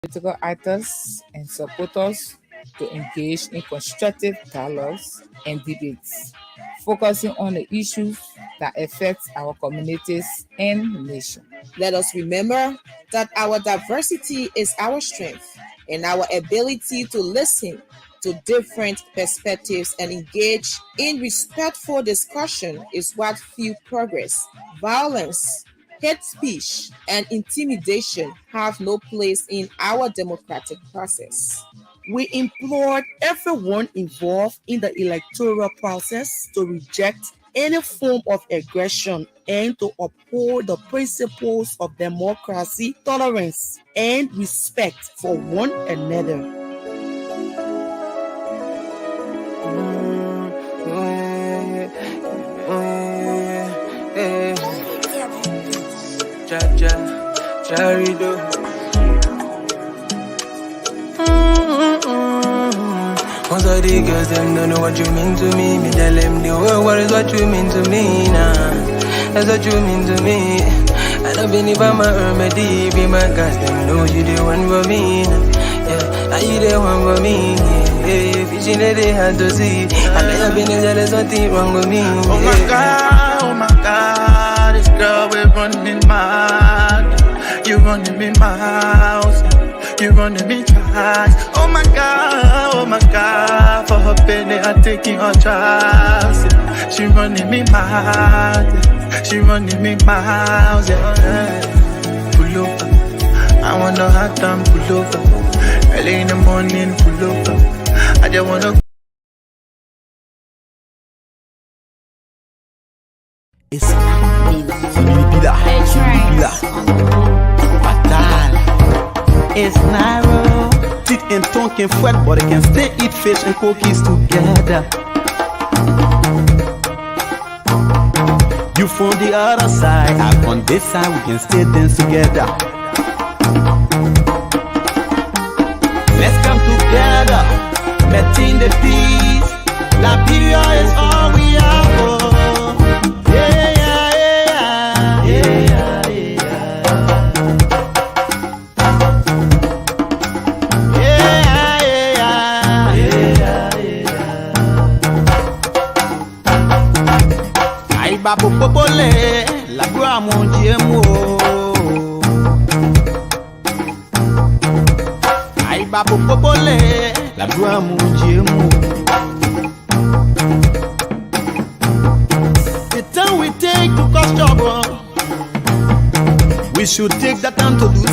political actors and supporters to engage in constructive dialogues and debates, focusing on the issues that affect our communities and nation. Let us remember that our diversity is our strength, and our ability to listen to different perspectives and engage in respectful discussion is what fuels progress. Violence, hate speech, and intimidation have no place in our democratic process. We implored everyone involved in the electoral process to reject any form of aggression and to uphold the principles of democracy, tolerance, and respect for one another. Most of the girls, them don't know what you mean to me. Me tell them the whole world is what you mean to me now. That's what you mean to me. I don't believe I'm a remedy. Be my guys, them know you the one for me now. Yeah, are you the one for me? Yeah, fishing that they had to see. I know you've been jealous, something wrong with me. Oh my God, this girl we're running mad. You running me mouth. You running me fast. Oh my God, for her penny I'm taking her trust. She running me mad, she running me miles. Yeah. Pull over, I wanna hot time. Pull over, early in the morning. Pull over, I just wanna. It's Fatal. It's narrow. Teeth and tongue can fret, but they can still eat fish and cookies together. You from the other side, I'm on this side, we can still dance together. Let's come together, meeting the peace. Liberia is all we are for. Babu popole, la gloire mon Dieu mo. Aïe babu popole, la gloire mon Dieu mo. The time we take to cause trouble, we should take that time to do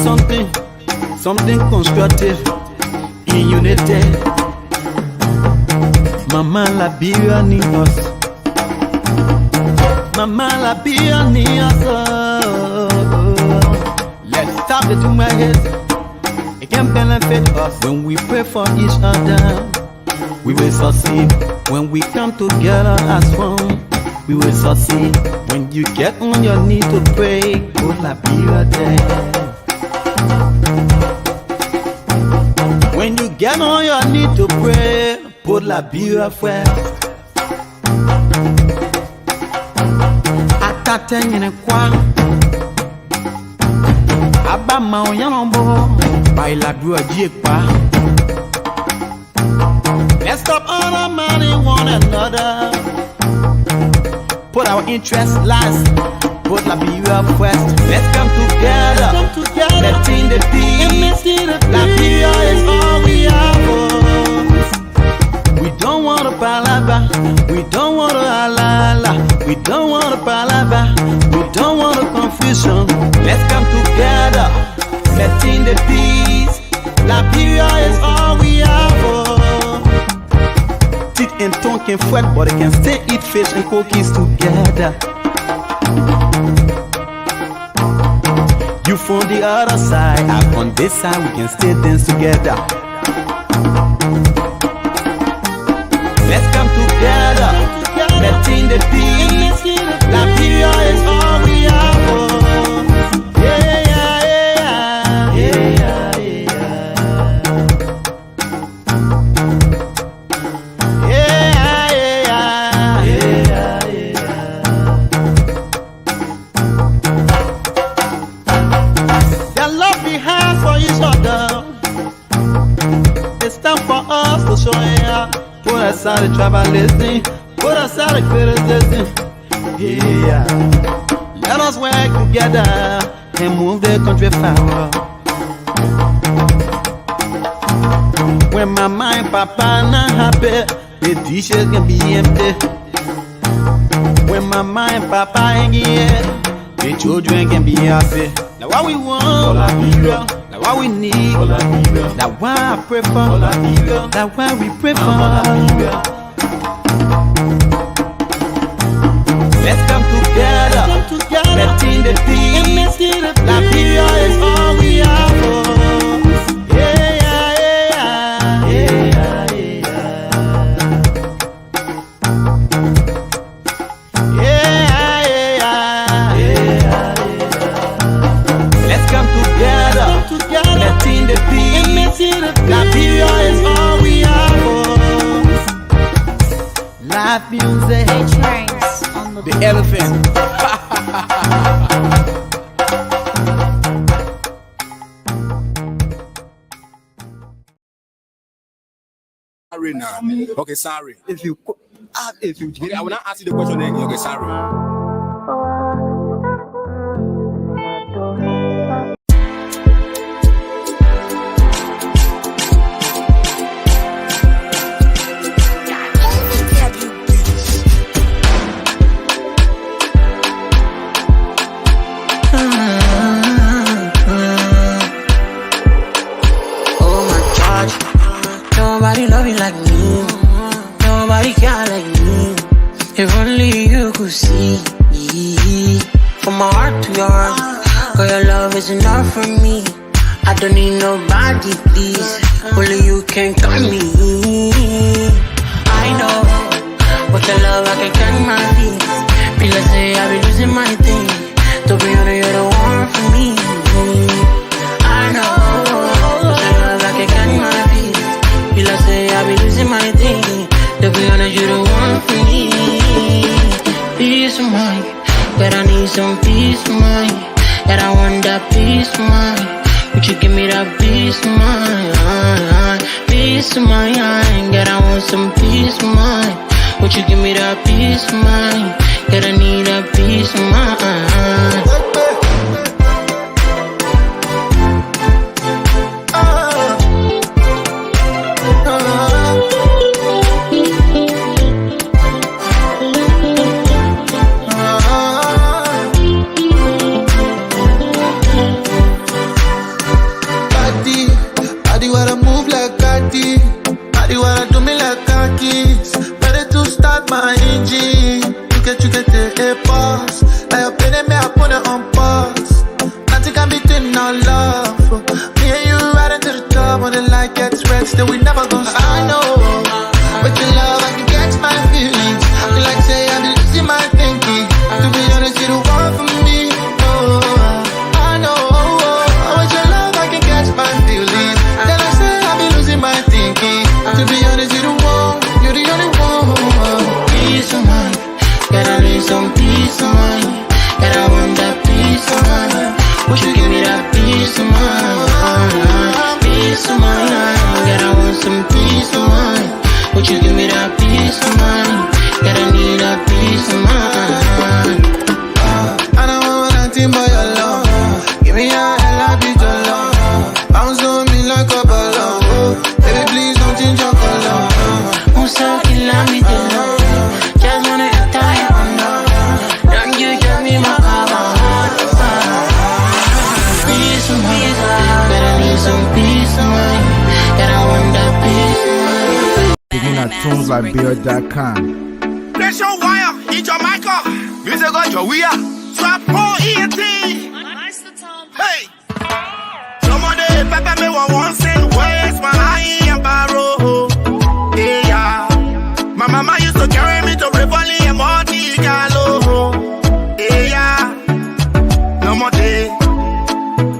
something constructive in unity. Mama Liberia need us. Mama Liberia need us. Let's stop the two my heads. It can benefit us when we pray for each other. We will succeed when we come together as one. We will succeed when you get on your knees to pray. Oh Liberia there. When you get on your knees to pray, put Liberia first. Attention kwa Aba ma oyambo Baila dua jiekpa. Let's stop undermining one another. Put our interests last. Put Liberia first. Let's come together. Letting the peace. Liberia is all we have. We don't want a palava. We don't want a halala. We don't want a palava. We don't want a confusion. Let's come together. Letting the peace. Liberia is all we have. Teeth and tongue can fret, but they can still eat fish and cookies together. You from the other side, I'm on this side, we can still dance together. Let's come together, letting the peace. Liberia is all we have. Their love we have for each other. aside the tribalism, put aside the criticism. Yeah, let us work together and move the country forward. When mama and papa not happy, the dishes can be empty. When mama and papa ain't here, the children can be happy. Now what we want, now what we need, now why I prefer, now why we prefer. Let's come together, letting the peace. Liberia is all we have. Liberia is all we have. Live music, the elephant. Sorry now. Okay, sorry. If you I will not ask you the question again. Okay, sorry. Nobody love you like me. Nobody care like me. If only you could see. From my heart to your heart, girl, your love is enough for me. I don't need nobody, please. Only you can cut me. I know, with your love I can catch my feet. Feel like say I be losing my thing. To be honest, you're the one for me. I know, with your love I can catch my feet. Feel like say I be losing my thing. To be honest, you the one for me. Peace of mind, but I need some peace of mind. That I want that peace of mind. Would you give me that peace of mind? Peace of mind, that I want some peace of mind. Would you give me that peace of mind? That I need that peace of mind. My engine, you get the boss. Now you're playing me, I put it on pause. Nothing can between our love. Me and you riding to the top when the light gets red, still we never gonna stop. I know, with your love I can catch my feelings. You like say I'm losing my thinking. To be honest, you the one for me. Oh, I know, with your love I can catch my feelings. Then I say I'll be losing my thinking. To be honest, you the one, you're the only one. Peace of mind, that I need some peace of mind. That I want that peace of mind. Would you give me that peace of mind? Peace of mind, that I want some peace of mind. Would you give me that peace of mind? That I need that peace of mind. I don't want nothing but your love. Give me your hell, I'll be your love. Bounce on me like a balloon. Baby, please don't change your color. Who's talking like me, love? TunesLiberia.com. Pressure wire in Jamaica. Music on your wire. Swap for ENT. Hey. Somebody pepper me one cent. Where's my eye and barrow? Yeah. My mama used to carry me to Rivoli and Monte Carlo. Yeah. No more day.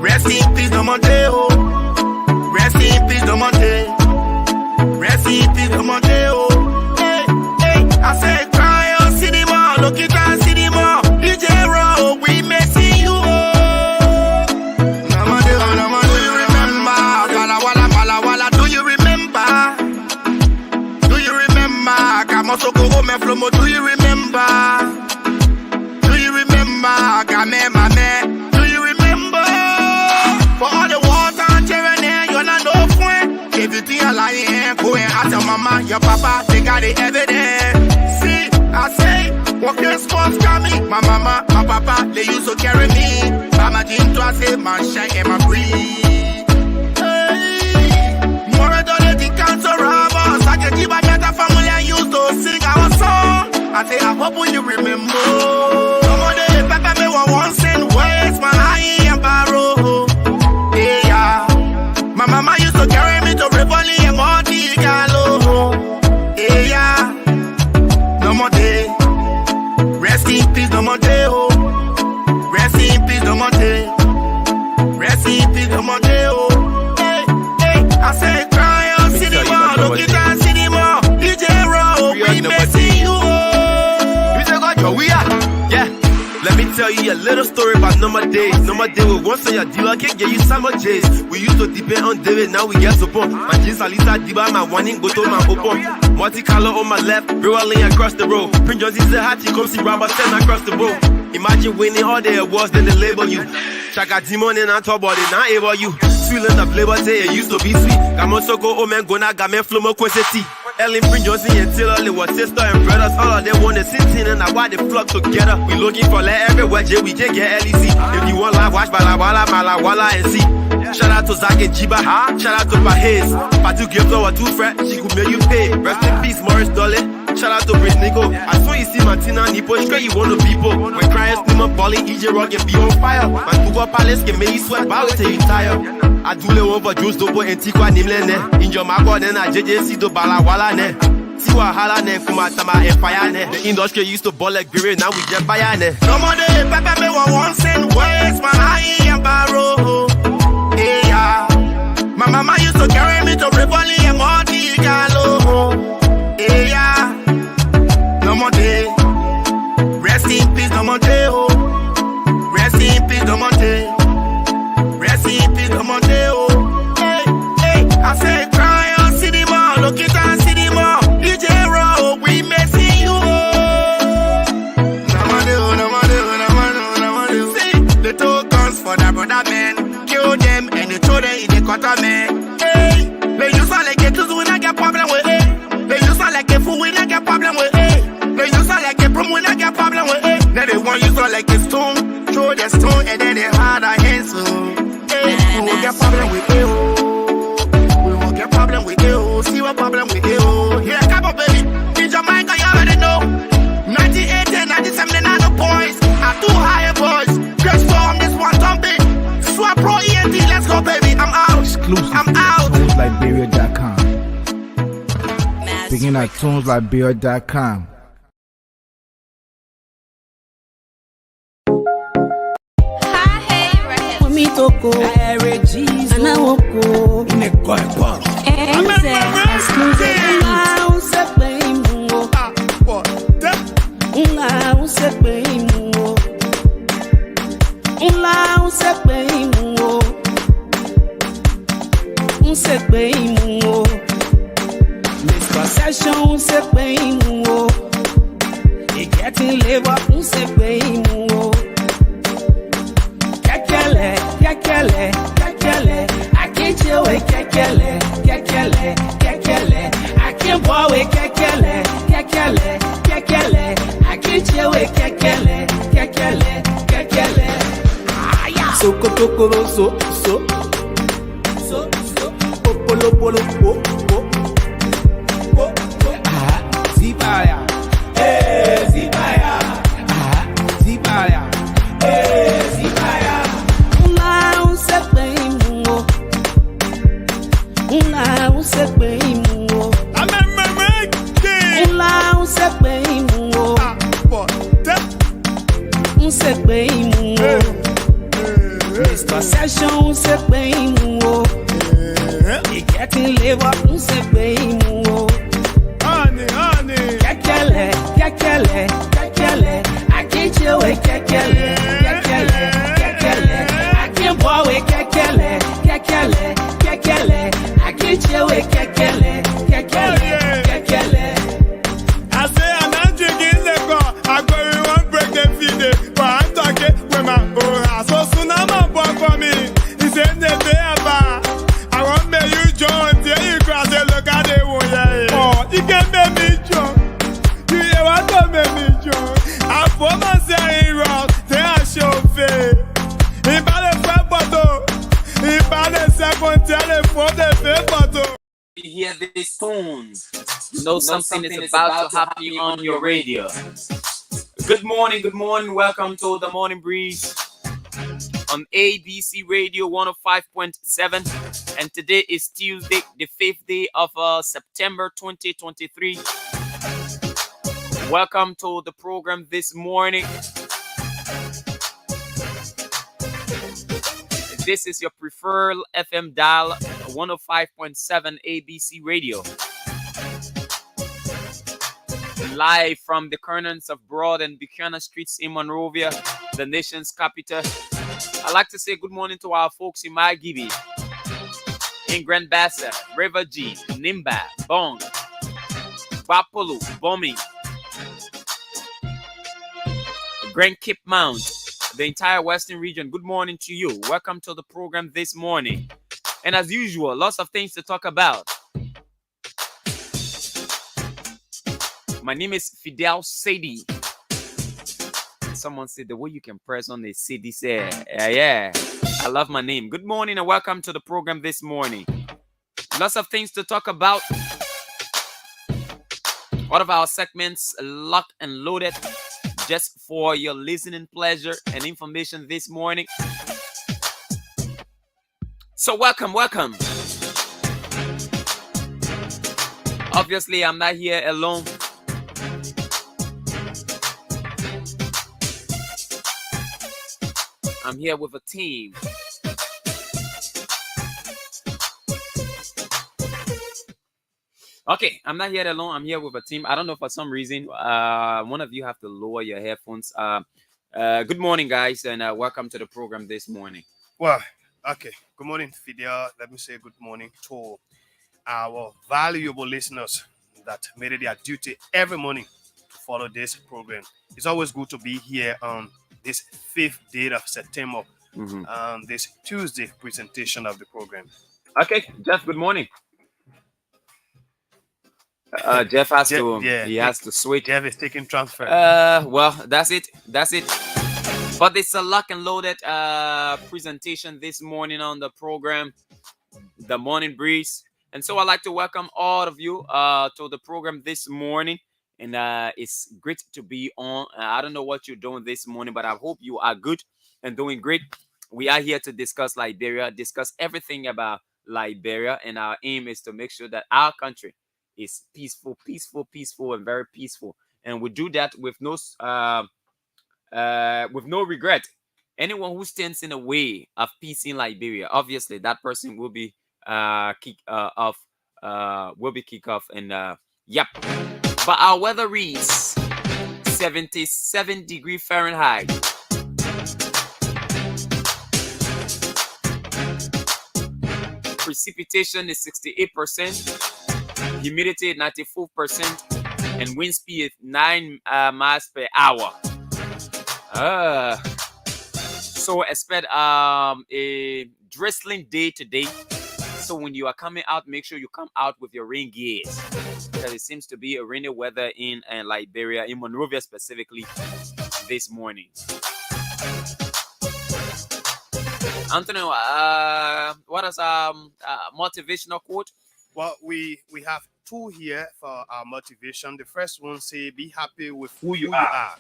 Rest in peace, no more day. Rest in peace, no more day. Rest in peace, no more day. Hey, hey. I said, cry on cinema. Look at that cinema. DJ Row, we may see you. No more day, no more day. Remember, also go home and flow. Do you remember? Do you remember? Game, my man. Do you remember? For all the water and tyranny, you're not no friend. Everything you're lying, go and ask your mama, your papa, they got the evidence. See, I say, what response got me? My mama, my papa, they used to carry me. Mama didn't to say, man, shine and my breathe. More than the cancer robbers, I can keep a better family and used to sing our song. I say, I hope you remember. Somebody, papa, me once and ways, my high and barrow. Yeah, my mama used to carry me to Rivoli and Monte Carlo. Yeah, no more day. Rest in peace, no more day. Oh, rest in peace, no more day. Rest in peace, no more day. Oh, hey, hey, I say, cry on cinema, look it on cinema. DJ Raw, we missing you. You say, God, yo, we are, yeah. Let me tell you a little story about Number Days. Number Day with once on your dealer can get you summer J's. We used to depend on David, now we get support. My jeans Alisa Diba, my warning go to my open. Multicolor on my left, rolling across the road. Prince John Zizza Hachi, come see Robert 10 across the road. Imagine winning all the awards, then they label you. Chaka Demon and on top body, now able you. Sweetland of Labor Day, it used to be sweet. Gamosoko, Omen, Gona, Gamen, Flomo, Quincy. Ellen, Prince Johnson, and Taylor, they were sister and brothers. All of them want to sit in and why they flock together. We looking for like everywhere, Jay, we just get LEC. If you want live, watch Balawala, Malawala, and see. Shout out to Zach and Jiba, shout out to Pahez. Patu gives our 2 friends, she could make you pay. Rest in peace, Morris Dolly. Shout out to Britt Nico. I saw you see Martina Nipo, straight you want the people. When crying, Snimmer, Balling, EJ Rock, and be on fire. My Google Palace can make you sweat, bow till you tired. I do the one for Juice Dopo and Tikwa Nimlene. In your Mago, then I JJC to Balawala. Tiwa Hala, ne, Kumatama, and Fire. The industry used to ball like Giri, now we just buy. Somebody, Papa, me once and ways, my high and barrow. Yeah, my mama used to carry me to Rivoli and Monte Carlo. Yeah, no more day. Rest in peace, no more day. Oh, rest in peace, no more day. Rest in peace, no more day. Oh, hey, hey, I say cry on cinema, look it on cinema. DJ Raw, we missing you. See, they took guns for that brother man. Kill them and they throw them in the quarter man. Hey, they use all like it to when I get problem with it. They use all like a fool when I get problem with it. They use all like a prom when I get problem with it. Then they want use all like a stone, throw the stone and then they hard our hands. So, hey, we will get problem with it. We will get problem with it. See what problem with it. Here, come on, baby. In Jamaica, you already know. 98 and 97, the points are too high, boys. Just storm this one, thumping. Swap Pro ENT, let's go, baby. I'm out. Exclusive. I'm out. TunesLiberia.com. Begin at TunesLiberia.com. Toko, Anawoko, Mr. Session, getting labor, Kekele, I can't chill with Kekele, I can't boy with Kekele, I can't chill with Kekele. So Kotokoro, so, Polo, Zibaya, Zibaya, Zibaya, Zibaya. Mr. Session, getting labor, Kekele, I can't chill with Kekele, I can't boy with Kekele, I can't chill with Kekele. hear these tunes, you know something is about to happen on your radio. Good morning, welcome to the Morning Breeze on ABC Radio 105.7, and today is Tuesday, the 5th day of September 2023. Welcome to the program this morning. This is your preferred FM dial, 105.7 ABC Radio. Live from the corners of Broad and Buchanan Streets in Monrovia, the nation's capital. I'd like to say good morning to our folks in Margibi, in Grand Bassa, River G, Nimba, Bong, Bapolu, Bombing, Grand Cape Mount, the entire Western region. Good morning to you. Welcome to the program this morning. And as usual, lots of things to talk about. My name is Fidel Sadi. Someone said the way you can press on the CD say, yeah, I love my name. Good morning and welcome to the program this morning. Lots of things to talk about. All of our segments locked and loaded just for your listening pleasure and information this morning. So welcome. Obviously, I'm not here alone. I'm here with a team. Okay, I'm not here alone. I'm here with a team. I don't know, for some reason, one of you have to lower your headphones. Good morning, guys, and welcome to the program this morning. Well, okay. Good morning, Fidel. Let me say good morning to our valuable listeners that made it their duty every morning to follow this program. It's always good to be here on this 5th day of September, this Tuesday presentation of the program. Okay, Jeff, good morning. Jeff has to switch. Jeff is taking transfer. Well, that's it. But it's a lock and loaded presentation this morning on the program, the Morning Breeze. And so I'd like to welcome all of you to the program this morning. And it's great to be on. I don't know what you're doing this morning, but I hope you are good and doing great. We are here to discuss Liberia, discuss everything about Liberia. And our aim is to make sure that our country is peaceful, and very peaceful. And we do that with no regret. Anyone who stands in the way of peace in Liberia, obviously that person will be kicked off. And yep. But our weather reads 77 degrees Fahrenheit. Precipitation is 68%, humidity 94%, and wind speed is 9 miles per hour. So expect a drizzling day today. So when you are coming out, make sure you come out with your rain gears, because it seems to be a rainy weather in Liberia, in Monrovia specifically, this morning. Anthony, what is motivational quote? Well, we have two here for our motivation. The first one say, be happy with who you are.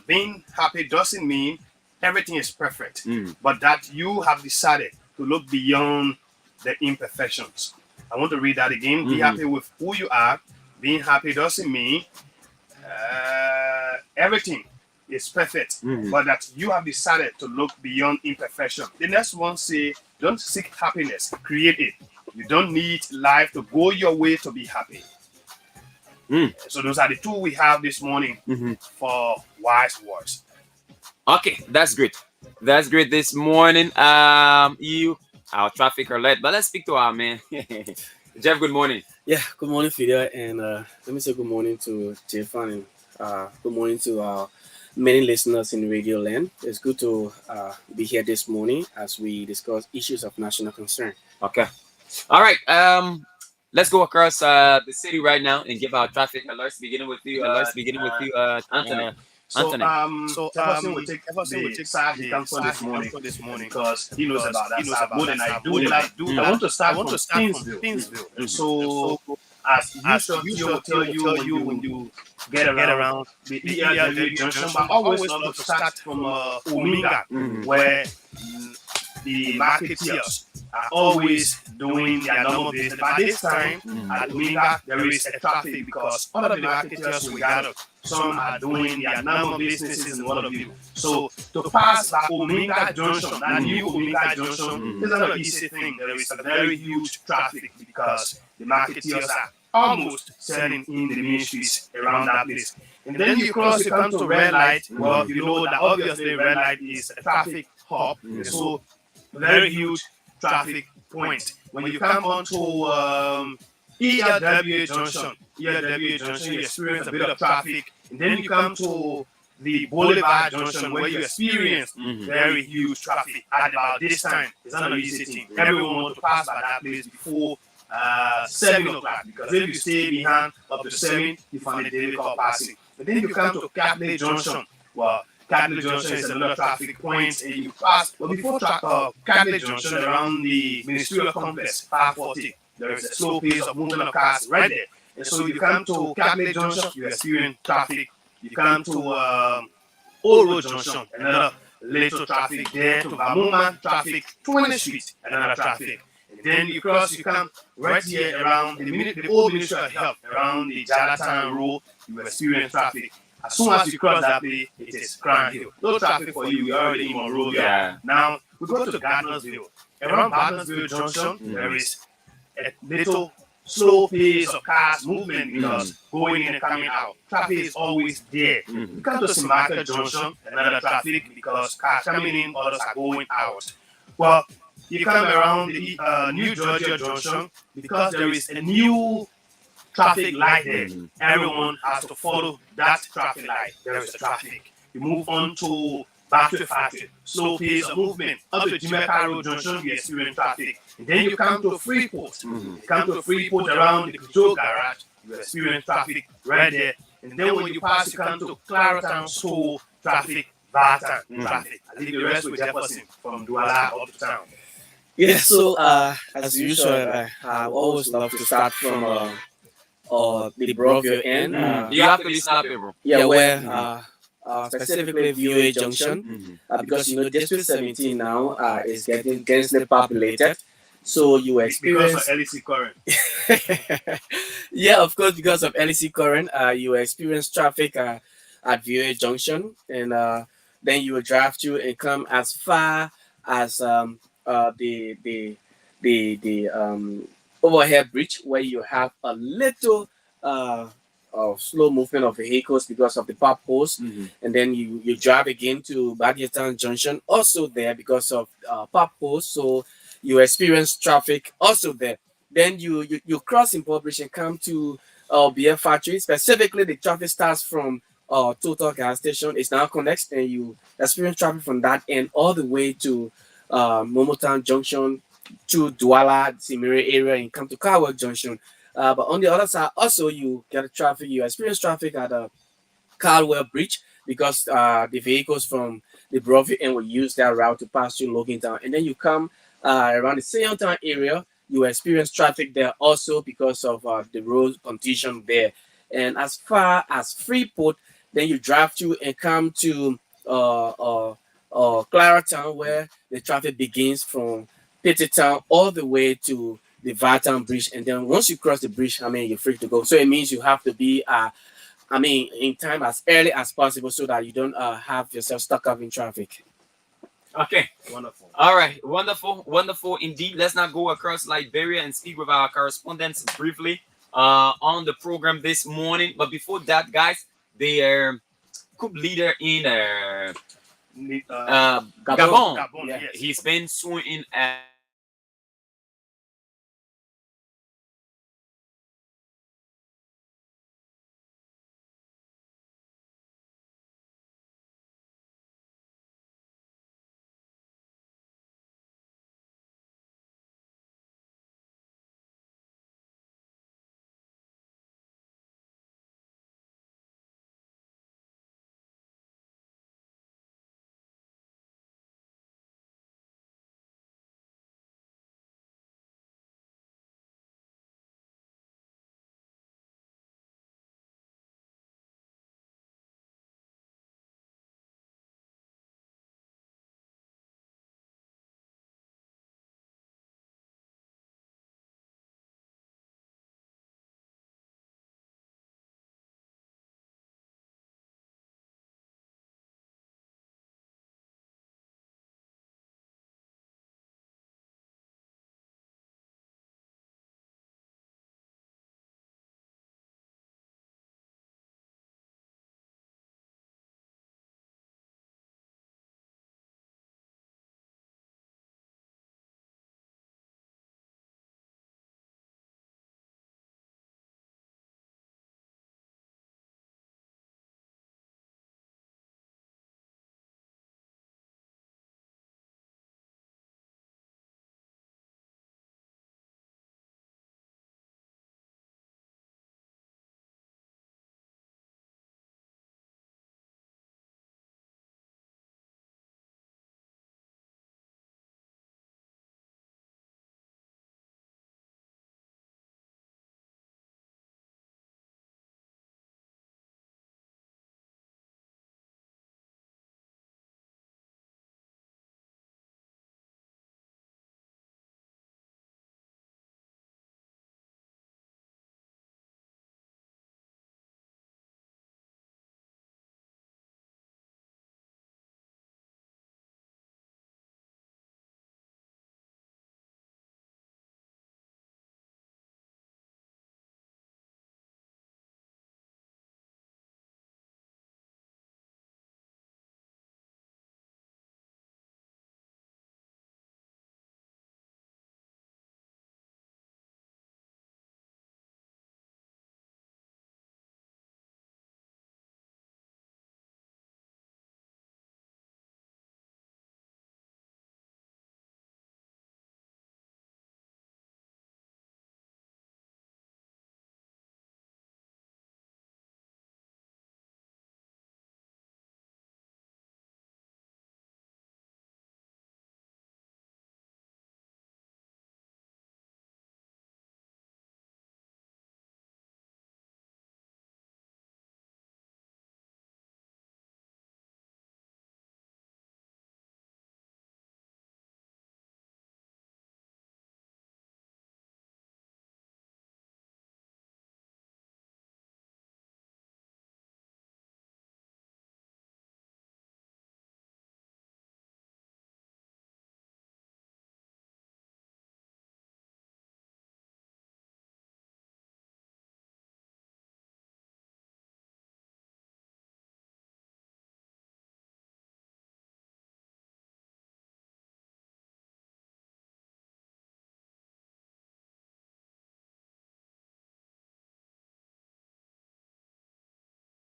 Being happy doesn't mean everything is perfect, but that you have decided to look beyond the imperfections. I want to read that again. Be happy with who you are. Being happy doesn't mean everything is perfect, but that you have decided to look beyond imperfection. The next one say, don't seek happiness, create it. You don't need life to go your way to be happy. So those are the two we have this morning for wise words. Okay, that's great. That's great this morning. Our traffic alert, but let's speak to our man. Jeff, good morning. Yeah, good morning, Fidel, and let me say good morning to Jeff and good morning to our many listeners in Radio Land. It's good to be here this morning as we discuss issues of national concern. Okay. All right. Let's go across the city right now and give our traffic alerts. Beginning with you, Anthony. Anthony. Jefferson will take the side he comes for this morning because he knows about that side more than I do. I want to start from Thiensville. And so, as usual, will tell you when you get around the ELW junction, but I always love to start from Ominga, where the marketeers are always doing their normal business. By this time, at Ominga, there is a traffic because all of the marketeers we gather, some are doing their normal businesses in one of you. So to pass that Ominga Junction, that new Ominga Junction, is not an easy thing. There is a very huge traffic because the marketeers are almost selling in the ministries around that place. And then you come to red light. Well, you know that obviously red light is a traffic hub. So very huge traffic point. When you come onto ELWA Junction, you experience a bit of traffic. And then you come to the Boulevard Junction where you experience very huge traffic at about this time. It's not an easy thing. Everyone wants to pass by that place before 7 o'clock, because if you stay behind up to 7, you find it difficult passing. But then you come to Catholic Junction. Well, Catholic Junction is another traffic point, and you pass. But before Catholic Junction, around the ministerial complex, 540, there is a slow pace of movement of cars right there. And so you come to Catholic Junction, you experience traffic. You come to Old Road Junction, another little traffic there. To Bamuma, traffic. 20th Street, another traffic. Then you come right here around the old Ministry of Health, around the Jalatan Road, you experience traffic. As soon as you cross that place, it is Crown Hill. No traffic for you, you're already in Monrovia. Yeah. Now, we go to Gardnersville. Around Gardnersville Junction, there is a little slow pace of cars movement because going in and coming out. Traffic is always there. You come to Simaka Junction, another traffic because cars coming in, others are going out. Well, you come around the New Georgia Junction because there is a new traffic light there. Everyone has to follow that traffic light. There is a traffic. You move on to Battery Factory, slow pace of movement. Up to Jamaica Road Junction, you experience traffic. And then you come to Freeport. You come to Freeport around the Joe Garage, you experience traffic right there. And then when you pass, you come to Claratown School, traffic, Barton, traffic. I leave the rest with Jefferson from Douala up to town. Yeah, so as usual, I always love to start from the Broadview end. You have to be snappy, bro. Yeah, where specifically VOA Junction, because District 17 now is getting densely populated. So you experience because of LEC current. Yeah, of course, because of LEC current, you experience traffic at VOA Junction, and then you will drive through and come as far as the overhead bridge, where you have a little slow movement of vehicles because of the pop holes, and then you drive again to Baggytown Junction, also there because of pop holes, so you experience traffic also there. Then you cross in Bridge and come to BF Factory. Specifically, the traffic starts from Total Gas Station. It's now connects, and you experience traffic from that end all the way to Momotown Junction, to Douala, Simiri area, and come to Carwork Junction. But on the other side, also you get traffic. You experience traffic at Caldwell Bridge because the vehicles from the Broadview end will use that route to pass through Logan Town. And then you come around the Sion Town area, you experience traffic there also because of the road condition there. And as far as Freeport, then you drive through and come to Claratown, where the traffic begins from Pettytown all the way to the Vartown Bridge. And then once you cross the bridge, you're free to go. So it means you have to be in time as early as possible so that you don't have yourself stuck up in traffic. Okay. Wonderful. All right. Wonderful indeed. Let's now go across Liberia and speak with our correspondents briefly on the program this morning. But before that, guys, the coup leader in Gabon. Yes. He's been sworn in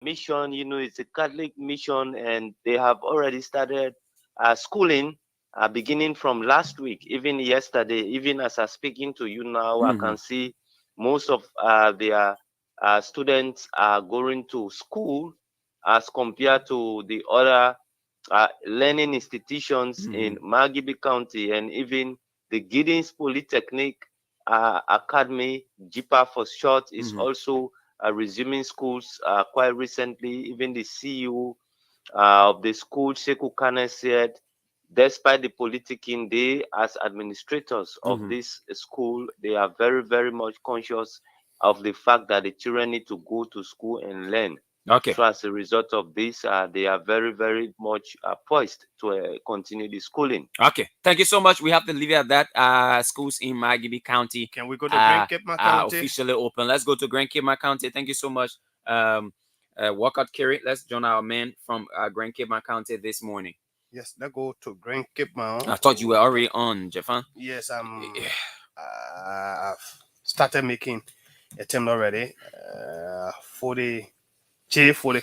mission, it's a Catholic mission, and they have already started schooling beginning from last week, even yesterday. Even as I'm speaking to you now, I can see most of their students are going to school as compared to the other learning institutions in Margibi County, and even the Giddings Polytechnic Academy, JIPA for short, is also resuming schools quite recently. Even the CEO of the school, Sheku Kane, said, despite the politicking, they, as administrators of this school, they are very, very much conscious of the fact that the children need to go to school and learn. Okay. So as a result of this, they are very, very much poised to continue the schooling. Okay. Thank you so much. We have to leave it at that. Schools in Margibi County. Can we go to Grand Cape County? Officially open. Let's go to Grand Cape County. Thank you so much. Walcott Kerry. Let's join our man from Grand Cape County this morning. Yes, let's go to Grand Cape Mount. I thought you were already on, Jeffan. Yes, I've started making a team already. 40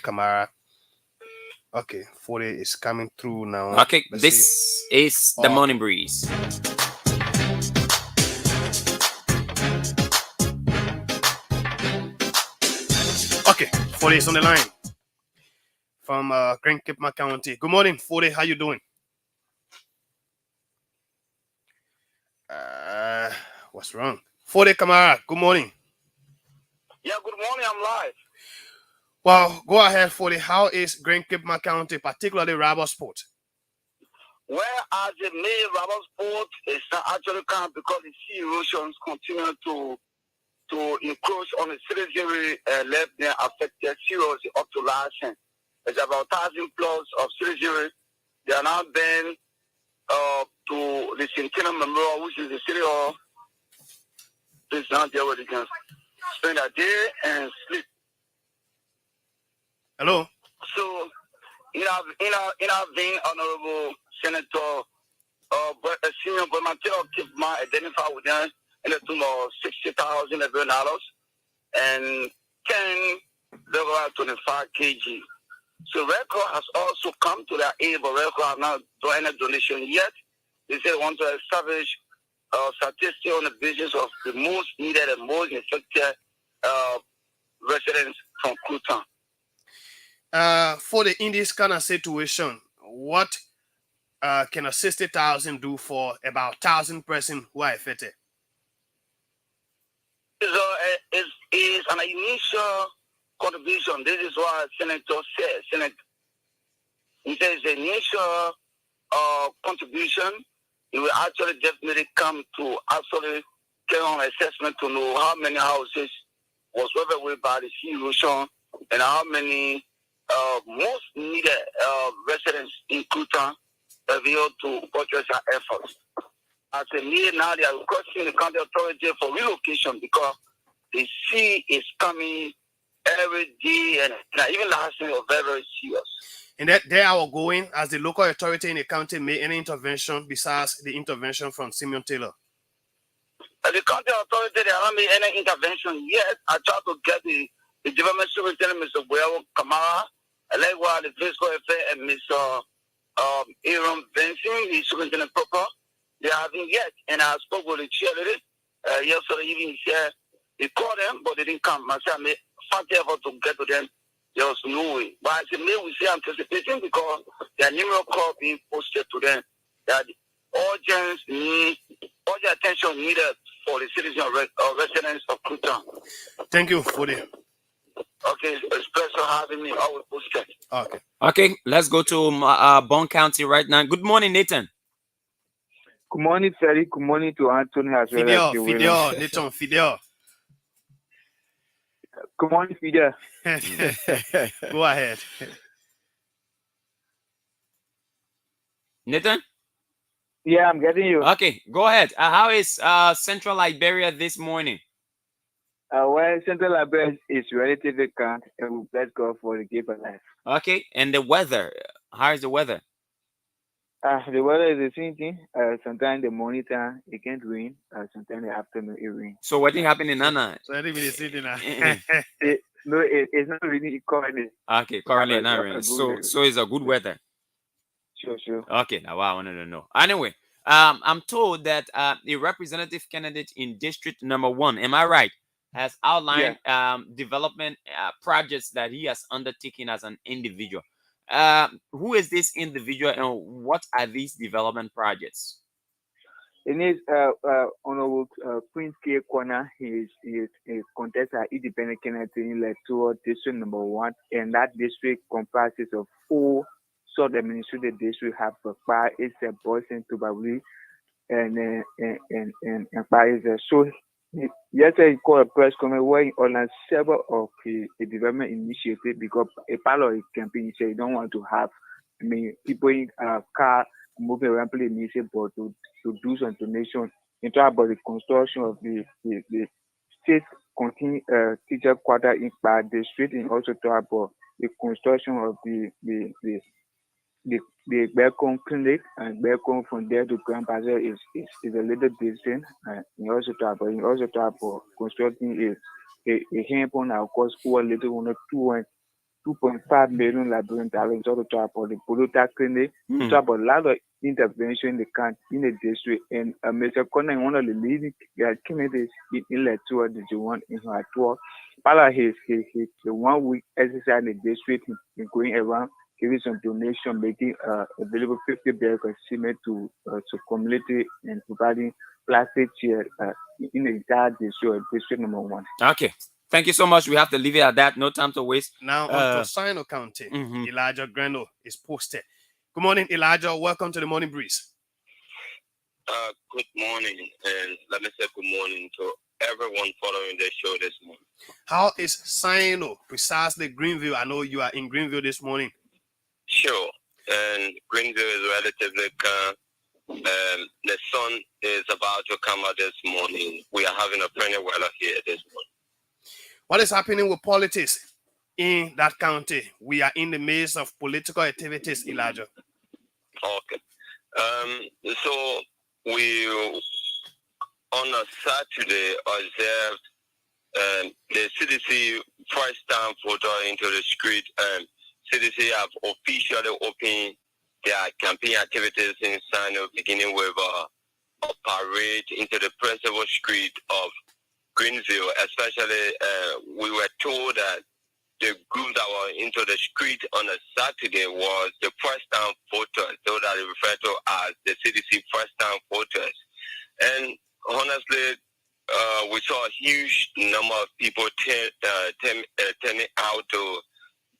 Camara. Okay, 40 is coming through now. Okay, this is the morning breeze. Okay, 40 is on the line from Grand Cape County. Good morning, 40. How you doing? What's wrong? 40 Camara, good morning. Yeah, good morning. I'm live. Well, go ahead, 40. How is Grand Cape County, particularly Robertsport? Well, as the main Robertsport is not actually come because the sea erosions continue to encroach on the citizenry left there affected seriously up to last year. There's about 1,000 plus of citizenry. They are now been to the Centennial Memorial, which is the city hall. It's not there where they can spend a day and sleep. Hello. So, in our vein, Honorable Senator, Senior Mateo Kipma identified with them in the tune of $60,000 and 10 level 25 kg. So Red Cross has also come to their aid, but Red Cross have not done any donation yet. They say they want to establish statistics on the basis of the most needed and most infected residents from Kutan. For in this kind of situation, what can a 60,000 do for about 1,000 persons who are affected? It's an initial contribution. This is what Senator said. He says the initial contribution, it will actually definitely come to actually get on assessment to know how many houses was swept away by the sea erosion and how many most needed residents in Kutan available to purchase our efforts. As a need now, they are requesting the county authority for relocation because the sea is coming every day and even last year was very, very serious. And that they are going as the local authority in the county made any intervention besides the intervention from Simeon Taylor? The county authority, they haven't made any intervention yet. I tried to get the development superintendent, Mr. Buel Kamara, likewise the fiscal affair and Mr. Aaron Benson, the superintendent proper. They haven't yet. And I spoke with the cheerleader yesterday evening. He said they called them, but they didn't come. I said I made fast effort to get to them. There was no way. But I said, maybe we say anticipating because there are numerous calls being posted to them that urgent attention needed for the citizens or residents of Kutan. Thank you for the. Okay, it's pleasure having me. I will post it. Okay. Okay, let's go to Bond County right now. Good morning, Nathan. Good morning, Ferry. Good morning to Anthony as well. Fidel, Nathan, Fidel. Good morning, Fidel. Go ahead. Nathan? Yeah, I'm getting you. Okay, go ahead. How is Central Liberia this morning? Well, Central Liberia is relatively calm, and we bless God for the gift of life. Okay, and the weather? How is the weather? The weather is the same thing. Sometimes the morning time it can't rain. Sometimes the afternoon it rains. So what happened in Nana? So I didn't really see it. No, it's not really currently. Okay, currently not raining. So it's a good weather. Sure. Okay, now I wanted to know. Anyway, I'm told that a representative candidate in District Number 1, am I right, has outlined development projects that he has undertaken as an individual. Who is this individual, and what are these development projects? It is Honorable Prince K. Kwana. He is a contestant independent candidate in electoral district number 1, and that district comprises of 4 sub-administrative districts. Have Pakpa, it's a Boston, Tubabli, and Paris. So yesterday he called a press conference where he on several of the development initiatives because a part of his campaign he said he don't want to have people in car moving around play music, but to do some donation into about the construction of the state teacher quarter in Park District, and also to about the construction of the Beckham clinic, and Beckham from there to Grand Bazaar is a little distance. And also to about constructing a handphone of course for a little under 2.5 million Liberian dollars. Also to about the Polota clinic. To about a lot of intervention in the district, and Mr. Connor, one of the leading candidates in electoral district in her tour. Part of his 1 week exercise in the district, going around giving some donation, making available 50 bags of cement to community, and providing plastic chairs in the entire district number 1. Okay. Thank you so much. We have to leave it at that. No time to waste. Now on to Sino County. Elijah Greno is posted. Good morning, Elijah. Welcome to the Morning Breeze. Good morning, and let me say good morning to everyone following the show this morning. How is Sino, precisely Greenville? I know you are in Greenville this morning. Sure, and Greenville is relatively calm. The sun is about to come out this morning. We are having a plenty weather here this morning. What is happening with politics in that county? We are in the midst of political activities, Elijah. Okay. So we on a Saturday observed the CDC first time photo into the street, and CDC have officially opened their campaign activities in Sino, beginning with a parade into the principal street of Greenville. Especially, we were told that the group that were into the street on a Saturday was the first-time voters, so that is referred to as the CDC first-time voters. And honestly, we saw a huge number of people turning out to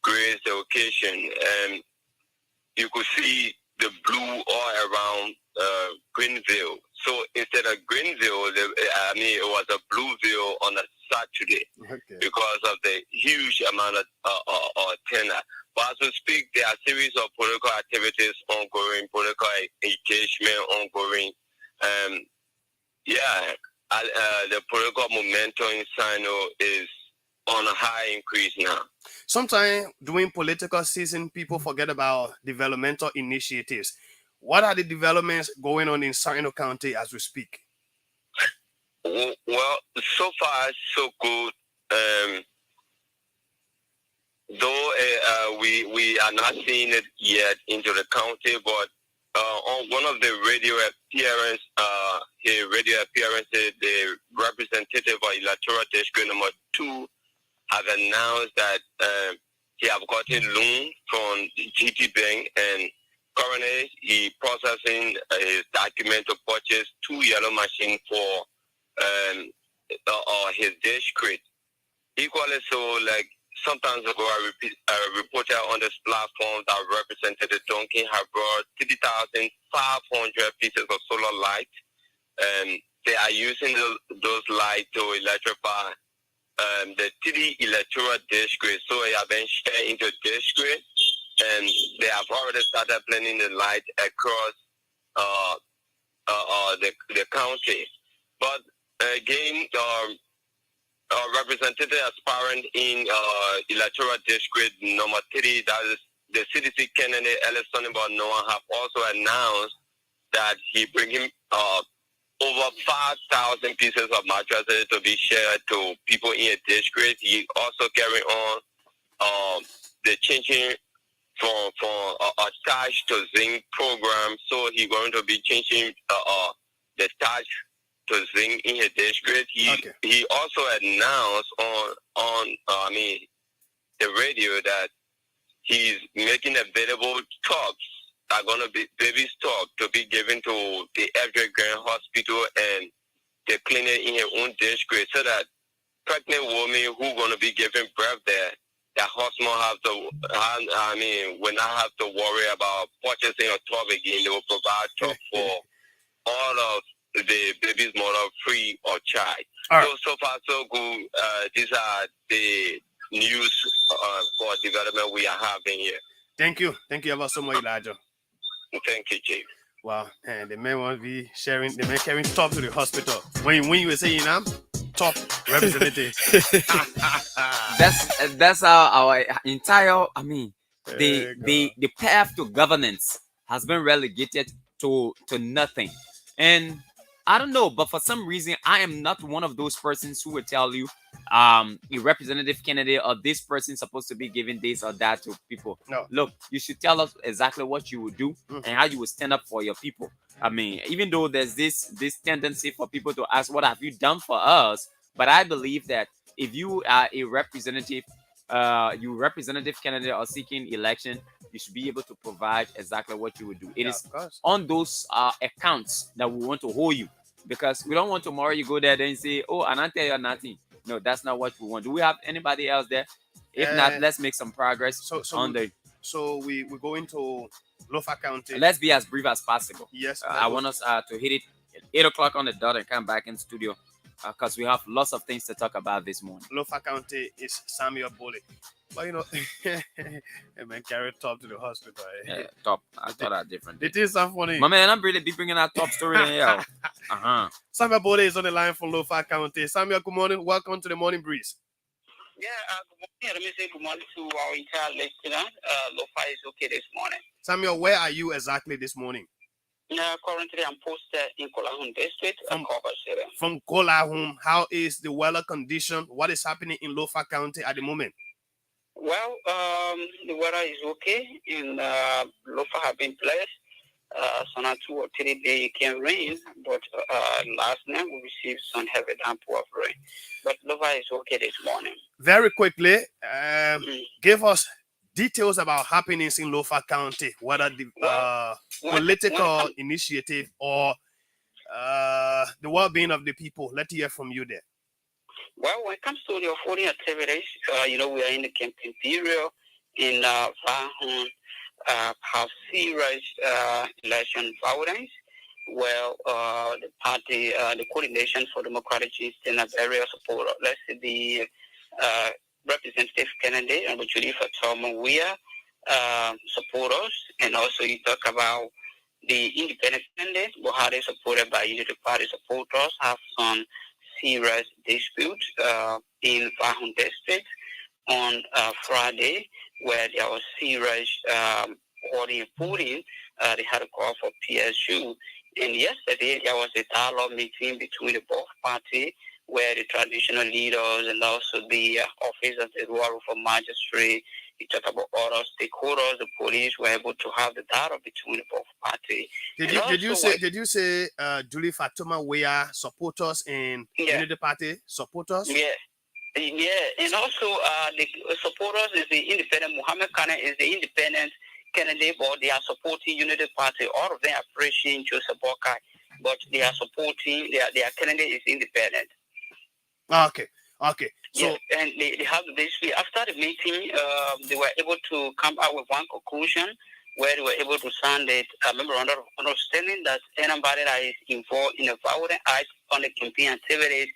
grace the occasion, and you could see the blue all around Greenville. So instead of Greenville, it was a Blueville on a Saturday because of the huge amount of turnout. But as we speak, there are a series of political activities ongoing, political engagement ongoing. The political momentum in Sino is on a high increase now. Sometimes during political season, people forget about developmental initiatives. What are the developments going on in Sino County as we speak? Well, so far so good. Though we are not seeing it yet into the county, but on one of the radio appearances, the representative of electoral district number 2 have announced that he have gotten loan from GT Bank, and currently he processing his document to purchase 2 yellow machines for his district. Equally so, like sometimes ago, I reported on this platform that Representative Duncan had brought 3,500 pieces of solar light, and they are using those lights to electrify the 3 electoral districts. So they have been shared into districts, and they have already started planning the light across the county. But again, representative aspirant in electoral district number 3, that is the CDC candidate Ellison Noah, have also announced that he bringing over 5,000 pieces of mattresses to be shared to people in a district. He also carry on the changing from attached to zinc program. So he's going to be changing the touch to zinc in his district. He also announced on the radio that he's making available talks are going to be baby stock to be given to the Everett Grand Hospital and the clinic in her own district, so that pregnant women who going to be giving birth there, the hospital will not have to worry about purchasing a tub again. They will provide tub for all of the baby's mother, free or child. Right. So far so good. These are the news for development we are having here. Thank you ever so much, Elijah. Thank you, Chief. Wow, and the man won't be sharing. The man carrying top to the hospital. When you were saying I'm top representative. That's how our entire. The path to governance has been relegated to nothing, and I don't know, but for some reason I am not one of those persons who will tell you a representative candidate or this person supposed to be giving this or that to people. No. Look, you should tell us exactly what you would do and how you would stand up for your people. Even though there's this tendency for people to ask, what have you done for us? But I believe that if you are a representative candidate or seeking election, you should be able to provide exactly what you would do. It is on those accounts that we want to hold you, because we don't want tomorrow you go there and say, oh, and I tell you nothing. No, that's not what we want. Do we have anybody else there? If not, let's make some progress So we go into Lofa County. Let's be as brief as possible. Yes. I want us to hit it at 8 o'clock on the dot and come back in studio because we have lots of things to talk about this morning. Lofa County is Samuel Bole. But a man carried top to the hospital. Top. I thought that different. It is so funny. My man, I'm really be bringing that top story in here. Samuel Bole is on the line from Lofa County. Samuel, good morning. Welcome to the Morning Breeze. Yeah, good morning. Let me say good morning to our entire listener. Lofa is okay this morning. Samuel, where are you exactly this morning? Currently, I'm posted in Kolahun District. From Kolahun, how is the weather condition? What is happening in Lofa County at the moment? Well, the weather is okay. In Lofa have been blessed. So now 2 or 3 days it can rain, but last night we received some heavy downpour of rain. But Lofa is okay this morning. Very quickly, give us details about happenings in Lofa County, whether the political initiative or the well-being of the people. Let's hear from you there. Well, when it comes to the voting activities, we are in the campaign period in Vahun, have serious election violence. Well, the party, the Coordination for Democratic Change in area support, let's say the representative candidate, and Julie Fatoma, we are supporters, and also you talk about the independent candidate, but how they supported by Unity Party supporters, have some serious disputes in Vahun District on Friday, where there was serious voting. They had a call for PSU. And yesterday, there was a dialogue meeting between the both parties, where the traditional leaders and also the office of the Rural Reform Magistrate, we talk about other stakeholders, the police were able to have the dialogue between the both parties. Did you say Julie Fatoma were supporters in Unity Party supporters? Yeah, and also the supporters is the independent. Muhammad Khan is the independent candidate, but they are supporting Unity Party. All of them are praising Joseph Boakai, but they are supporting their candidate is independent. Okay. So and they have this. After the meeting, they were able to come out with one conclusion where they were able to sign a memorandum of understanding that anybody that is involved in a violent act on the campaign activities,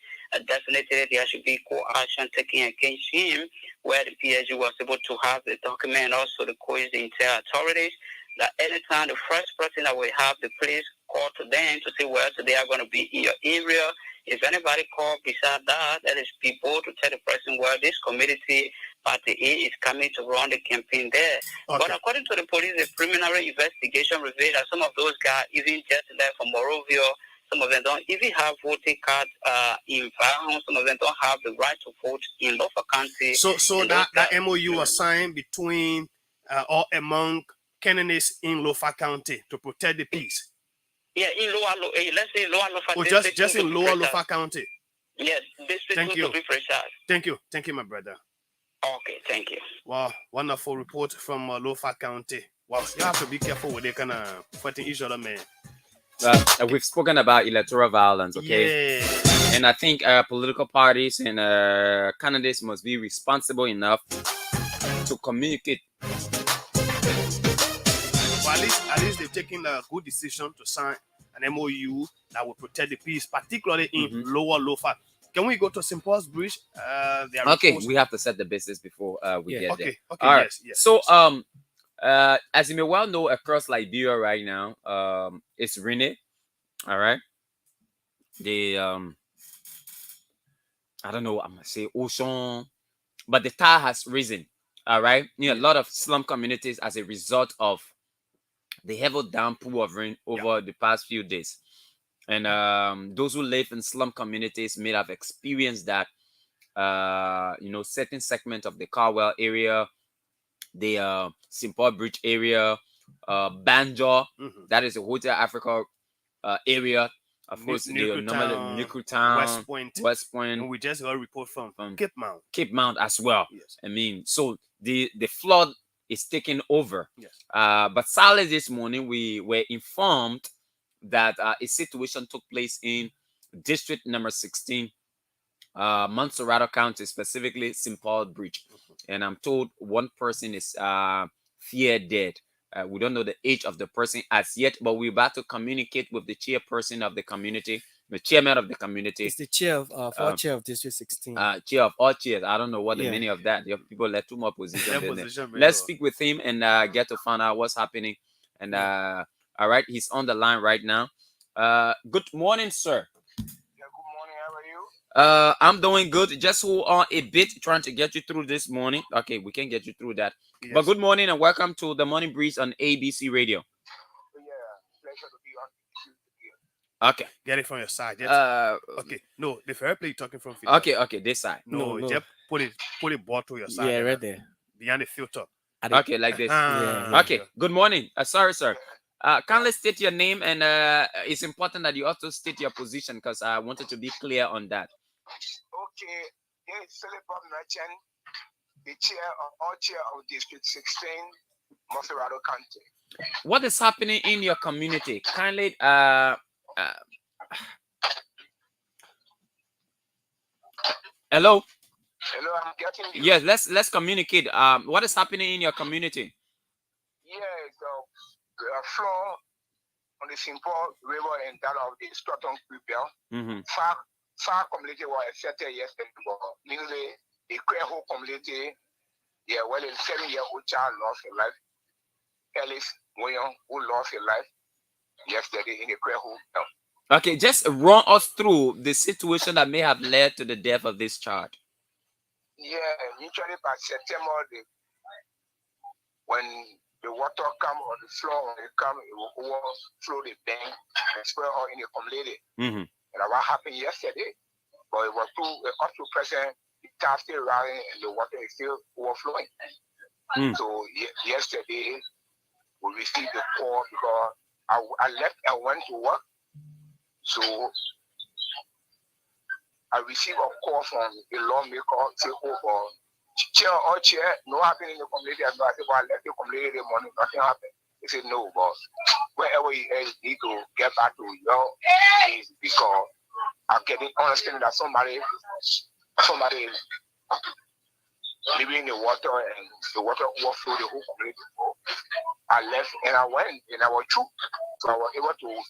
definitely there should be coercion taken against him, where the PSG was able to have the document and also the course the entire authorities that anytime the first person that will have the police call to them to say, well, so they are going to be in your area. If anybody call beside that is people to tell the person, well, this community party A is coming to run the campaign there. Okay. But according to the police, the preliminary investigation revealed that some of those guys even just left from Morovia Some of them don't even have voting cards in Fahon. Some of them don't have the right to vote in Lofa County. So that MOU was signed between or among candidates in Lofa County to protect the peace. Yeah, in let's say Lower Lofa. Oh, just in Lower Lofa County. Yes, Thank you. To be precise. Thank you, my brother. Okay, thank you. Wow, wonderful report from Lofa County. Wow, you have to be careful with they kind of fighting each other, man. We've spoken about electoral violence, okay? Yeah. And I think political parties and candidates must be responsible enough to communicate. Well, at least they've taken a good decision to sign an MOU that will protect the peace, particularly in Lower Lofa. Can we go to St. Paul's Bridge? Okay, we have to set the business before we get there. Okay, all right. yes. So, as you may well know, across Liberia right now, it's raining. All right. The I don't know, I'm gonna say ocean, but the tide has risen. All right. A lot of slum communities as a result of the heavy downpour of rain over the past few days. And those who live in slum communities may have experienced that, certain segment of the Carwell area, the St. Paul Bridge area, Banjo, that is the Hotel Africa area. Of course, Nickel Town, West Point. And we just got a report from Cape Mount. Cape Mount as well. Yes. I mean, so the flood is taking over. Yes. But sadly, this morning we were informed that a situation took place in district number 16, Montserrat County, specifically St. Paul Bridge. And I'm told one person is feared dead. We don't know the age of the person as yet, but we're about to communicate with the chairperson of the community, the chairman of the community. It's the chair of chair of District 16. Chair of all chairs. I don't know what the meaning of that. You have people left two more positions. Let's speak with him and get to find out what's happening. And all right, he's on the line right now. Good morning, sir. Yeah, good morning. How are you? I'm doing good. Just hold on a bit, trying to get you through this morning. Okay, we can get you through that. Yes. But good morning and welcome to the Morning Breeze on ABC Radio. Yeah, pleasure to be on. Okay. Get it from your side. Just, okay. No, the fair play talking from. Okay, this side. No, just put it ball to your side. Yeah, right there. Behind the filter. Okay, like this. Okay. Good morning. Sorry, sir. Kindly state your name, and it's important that you also state your position because I wanted to be clear on that. Okay, it's Philip Merchant, the chair of District 16, Montserrat County. What is happening in your community? Kindly, hello. Hello, I'm getting you. Yes, let's communicate. What is happening in your community? Yeah, the floor on the St. Paul River and that of the Stratton Creek Belt. Far community was affected yesterday, mainly the Queho community. Yeah, well, a 7-year-old child lost his life. Ellis William, who lost his life yesterday in the Queho Belt. Okay, just run us through the situation that may have led to the death of this child. Yeah, usually by September, when the water come on the floor, when it come, it will overflow the bank and spread out in the community. And what happened yesterday, but it was up to present, the tide still rising and the water is still overflowing. So yesterday, we received the call because I left and went to work. So I received a call from a lawmaker, say, chair, no happening in the community. So I said, well, I left the community this morning, nothing happened. He said, no, boss. Wherever you need to get back to your place because I'm getting understanding that somebody is living in the water and the water overflowed the whole community. I left and I went and I was true. So I was able to,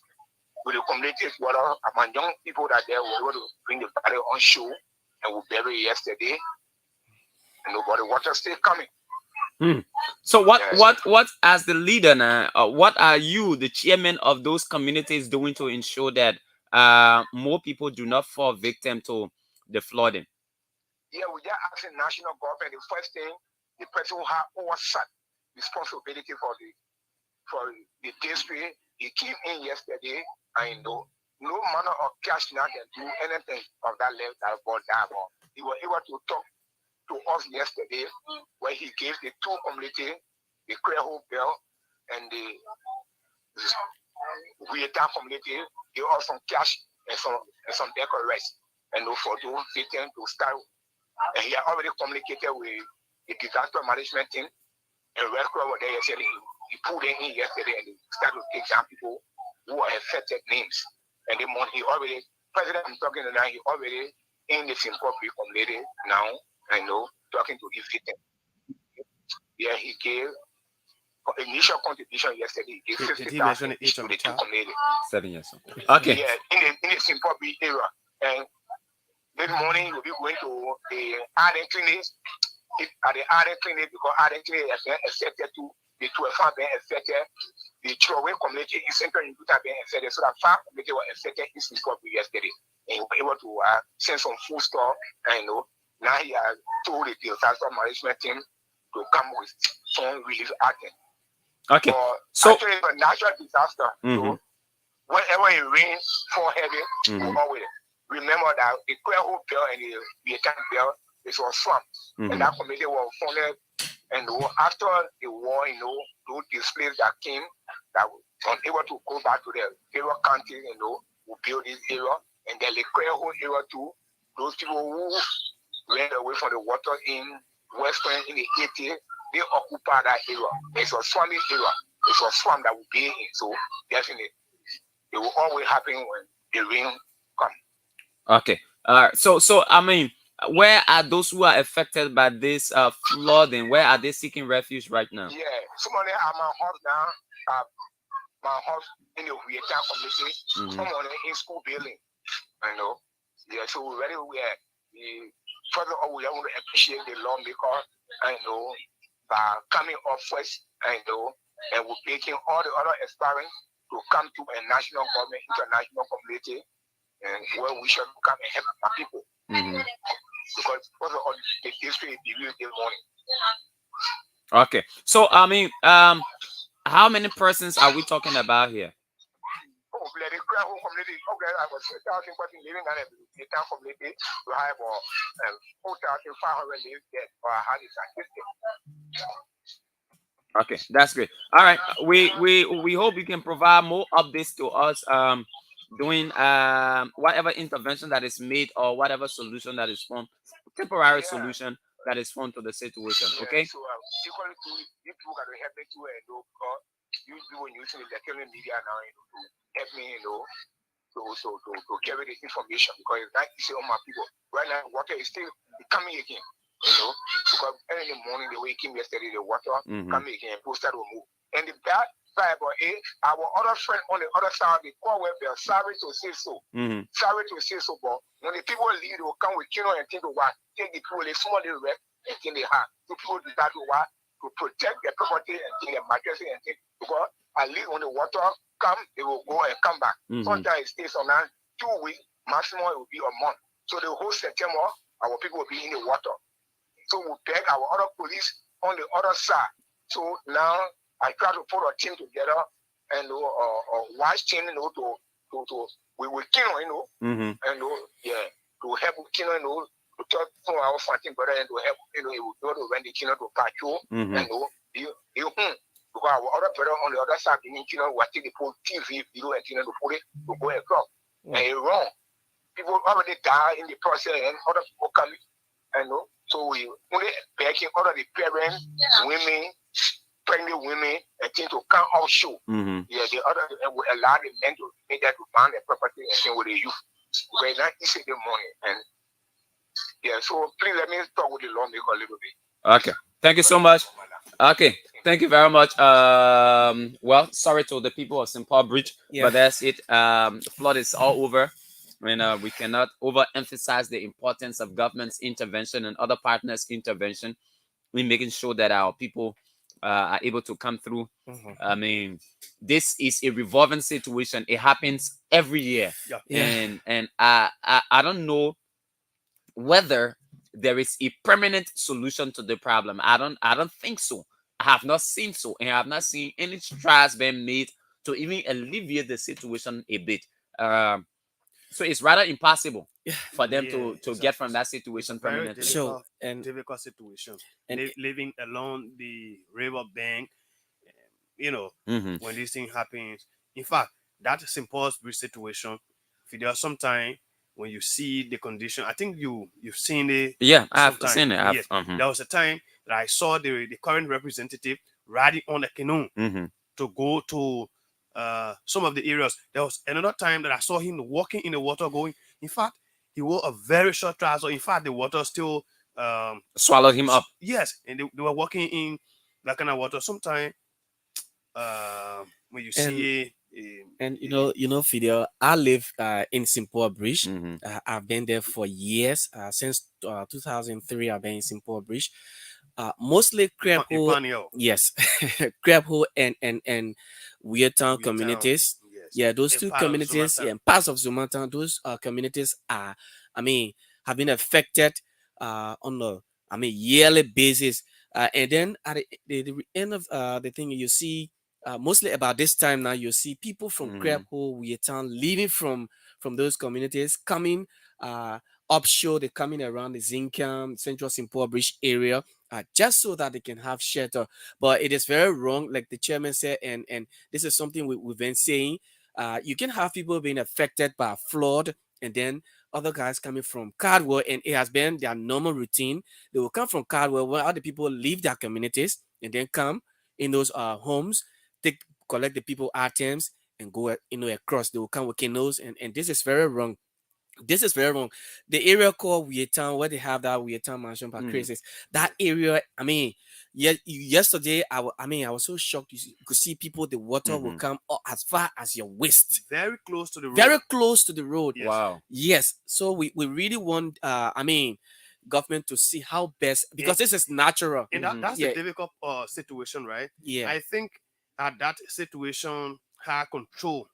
with the community's water, among young people that there were able to bring the body on shore and we buried yesterday. And the water still coming. So what as the leader now, what are you, the chairman of those communities, doing to ensure that more people do not fall victim to the flooding? Yeah, we just asking national government. The first thing, the person who has oversight responsibility for the district, he came in yesterday and no manner of cash now can do anything of that level that about that one. He was able to talk to us yesterday where he gave the two community, the Creole Bell and the Vietnam community, they all some cash and some decorations and for those victims to start. And he had already communicated with the disaster management team and Red Cross were there yesterday. He pulled them in yesterday and they started to take down people who are affected names. And the month he already, President I'm talking to now, he already in the Zimbabwe community now, I know, talking to the victim. Yeah, he gave initial contribution yesterday. He gave 50,000 each to the two community. 7 years. Okay. Yeah, in the Zimbabwe area. And this morning we'll be going to the Arden Clinic. At the Arden Clinic, because Arden Clinic has been affected to the 12 have been affected, the Chorwe community in Central Utah have been affected, so that 5 community were affected in Zimbabwe yesterday. And he was able to send some food stuff, and now he has told the disaster management team to come with some relief action. Okay. So actually, it's a natural disaster. So whenever it rains for heavy, we always remember that the Creole Bell and the Vietnam Bell is a swamp, and that community was founded. And after the war, those displays that came, that were unable to go back to their area country, who built this area, and then the Creole area too. Those people who ran away from the water in Western in the 80s, they occupy that area. It's a swampy area. It's a swamp that will be in. So definitely, it will always happen when the rain comes. Okay. So I mean, where are those who are affected by this flooding? Where are they seeking refuge right now? Yeah, somebody at my house now, my house in the Vietnam community, someone in school building. Yeah, so we're ready. Further on, we want to appreciate the lawmaker, by coming up first, and we're making all the other aspirants to come to a national government, international community, and where we should come and help our people. Because further on, the history is reviewed this morning. Okay, so I mean, how many persons are we talking about here? Oh, the Creole community. Okay, I was 3,000 person living in the town community. We have 4,500 live there or had this assistance. Okay, that's great. All right, we hope you can provide more updates to us. Doing whatever intervention that is made or whatever solution that is found, temporary solution that is found to the situation. Okay. So equally to you people got to help me to because you people using the electronic media now to help me to carry the information because it's not easy on my people. Right now water is still coming again. Because early in the morning the way it came yesterday the water coming again, posted will move. And the bad side about it, our other friend on the other side, they call where they're sorry to say so. Sorry to say so, but when the people leave, they will come with and think to what? Take the people, they small little wreck and think they have. So people do that to what? To protect their property and think their mattresses and think. Because at least when the water come, they will go and come back. Sometimes it stays on 2 weeks, maximum it will be a month. So the whole September, our people will be in the water. So we beg our other police on the other side. So now I try to put a team together and watch team, we will kill, and to help kill, to talk to our fighting brother and to help, it will go to when the killer to patrol, and because our other brother on the other side, the killer will take the whole TV video and to put it to go across. And it's wrong. People already die in the process, and other people come, so we only begging all of the parents, women, pregnant women, and things to come off show. Yeah, the other will allow the men to make that to find their property and thing with the youth. Because it's not easy the money. And yeah, so please let me talk with the lawmaker a little bit. Okay. Thank you so much. Okay. Thank you very much. Well, sorry to the people of St. Paul Bridge, but that's it. The flood is all over. And we cannot overemphasize the importance of government's intervention and other partners' intervention in making sure that our people are able to come through. I mean, this is a revolving situation. It happens every year, and I don't know whether there is a permanent solution to the problem. I don't think so. I have not seen so, and I have not seen any strides being made to even alleviate the situation a bit. So it's rather impossible for them to it's get from that situation very permanently. difficult situation. and Living along the river bank, Mhm. when this thing happens. In fact, that St. Paul's Bridge situation, if there are sometime when you see the condition, I think you've seen it. Yeah, I've sometime. seen it. Yes, there was a time that I saw the current representative riding on a canoe Mhm. to go to some of the areas. There was another time that I saw him walking in the water going. In fact, he wore a very short trouser. In fact, the water still Swallowed him up. Yes, and they were walking in that kind of water. Sometimes when you see And Fidel, I live in St. Paul Bridge. I've been there for years. Since 2003, I've been in St. Paul Bridge. Mostly crab hole. Ipanio. Yes, crab hole and Weird Town communities. Yeah, those And two part of communities, Zumata. yeah, and parts of Zumata, those communities are, have been affected on a yearly basis. And then at the end of the thing, you see mostly about this time now, you see people from Crab Hole, Weird Town leaving from those communities, coming offshore. They're coming around the Zincam, Central St. Paul Bridge area, just so that they can have shelter. But it is very wrong, like the chairman said, and this is something we've been saying. You can have people being affected by a flood, and then other guys coming from Cardwell, and it has been their normal routine. They will come from Cardwell where other people leave their communities and then come in those homes, collect the people items and go across. They will come with canoes, and this is very wrong. This is very wrong. The area called Weird Town, where they have that Weird Town mansion by Crisis, that area, yesterday I was so shocked. You could see people, the water will come up as far as your waist, very close to the road. very close to the road. Yes. Wow. Yes. So we really want government to see how best, because this is natural. And that's Yeah. a difficult situation, right? Yeah. I think that situation had control.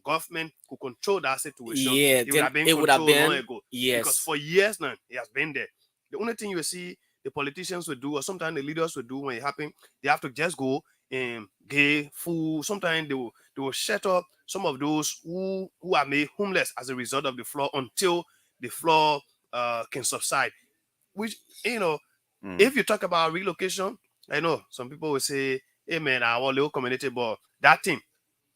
Government could control that situation. Yeah, it would then have been it would have controlled long been- ago. yes. Because for years now, it has been there. The only thing you see the politicians will do, or sometimes the leaders will do when it happens, they have to just go and get food. Sometimes they will shut up some of those who are made homeless as a result of the flood until the flood can subside. Which, if you talk about relocation, I know some people will say, hey man, our little community, but that thing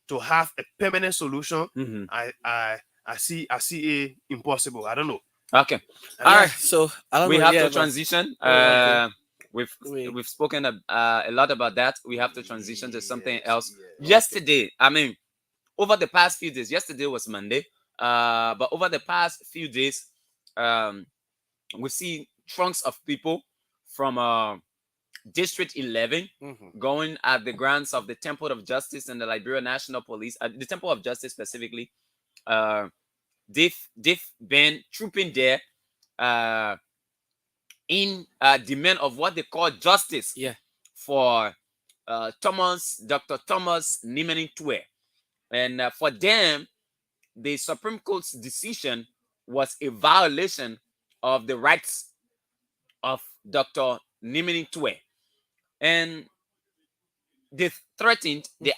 to have a permanent solution, I see a impossible. I don't know. Okay. And All yeah, right. So I don't we know, have yeah, to but- transition. Okay. We've spoken a lot about that. We have to transition to something else. Yesterday, over the past few days, yesterday was Monday, but over the past few days, we see trunks of people from District 11 going at the grounds of the Temple of Justice and the Liberia National Police, the Temple of Justice specifically. They've been trooping there in demand of what they call justice for Dr. Thomas Nimeni Tue. And for them, the Supreme Court's decision was a violation of the rights of Dr. Nimeni Tue. And they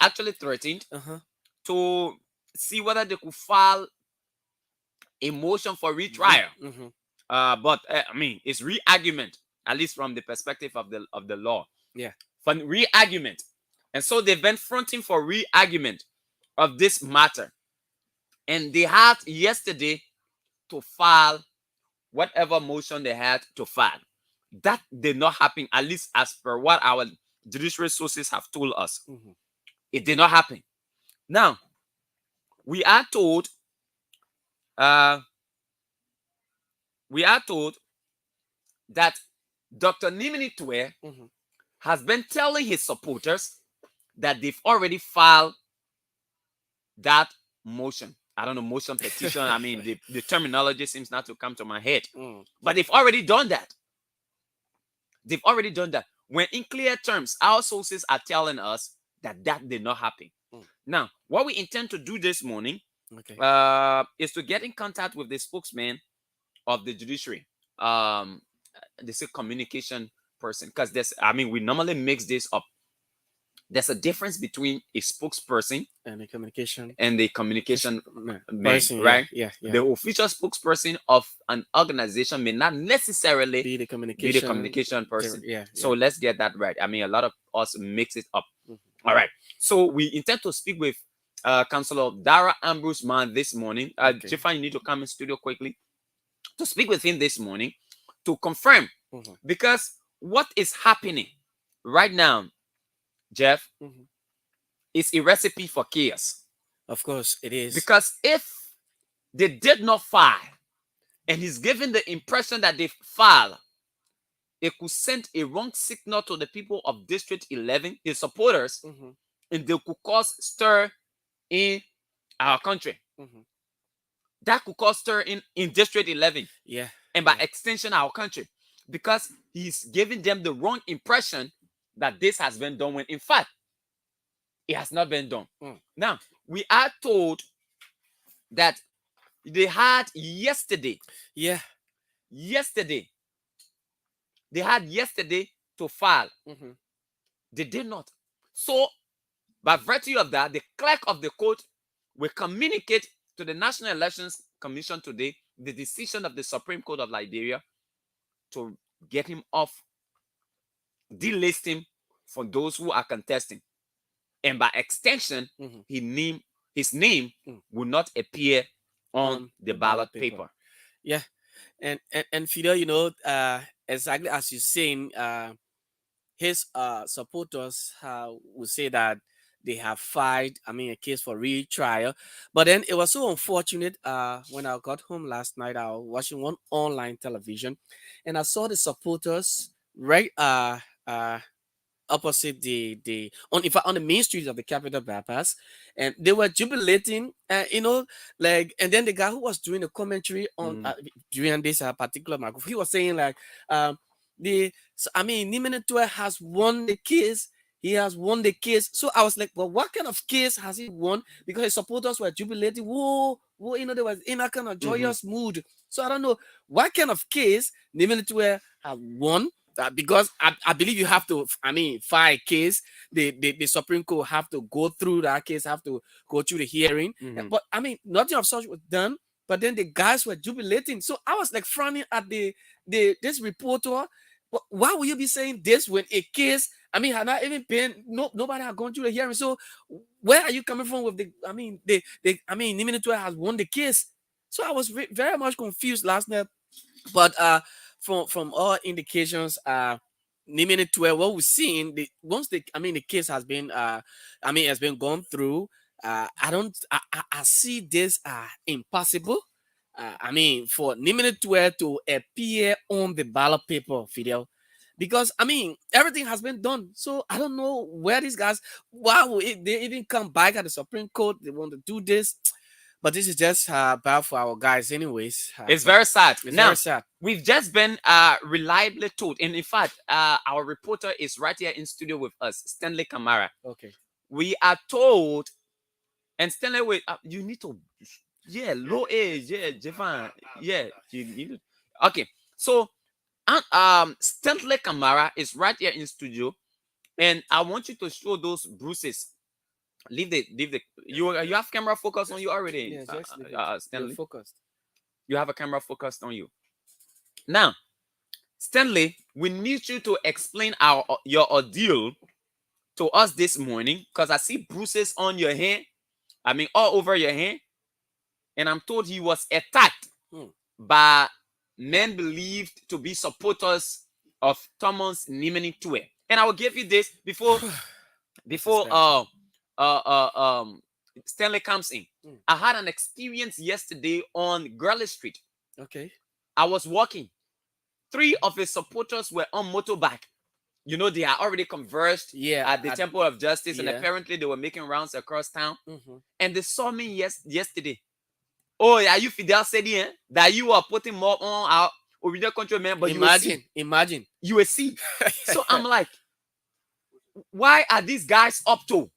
actually threatened to see whether they could file a motion for retrial. But it's re-argument, at least from the perspective of the law. Yeah. For re-argument. And so they've been fronting for re-argument of this matter. And they had yesterday to file whatever motion they had to file. That did not happen, at least as per what our judicial sources have told us. It did not happen. Now, we are told that Dr. Nimeni Tue has been telling his supporters that they've already filed that motion. I don't know, motion, petition. The terminology seems not to come to my head. But they've already done that. They've already done that. When in clear terms, our sources are telling us that did not happen. Now, what we intend to do this morning is to get in contact with the spokesman of the judiciary. They say communication person, because we normally mix this up. there's a difference between a spokesperson and the communication man, right? Yeah. The official spokesperson of an organization may not necessarily be the communication person. Yeah. So let's get that right. I mean, a lot of us mix it up. All right. So we intend to speak with Councillor Dara Ambrose Man this morning. Jeffan, you need to come in studio quickly to speak with him this morning to confirm, because what is happening right now, Jeff, is a recipe for chaos. Of course, it is. Because if they did not file, and he's given the impression that they filed, it could send a wrong signal to the people of District 11, his supporters, and they could cause stir in our country. That could cause stir in District 11. Yeah. And by extension, our country. Because he's giving them the wrong impression that this has been done, when in fact, it has not been done. Now, we are told that they had yesterday. Yeah. Yesterday. They had yesterday to file. They did not. So, by virtue of that, the clerk of the court will communicate to the National Elections Commission today the decision of the Supreme Court of Liberia to get him off, delist him for those who are contesting. And by extension, his name will not appear on the ballot paper. Yeah. And Fidel, you know, exactly as you're saying, his supporters would say that they have filed, a case for retrial. But then it was so unfortunate when I got home last night, I was watching one online television, and I saw the supporters right opposite on the main streets of the capital bypass, and they were jubilating, and then the guy who was doing the commentary on during this particular microphone, he was saying like, Nimene Tue has won the case. He has won the case. So I was like, well, what kind of case has he won? Because his supporters were jubilating. Whoa, they was in a kind of joyous mood. So I don't know what kind of case Nimene Tue have won. Because I believe you have to, file a case. The Supreme Court have to go through that case, have to go through the hearing. But nothing of such was done. But then the guys were jubilating. So I was like frowning at this reporter. Why would you be saying this when a case, had not even been, nobody had gone through the hearing? So where are you coming from with Nimene Tue has won the case? So I was very much confused last night. But from all indications, Nimene Tue, what we're seeing, once the case has been has been gone through, I see this impossible. For Nimene Tue to appear on the ballot paper, Fidel, because everything has been done. So I don't know where these guys, why would they even come back at the Supreme Court? They want to do this. But this is just bad for our guys anyways. It's very sad. It's Now, very sad. we've just been reliably told, and in fact, our reporter is right here in studio with us, Stanley Kamara. Okay. We are told, and Stanley, wait, you need to, low age, Jeffan, you need to, okay. So, Stanley Kamara is right here in studio, and I want you to show those bruises. Leave the you have camera focused on you already. Yes, Stanley. Focused. You have a camera focused on you. Now, Stanley, we need you to explain your ordeal to us this morning, because I see bruises on your hand. All over your hand. And I'm told he was attacked by men believed to be supporters of Thomas Nimene Tue. And I will give you this before Stanley comes in. I had an experience yesterday on Gurley Street. Okay. I was walking. 3 of his supporters were on motorbike. They are already conversed at the Temple of Justice, and apparently they were making rounds across town. And they saw me yesterday. Oh, are you Fidel said that you are putting more on our original control man? But imagine. You will see. So I'm like, why are these guys up to?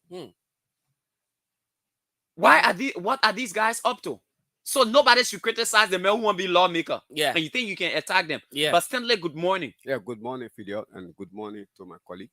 What are these guys up to? So nobody should criticize the men who want to be lawmaker. Yeah. And you think you can attack them. Yeah. But Stanley, good morning. Yeah, good morning, Fidel, and good morning to my colleague.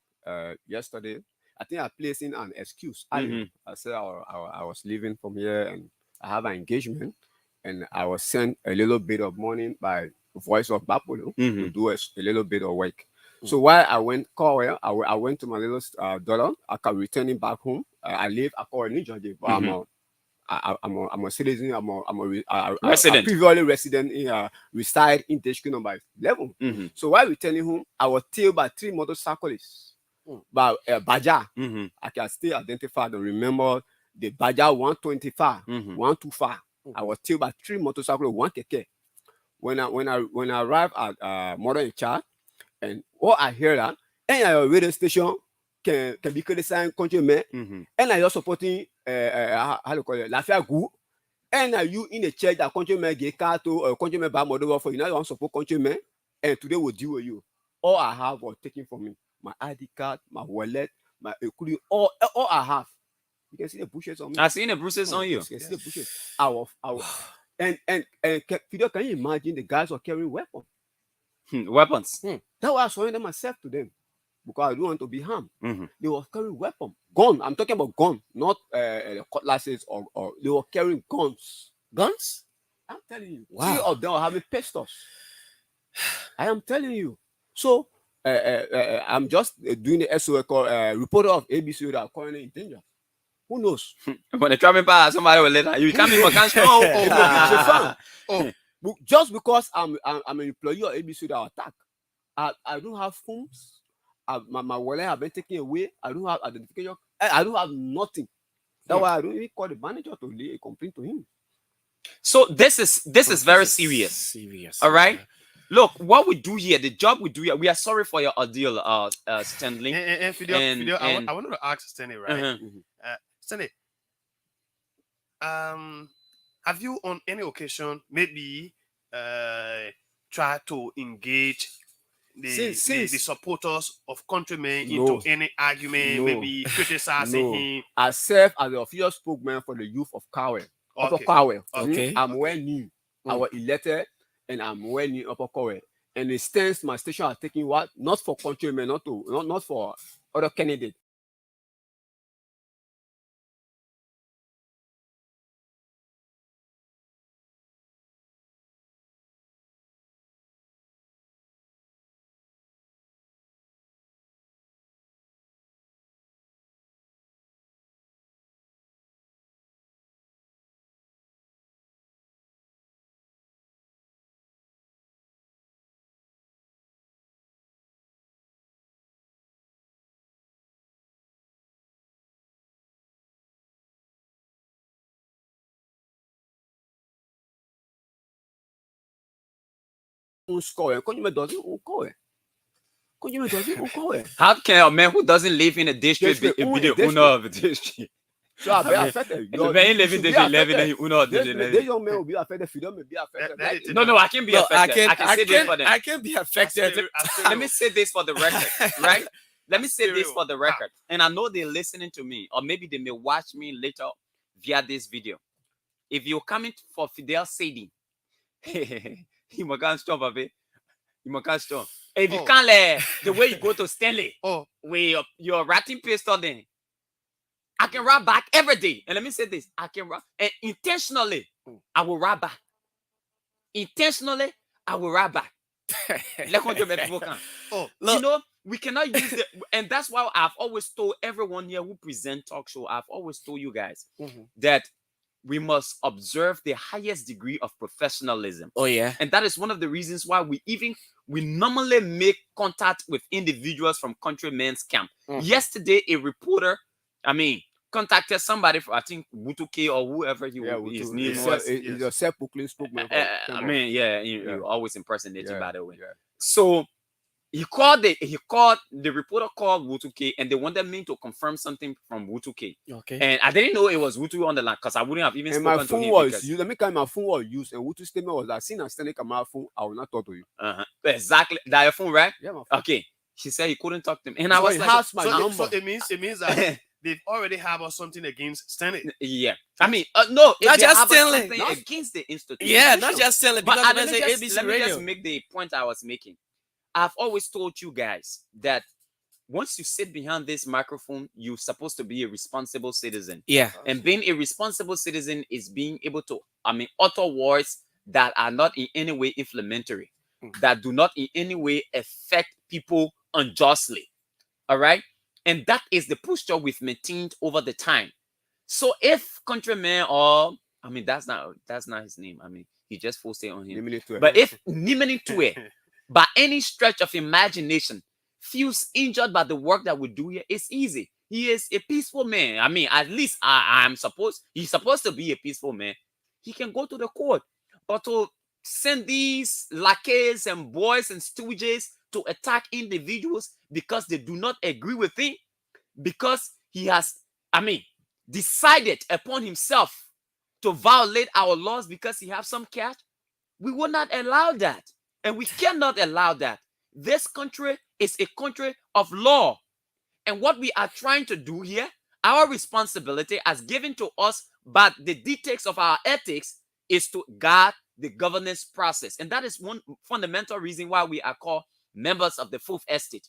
Yesterday, I think I placed in an excuse. I said I was leaving from here and I have an engagement, and I was sent a little bit of money by Voice of Bapolo to do a little bit of work. So while I went Kowe, I went to my little daughter. I can return it back home. I live at Kowe, New Jersey, but I'm a citizen. I'm a resident. Previously resident in reside in district number 11. So while returning home, I was tailed by 3 motorcyclists. By Baja, I can still identify and remember the Baja 125, 125. I was tailed by 3 motorcyclists, 1 keke. When I arrived at Mother in Charge, and what I hear that, and a radio station can be criticizing countrymen, and you're supporting how do you call it, Lafayette Group, and you in the church that countrymen get car to countrymen buy model for you, now you want to support countrymen, and today will deal with you. All I have was taken from me. My ID card, my wallet, my including all I have. You can see the bushes on me. I seen the bruises on you. You can see the bushes. And Fidel, can you imagine the guys were carrying weapons? Weapons. That's why I surrendered myself to them, because I don't want to be harmed. They were carrying weapons, gun. I'm talking about gun, not cutlasses or they were carrying guns. Guns? I'm telling you. Wow. 3 of them were having pistols. I am telling you. So I'm just doing the SOA called reporter of ABC that are currently in danger. Who knows? When they traveling past, somebody will let her. You can't be more just because I'm an employee of ABC that attack. I don't have phones. My wallet have been taken away. I don't have identification. I don't have nothing. That's why I don't even call the manager to lay a complaint to him. So this is very serious. Serious. All right. Look, what we do here, the job we do here, we are sorry for your ordeal, Stanley. And Fidel, I wanted to ask Stanley, right? Stanley, have you on any occasion maybe tried to engage the supporters of countrymen into any argument, maybe criticizing him? I serve as the official spokesman for the youth of Kawe. Okay. Okay. I'm well new. I was elected and I'm well new Upper Kawe. And the stance my station are taking what? Not for countrymen, not for other candidates. Score. Countrymen doesn't score. Countrymen doesn't score. How can a man who doesn't live in a district be the owner of a district? So I be affected. The man living district 11 and you owner of district 11. They young men will be affected. Freedom may be affected. No, I can be affected. I can say this for them. I can be affected. Let me say this for the record, right? Let me say this for the record. And I know they're listening to me, or maybe they may watch me later via this video. If you're coming for Fidel Sadie, you must stop, baby. You must stop. If you can't the way you go to Stanley, with your ratting pistol, then I can ride back every day. And let me say this: I can ride, and intentionally, I will ride back. Intentionally, I will ride back. You know, we cannot use it, and that's why I've always told everyone here who present talk show. I've always told you guys that we must observe the highest degree of professionalism. Oh yeah, and that is one of the reasons why we normally make contact with individuals from Countrymen's Camp. Yesterday, a reporter, contacted somebody from, I think, Wutuke or whoever his name was. He's a self-proclaimed spokesman. You always impersonate him, by the way. So he called the reporter called Wutuke, and they wanted me to confirm something from Wutuke. Okay. And I didn't know it was Wutu on the line because I wouldn't have even spoken to him. Let me my phone was used, and Wutu's statement was that since I stand on my phone, I will not talk to you. Exactly. That your phone, right? Yeah, my phone. Okay. She said he couldn't talk to me. And I was like, my number. So it means that they've already have something against Stanley. Yeah. No, not just Stanley. Against the institution. Yeah, not just Stanley. But let me just make the point I was making. I've always told you guys that once you sit behind this microphone, you're supposed to be a responsible citizen. Yeah. And being a responsible citizen is being able to, utter words that are not in any way inflammatory, that do not in any way affect people unjustly. All right? And that is the posture we've maintained over the time. So if countryman, or that's not his name. He just forced it on him. But if Nimeni Tue, by any stretch of imagination, feels injured by the work that we do here, it's easy. He is a peaceful man. At least he's supposed to be a peaceful man. He can go to the court. But to send these lackeys and boys and stooges to attack individuals because they do not agree with him, because he has, decided upon himself to violate our laws because he has some cash, we will not allow that. And we cannot allow that. This country is a country of law. And what we are trying to do here, our responsibility as given to us by the dictates of our ethics, is to guard the governance process. And that is one fundamental reason why we are called members of the Fourth Estate.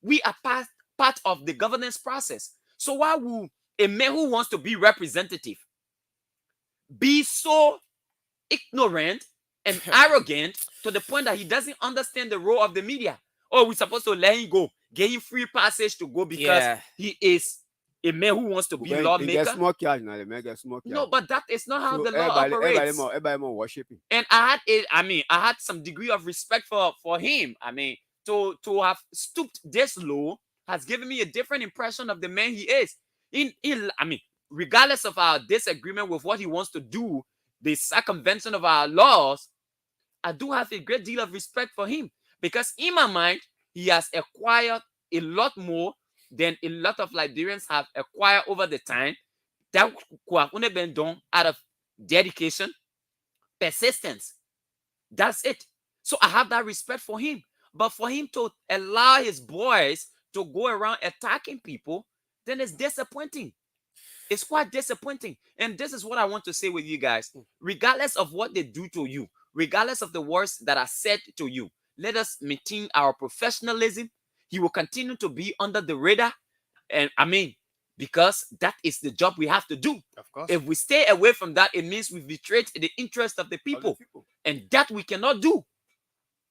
We are part of the governance process. So why would a man who wants to be representative be so ignorant and arrogant to the point that he doesn't understand the role of the media? Or we're supposed to let him go, get him free passage to go because he is a man who wants to be lawmaker? No, but that is not how the law operates. Everybody worshiping. And I had some degree of respect for him. To have stooped this low has given me a different impression of the man he is. Regardless of our disagreement with what he wants to do, the circumvention of our laws, I do have a great deal of respect for him, because in my mind, he has acquired a lot more than a lot of Liberians have acquired over the time. That could have only been done out of dedication, persistence. That's it. So I have that respect for him. But for him to allow his boys to go around attacking people, then it's disappointing. It's quite disappointing. And this is what I want to say with you guys. Regardless of what they do to you, regardless of the words that are said to you, let us maintain our professionalism. He will continue to be under the radar. And because that is the job we have to do. Of course. If we stay away from that, it means we've betrayed the interest of the people. And that we cannot do.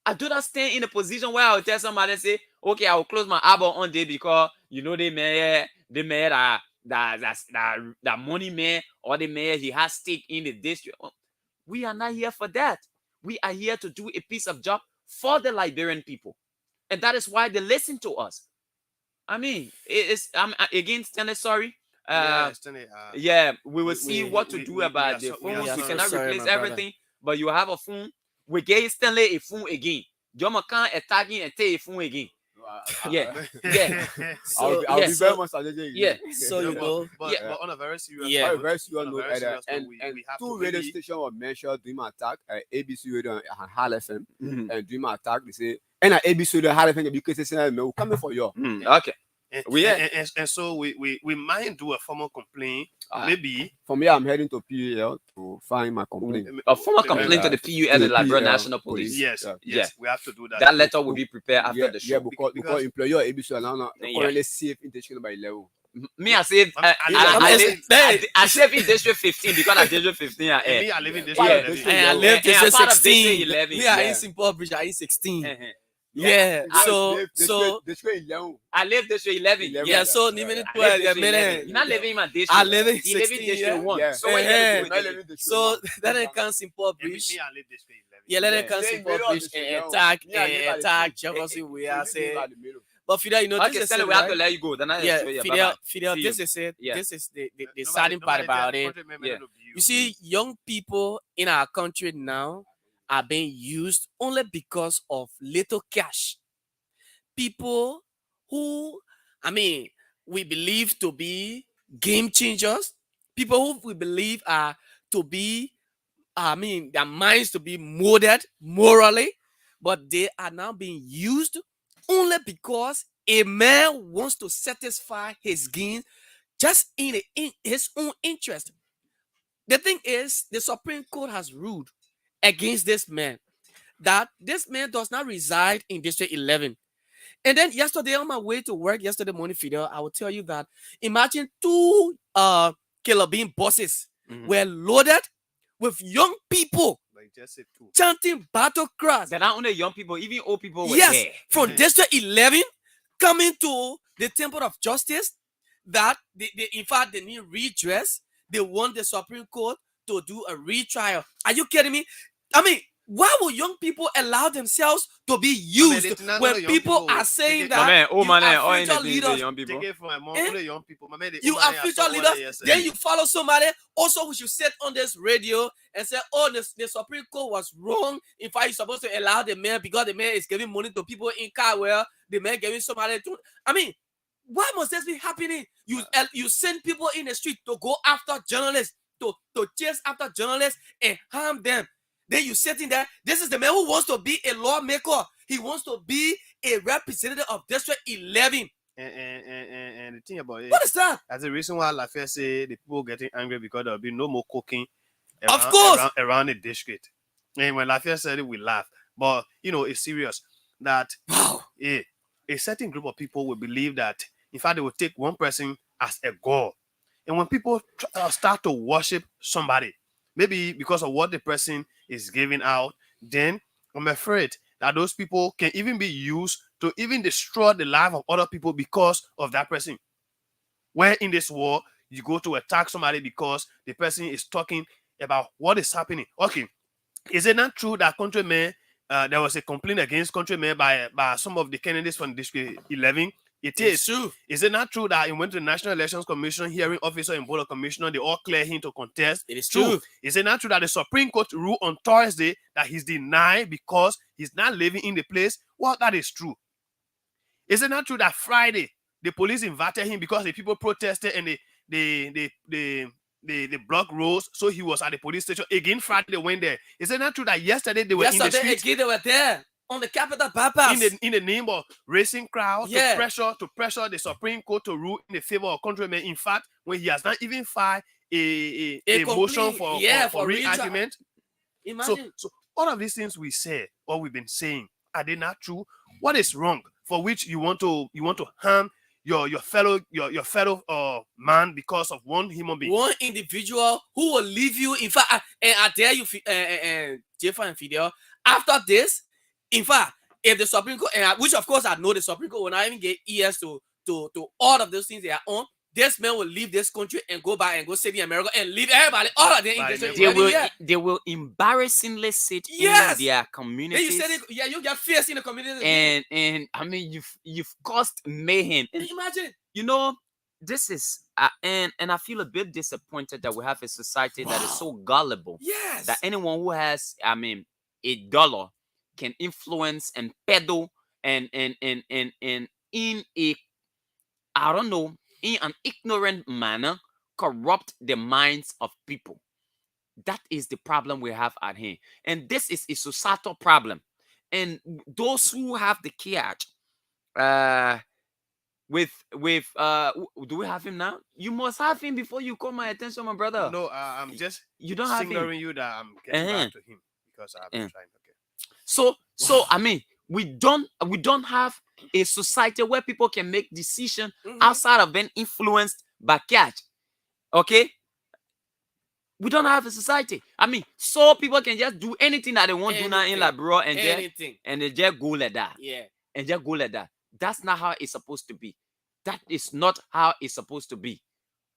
I do not stand in a position where I will tell somebody, say, okay, I will close my eyeball on day because, they made that money man, or the mayor, he has stake in the district. We are not here for that. We are here to do a piece of job for the Liberian people. And that is why they listen to us. Again, Stanley, sorry. We will see what to do about the phones. We cannot replace everything, but you have a phone. We gave Stanley a phone again. Joma can't attacking and take a phone again. I'll be very much but on a very serious note, and two radio stations were mentioned during my attack, ABC Radio and Hal FM. And during my attack, they say, and at ABC Radio Hal FM, because we're coming for you. Okay. And so we might do a formal complaint. Maybe for me, I'm heading to PUL to find my complaint. A formal complaint to the PUL, the Liberia National Police. Yes, we have to do that. That letter will be prepared after the show. Yeah, because employer ABC are now currently safe in District by level. Me, I said I saved in District 15 because I District 15 are Me, I live in and I live District 16. 11. Me, I in Simple Bridge, I in 16. Yeah, so I live District 11. Yeah, so Nimeni 12. You're not living in my district. I live in 16. 16. District 1. Yeah. So So that I can Simple Bridge. Me, I live District 11. Yeah, let them come Simple Bridge and attack Jefferson. We are saying, but Fidel, this is we have to let you go. Fidel, this is it. This is the saddest part about it. You see, young people in our country now are being used only because of little cash. People who, we believe to be game changers, people who we believe are to be, their minds to be molded morally, but they are now being used only because a man wants to satisfy his gains just in his own interest. The thing is, the Supreme Court has ruled against this man that this man does not reside in District 11. And then yesterday on my way to work, yesterday morning video, I will tell you that imagine two Killer Bean buses were loaded with young people chanting battle cries. They're not only young people, even old people were Yes, there. from District 11 coming to the Temple of Justice, that they in fact they need redress. They want the Supreme Court to do a retrial. Are you kidding me? I mean, why would young people allow themselves to be used when people are saying that you are future leaders? You are future leaders. Then you follow somebody also who should sit on this radio and say, oh, the Supreme Court was wrong. In fact, you're supposed to allow the mayor because the mayor is giving money to people in Carwell. The mayor giving somebody to... I mean, why must this be happening? You send people in the street to go after journalists, to chase after journalists and harm them. Then you sitting there. This is the man who wants to be a lawmaker. He wants to be a representative of District 11. And the thing about it, what is that? That's the reason why Lafayette say the people getting angry because there'll be no more cooking around the district. And when Lafayette said it, we laugh. But you know, it's serious that a certain group of people will believe that in fact they will take one person as a god. And when people start to worship somebody, maybe because of what the person is giving out, then I'm afraid that those people can even be used to even destroy the life of other people because of that person. Where in this war, you go to attack somebody because the person is talking about what is happening. Okay, is it not true that Countryman, there was a complaint against Countryman by some of the candidates from District 11? It is true. Is it not true that he went to the National Elections Commission, hearing officer and board of commissioner, they all clear him to contest? It is true. Is it not true that the Supreme Court ruled on Thursday that he's denied because he's not living in the place? Well, that is true. Is it not true that Friday the police invited him because the people protested and they blocked roads, so he was at the police station again? Friday they went there. Is it not true that yesterday they were in the streets? Again they were there on the Capitol bypass in the name of raising crowds to pressure the Supreme Court to rule in the favor of Countryman. In fact, when he has not even filed a motion for re-argument. Imagine. So all of these things we say or we've been saying, are they not true? What is wrong for which you want to harm your fellow man because of one human being, one individual who will leave you? In fact, and I dare you, Jefa and Fidel, after this, in fact, if the Supreme Court, which of course I know the Supreme Court will not even get ears to all of those things they are on, this man will leave this country and go back and go sit in America and leave everybody, all of them in this. They will embarrassingly sit in their communities. Then you get fierce in the community. And I mean, you've caused mayhem. And imagine. You know, this is and I feel a bit disappointed that we have a society that is so gullible. Yes. That anyone who has, I mean, $1 can influence and peddle and in a, I don't know, in an ignorant manner, corrupt the minds of people. That is the problem we have at hand. And this is a societal problem. And those who have the catch, do we have him now? You must have him before you call my attention, my brother. No, I'm just signaling you that I'm getting back to him because I've been trying. Okay. So I mean, we don't have a society where people can make decisions outside of being influenced by catch. Okay? We don't have a society. I mean, so people can just do anything that they want to do now in Labrador and they just go like that. Yeah. And just go like that. That's not how it's supposed to be. That is not how it's supposed to be.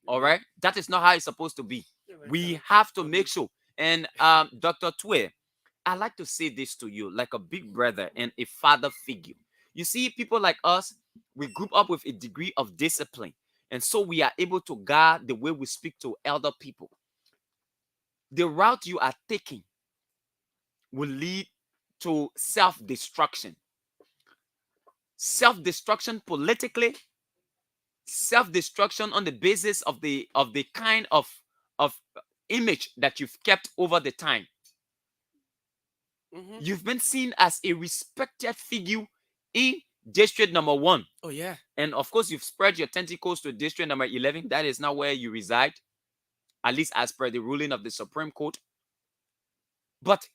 All right? That is not how it's supposed to be. We have to make sure. And Dr. Twe, I like to say this to you like a big brother and a father figure. You see, people like us, we grew up with a degree of discipline. And so we are able to guard the way we speak to elder people. The route you are taking will lead to self-destruction. Self-destruction politically, self-destruction on the basis of the kind of image that you've kept over the time. You've been seen as a respected figure in district number 1. Oh, yeah. And of course, you've spread your tentacles to district number 11. That is now where you reside, at least as per the ruling of the Supreme Court. But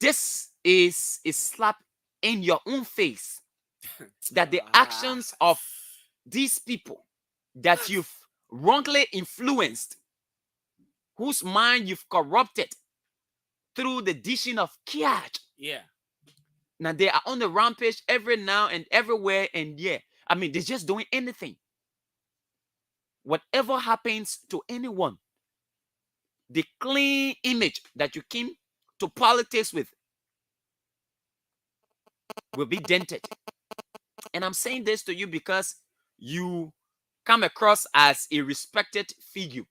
this is a slap in your own face that the actions of these people that you've wrongly influenced, whose mind you've corrupted through the dishing of cash. Yeah. Now they are on the rampage every now and everywhere, and yeah, I mean, they're just doing anything. Whatever happens to anyone, the clean image that you came to politics with will be dented. And I'm saying this to you because you come across as a respected figure.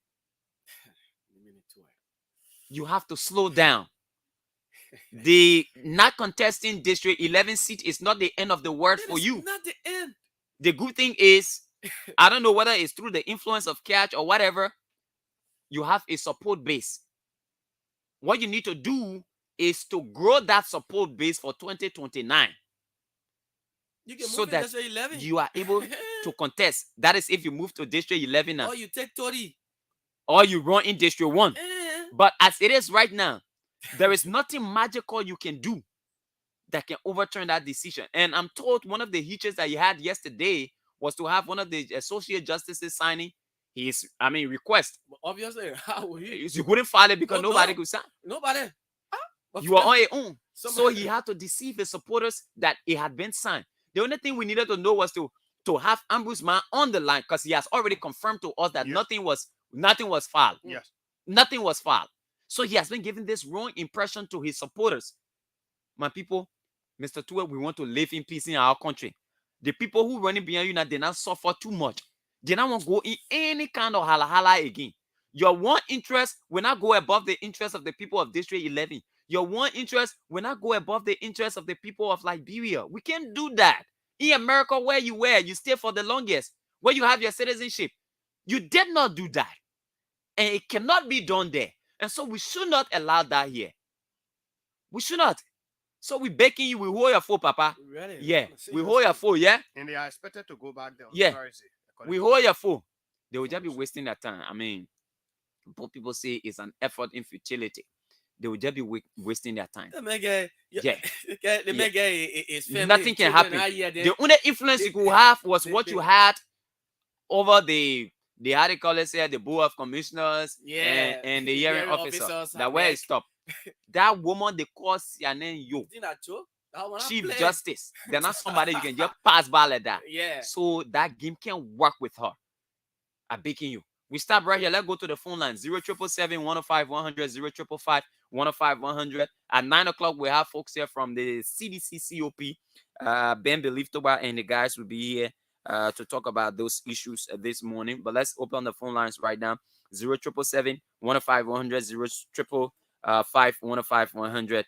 You have to slow down. The not contesting District 11 seat is not the end of the world for you. Not the end. The good thing is, I don't know whether it's through the influence of cash or whatever, you have a support base. What you need to do is to grow that support base for 2029. You can So move that to District 11. you are able to contest. That is if you move to District 11 now. Or you take 30. Or you run in District 1. But as it is right now, there is nothing magical you can do that can overturn that decision. And I'm told one of the hitches that you had yesterday was to have one of the associate justices signing his, request. But obviously, how will he? You couldn't file it because nobody could sign. Nobody. You are on your own. So he had to deceive his supporters that it had been signed. The only thing we needed to know was to have Ombudsman on the line, because he has already confirmed to us that nothing was filed. Yes. Nothing was filed. So he has been giving this wrong impression to his supporters. My people, Mr. Tua, we want to live in peace in our country. The people who running behind you now, they not suffer too much. They not want to go in any kind of hala again. Your one interest will not go above the interest of the people of District 11. Your one interest will not go above the interest of the people of Liberia. We can't do that. In America, where you were, you stay for the longest, where you have your citizenship. You did not do that. And it cannot be done there. And so we should not allow that here. We should not. So we're begging you, we hold your phone, Papa. Really? Yeah. We hold your phone, yeah? And they are expected to go back there on Yeah. Thursday. We hold your phone. They will just be wasting their time. Both people say it's an effort in futility. They will just be wasting their time. Nothing can happen. The only influence you could have was what you had over the how they call it here, the board of commissioners and the hearing officers. That where it stopped. That woman they call Sianen Yo, Chief Justice. They're not somebody you can just pass by like that. Yeah. So that game can work with her. I'm begging you. We stop right here. Let's go to the phone line. 0777 105 100 0555 105 100. At 9 o'clock, we have folks here from the CDC COP. Ben Beliftoba and the guys will be here to talk about those issues this morning. But let's open the phone lines right now. 0777 105 100 0555 105 100.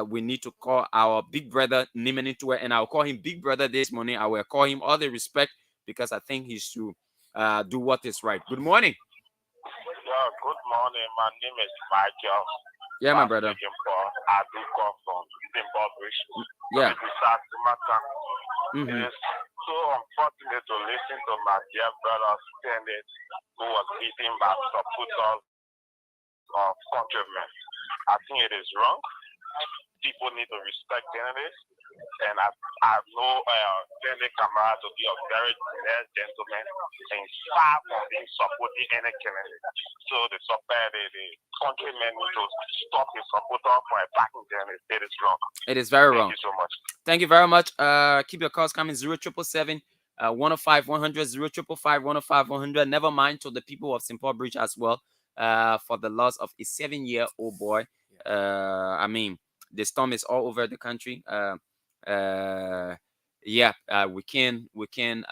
We need to call our big brother Nimeni Tua, and I'll call him big brother this morning. I will call him all the respect because I think he should do what is right. Good morning. Yeah, good morning. My name is Michael. Yeah, my brother. I do come from Zimbabwe. Yeah. It is so unfortunate to listen to my dear brother Senate who was beaten by supporters of countrymen. I think it is wrong. People need to respect candidates, and I know Senate Kamara to be a very nice gentleman and far from being supporting any candidate. So the countrymen need to stop the supporter from attacking candidates. It is wrong. It is very wrong. Thank you so much. Thank you very much. Keep your calls coming. 0777 105 100 0555 105 100. Never mind to the people of St. Paul Bridge as well for the loss of a 7-year-old boy. The storm is all over the country. We can.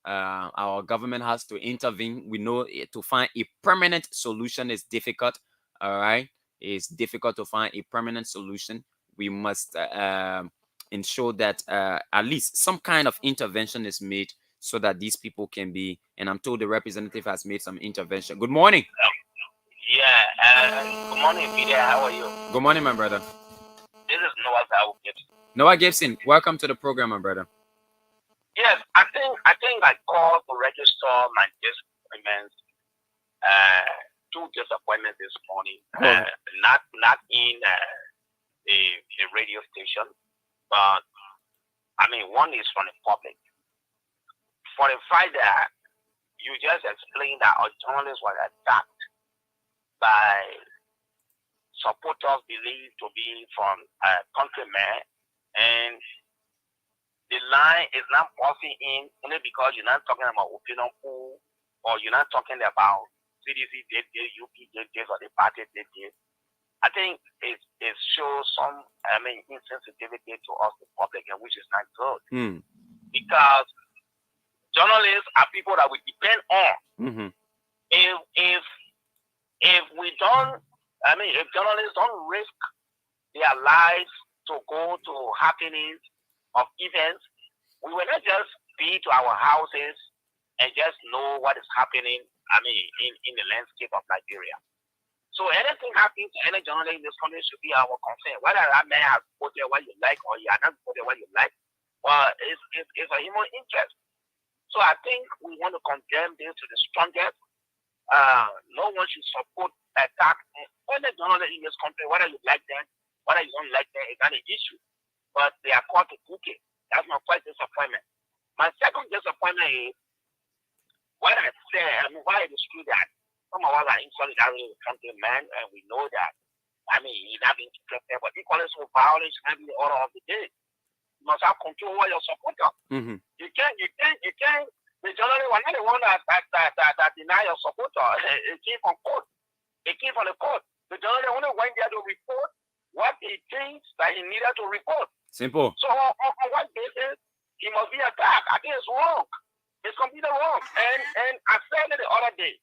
Our government has to intervene. We know to find a permanent solution is difficult. All right, it's difficult to find a permanent solution. We must ensure that at least some kind of intervention is made so that these people can be. And I'm told the representative has made some intervention. Good morning. Yeah, good morning, Peter. How are you? Good morning, my brother. This is Noah Gibson. Noah Gibson, welcome to the program, my brother. Yes, I think I called to register my disappointments. Two disappointments this morning. Not in a radio station, but one is from the public. For the fact that you just explained that a journalist was attacked by supporters believed to be from countrymen, and the line is not crossing in only because you're not talking about opinion pool, or you're not talking about CDC did this, UP did this, or the party did this. I think it shows some, insensitivity to us, the public, and which is not good. Because journalists are people that we depend on. If we don't, if journalists don't risk their lives to go to happenings of events, we will not just be to our houses and just know what is happening, in the landscape of Nigeria. So anything happening to any journalist in this country should be our concern. Whether that man has voted what you like or you are not voted what you like, well, it's a human interest. So I think we want to condemn this to the strongest. No one should support attack any journalist in this country, whether you like them, whether you don't like them, it's not an issue. But they are called to cook it. That's my first disappointment. My second disappointment is what I said, why it is true that some of us are in solidarity with countrymen, and we know that, you're not being protected, but equally so violence can be the order of the day. You must have control over your supporter. You can't, the journalists were not the one that deny your supporter. It came from court. It came from the court. The journalist only went there to report what he thinks that he needed to report. Simple. So on what basis he must be attacked? I think it's wrong. It's completely wrong. And I said it the other day.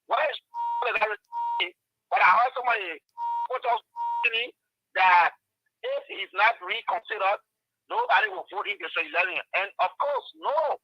Why is but I heard somebody put us that if he's not reconsidered, nobody will vote in District 11. And of course, no.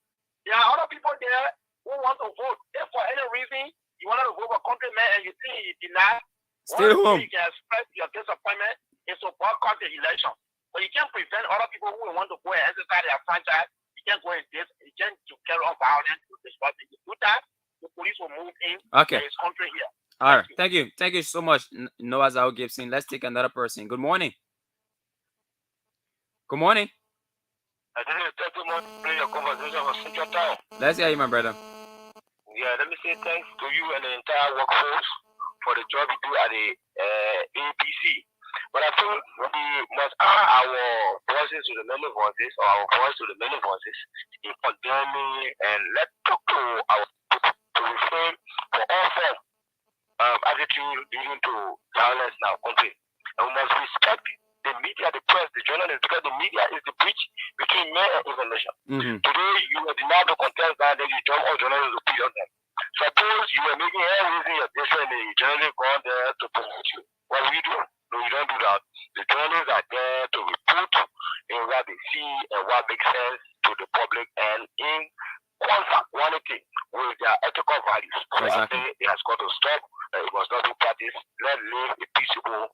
There are other people there who want to vote. If for any reason you want to vote for countryman and you think he denied, stay home. You can express your disappointment is to boycott the election. But you can't prevent other people who want to go and exercise their franchise. You can't go and you can't carry on violence to disrupt it. You do that, the police will move in. Okay. There is country here. All right. Thank you. Thank you so much, Noah Zao Gibson. Let's take another person. Good morning. Good morning. I didn't take too much to your conversation with Central Town. Let's hear you, my brother. Yeah, let me say thanks to you and the entire workforce for the job you do at the ABC. But I think we must add our voices to the many voices, or our voice to the many voices, in condemning, and let's talk to our people to refrain for all form attitude leading to violence in our country. And we must respect the media, the press, the journalists, because the media is the bridge between men and information. Today, you were denied to contest that, then you jump all journalists to put on them. Suppose you were making hair raising your district and the journalists go on there to promote you. What will you do? No, you don't do that. The journalists are there to report in what they see and what makes sense to the public and in quality with their ethical values. So I think it has got to stop. It must not be practiced. Let's live a peaceable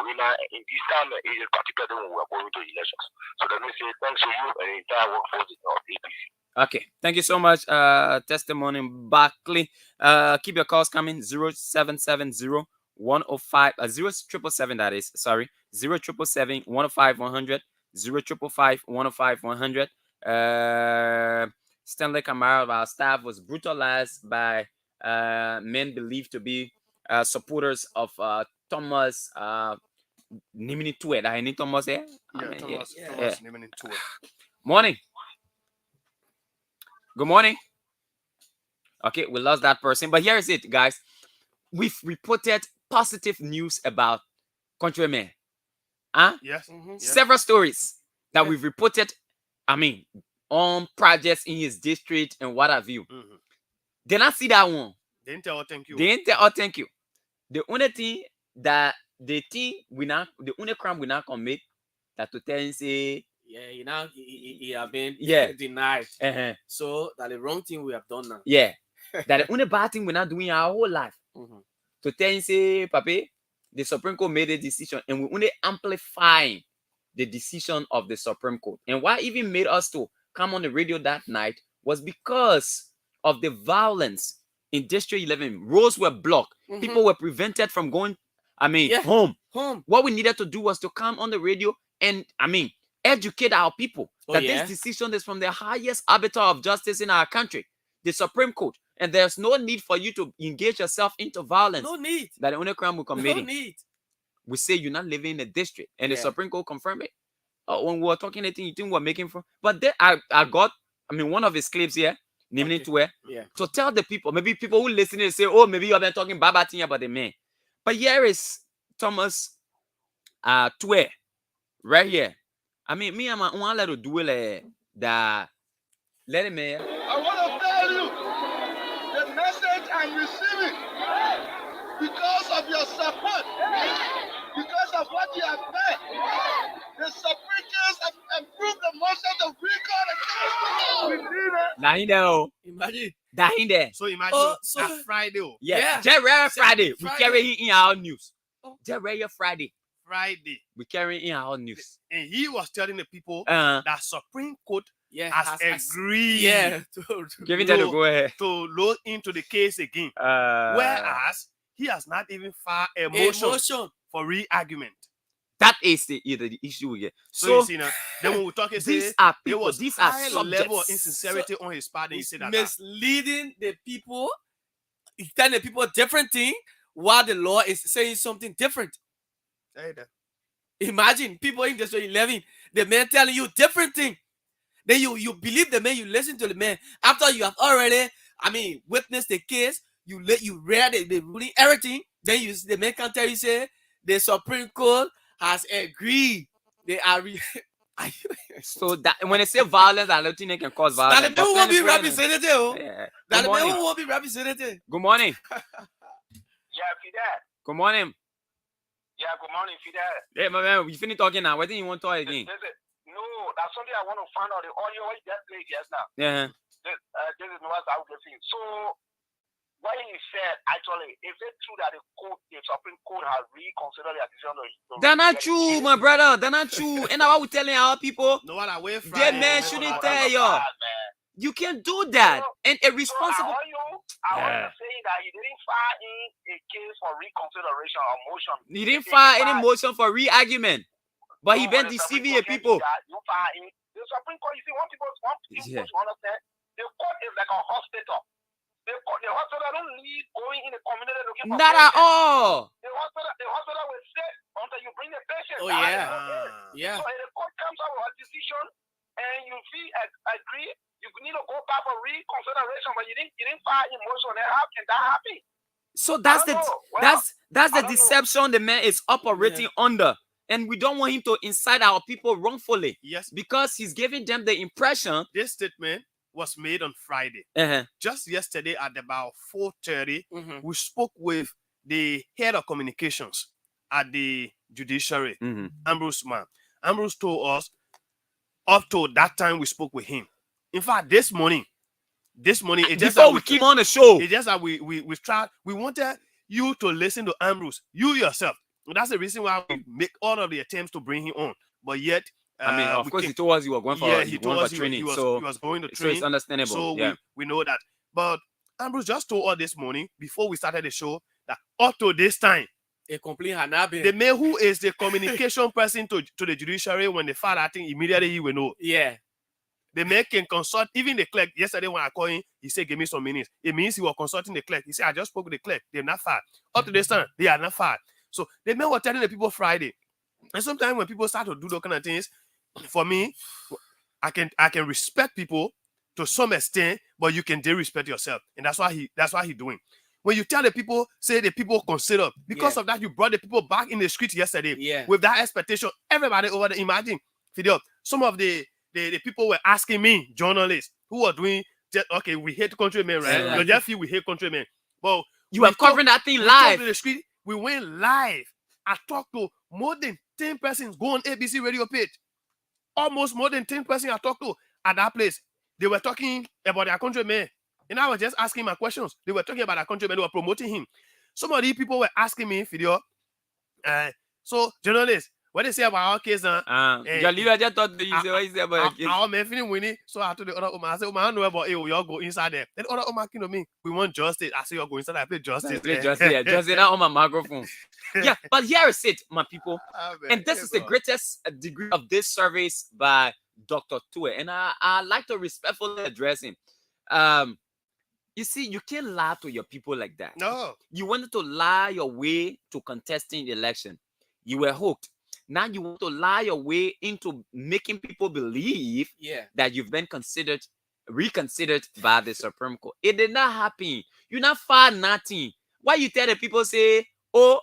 arena in this time, particularly when we are going to elections. So let me say thanks to you and the entire workforce of APC. Okay, thank you so much. Testimony Barkley. Keep your calls coming. 0770 105 0777, that is, sorry, 0777 105 100 0555 105 100. Stanley Kamara of our staff was brutalized by men believed to be supporters of Thomas Nimini Tuet. I need Thomas here. Thomas Nimini Tuet. Morning. Good morning. Okay, we lost that person, but here is it, guys. We've reported positive news about countrymen. Yes. Several stories that we've reported. On projects in his district and what have you. They not see that one. They didn't tell thank you. They didn't tell thank you. The only thing that the only crime we not commit that to tell him say. Yeah, he have been denied. So that the wrong thing we have done now. Yeah. That the only bad thing we're not doing our whole life. To tell him say, Papi, the Supreme Court made a decision and we only amplifying the decision of the Supreme Court. And what even made us to come on the radio that night was because of the violence in District 11. Roads were blocked. People were prevented from going, home. What we needed to do was to come on the radio and I mean, educate our people that yeah? this decision is from the highest arbiter of justice in our country, the Supreme Court, and there's no need for you to engage yourself into violence. No need. That the only crime we're committing. No need. We say you're not living in a district, and the Yeah. Supreme Court confirmed it. When we were talking anything, you think we're making from, but then I got, I mean, one of his clips here, naming to where, Yeah. to tell the people, maybe people who listen and say, oh, maybe you have been talking bad thing about the man. But here is Thomas Twe, right here. I mean, me and my one little duel that let him here. I want to tell you the message I'm receiving because of your support, because of what you have done. The Supreme Court have approved the motion to recall the case. Nah, he there. Imagine. That in there. So imagine that Friday. Yeah. Jerry Friday. We carry him in our news. Jerry Friday. We carry in our news. And he was telling the people Uh-huh. that Supreme Court has agreed Giving them to go ahead. to look into the case again. Whereas he has not even filed a motion for re-argument. That is the issue we get. So you see now, then when we talk, these are there people, was these are high level of subjects. insincerity on his part, and he said that. Misleading the people, he's telling the people a different thing while the law is saying something different. Imagine people in District 11, the man telling you different thing. Then you believe the man, you listen to the man. After you have already, witnessed the case, you read the ruling, everything. Then the man can tell you, say, the Supreme Court has agreed. They are so that when they say violence, I don't think they can cause violence. That the man won't be represented. Yeah. That the man won't be represented. Good morning. Yeah, Fidel. Good morning. Yeah, good morning, Fidel. Hey, my man, we finished talking now. What do you want to talk again? No, that's something I want to find out. The audio you just played just now. Yeah. This is what I was getting. So, what he said, actually, is it true that the Supreme Court has reconsidered their decision? They're not true, my brother. They're not true. And now we're telling our people, no one away from the man shouldn't tell you. You can't do that. And a responsible. I want to say that he didn't file in a case for reconsideration or motion. He didn't file any motion for re-argument. But he been deceiving the people. You file in the Supreme Court, you see, one people to understand, the court is like a hospital. The hospital don't need going in the community looking for not at all. The hospital will sit until you bring the patient. Oh, yeah. Yeah. So if the court comes out with a decision and you feel agree, you need to go back for reconsideration, but you didn't file in motion. How can that happen? So that's the deception the man is operating under. And we don't want him to incite our people wrongfully. Yes. Because he's giving them the impression. This statement was made on Friday. Just yesterday at about 4:30, we spoke with the head of communications at the judiciary, Ambrose Mann. Ambrose told us up to that time we spoke with him. In fact, this morning, it just before we came on the show, it's just that we tried. We wanted you to listen to Ambrose, you yourself. That's the reason why we make all of the attempts to bring him on, but yet. Of course, he told us you were going for, training. He was going to train. So it's understandable. So we know that. But Ambrose just told us this morning, before we started the show, that up to this time, a complaint had not been. The man who is the communication person to the judiciary, when they file that thing, immediately he will know. Yeah. The man can consult, even the clerk. Yesterday when I called him, he said, give me some minutes. It means he was consulting the clerk. He said, I just spoke with the clerk. They're not filed. Up to this time, they are not filed. So the man was telling the people Friday. And sometimes when people start to do those kind of things, for me, I can respect people to some extent, but you can disrespect yourself. And that's why he doing. When you tell the people, say the people consider, because of that, you brought the people back in the street yesterday with that expectation. Everybody over there, imagine, Fidel, some of the people were asking me, journalists, who are doing, okay, we hate countrymen, right? You just feel we hate countrymen. But you were covering that thing live. We the street, we went live. I talked to more than 10 persons go on ABC radio page. Almost more than 10 persons I talked to at that place. They were talking about their countrymen. And I was just asking my questions. They were talking about their countrymen. They were promoting him. Some of these people were asking me, Fidel, so journalists, What they say about our case, your leader just thought that you say what you say about your case. Our man feeling winning, so I told the other Oma, I said, Oma, I don't know about you, y'all go inside there. Then the other Oma came to me, we want justice. I say, y'all go inside, I play justice. Play justice, yeah, justice now on my microphone. Yeah, but here is it, my people. And this is the greatest degree of this service by Dr. Tue. And I like to respectfully address him. You see, you can't lie to your people like that. No. You wanted to lie your way to contesting the election. You were hooked. Now you want to lie your way into making people believe that you've been reconsidered by the Supreme Court. It did not happen. You not filed nothing. Why you tell the people say, oh,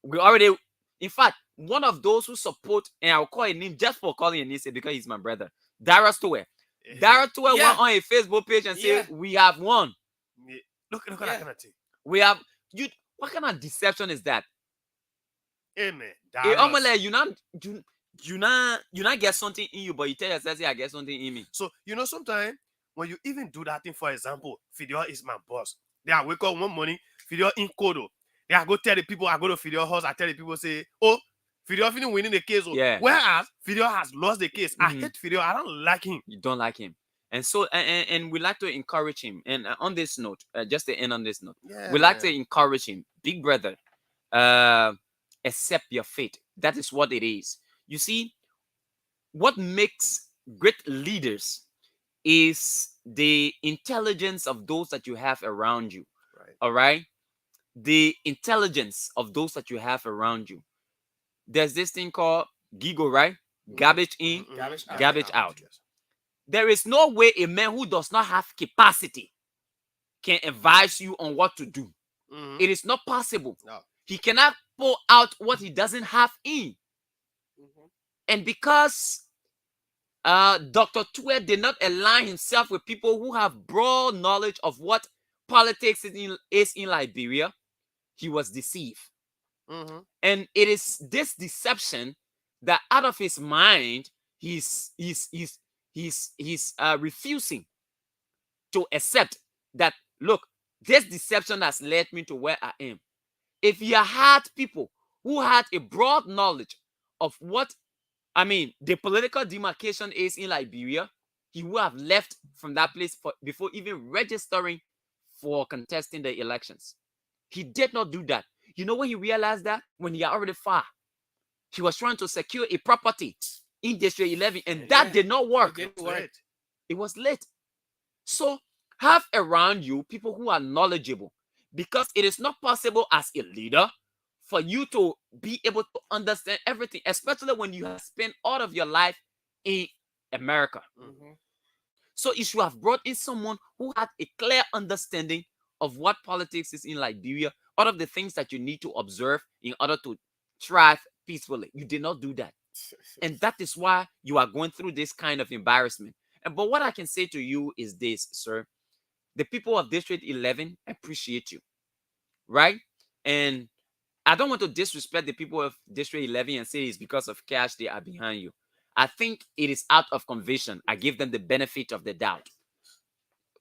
we already, in fact, one of those who support, and I'll call his name just for calling his name because he's my brother, Dara Tue. Dara Tue went on a Facebook page and said, we have won. Look at that kind of thing. We have, you. What kind of deception is that? Amen. Like you not get something in you, but you tell yourself, I get something in me. So, sometimes when you even do that thing, for example, Fidel is my boss. Then I wake up one morning, Fidel in Kodo. Then I go tell the people, I go to Fidel house, I tell the people, say, oh, Fidel finna winning the case. Yeah. Whereas Fidel has lost the case. I hate Fidel. I don't like him. You don't like him. And so, and we like to encourage him. And on this note, just to end on this note, we like to encourage him. Big brother, accept your fate. That is what it is. You see, what makes great leaders is the intelligence of those that you have around you. Right. All right? The intelligence of those that you have around you. There's this thing called GIGO, right? Garbage in, garbage out. Yes. There is no way a man who does not have capacity can advise you on what to do. It is not possible. No. He cannot pour out what he doesn't have in. And because Dr. Tue did not align himself with people who have broad knowledge of what politics is in Liberia, he was deceived. And it is this deception that out of his mind, he's refusing to accept that, look, this deception has led me to where I am. If you had people who had a broad knowledge of what, the political demarcation is in Liberia, he would have left from that place before even registering for contesting the elections. He did not do that. You know when he realized that? When he had already far. He was trying to secure a property in District 11, and that did not work. It was late. So have around you people who are knowledgeable, because it is not possible as a leader for you to be able to understand everything, especially when you have spent all of your life in America. So you should have brought in someone who had a clear understanding of what politics is in Liberia, all of the things that you need to observe in order to thrive peacefully. You did not do that. And that is why you are going through this kind of embarrassment. But what I can say to you is this, sir. The people of District 11 appreciate you, right? And I don't want to disrespect the people of District 11 and say it's because of cash they are behind you. I think it is out of conviction. I give them the benefit of the doubt.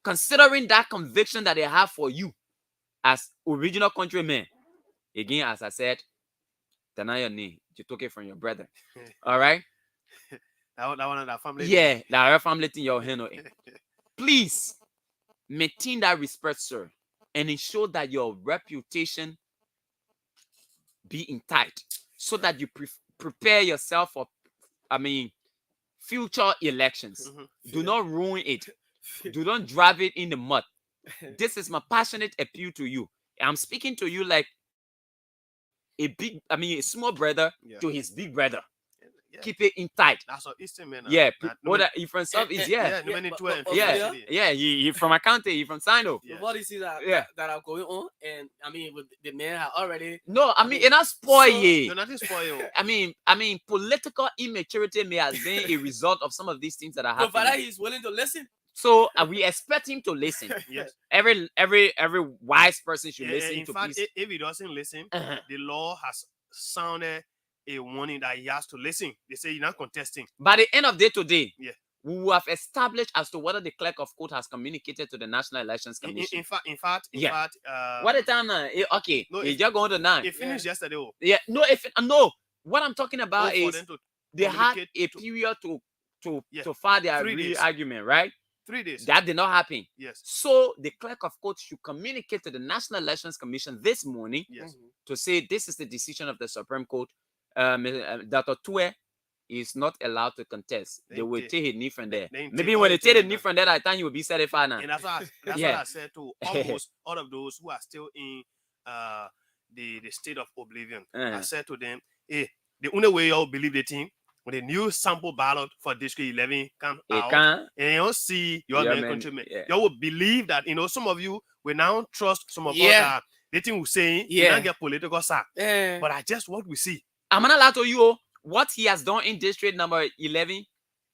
Considering that conviction that they have for you as original countrymen, again, as I said, deny your name. You took it from your brother. All right? That one of that family. Yeah, that family thing your hand. Please maintain that respect, sir, and ensure that your reputation be intact so that you prepare yourself for, future elections. Do not ruin it. Do not drive it in the mud. This is my passionate appeal to you. I'm speaking to you like a small brother to his big brother. Keep it in tight. That's what Eastern man. Yeah, he from South East. He from Akante. He from Sino. What is it that are going on? And with the man have already. No, it not spoil you. No, nothing spoil. Political immaturity may have been a result of some of these things that are happening. But he's willing to listen. So we expect him to listen. Yes. Every wise person should listen in to fact, peace. if he doesn't listen, the law has sounded a warning that he has to listen. They say you're not contesting. By the end of the day today, we will have established as to whether the clerk of court has communicated to the National Elections Commission. In fact, what the time now? Okay, no, it's just going to 9. It finished yesterday. Yeah, no, what I'm talking about is they had a period to file their real argument, right? 3 days. That did not happen. Yes. So the clerk of court should communicate to the National Elections Commission this morning to say this is the decision of the Supreme Court. Dr. Tue is not allowed to contest. They will take a knee from there. Maybe when they take a knee from there, I think you will be certified now. And that's what I said to almost all of those who are still in the state of oblivion. I said to them, hey, the only way y'all believe the thing, when the new sample ballot for District 11 come out, and you don't see your countrymen, you will believe that, some of you will now trust some of us that the thing we're saying, you don't get political sack. But I just what we see. I'm not allowed to you. What he has done in District number 11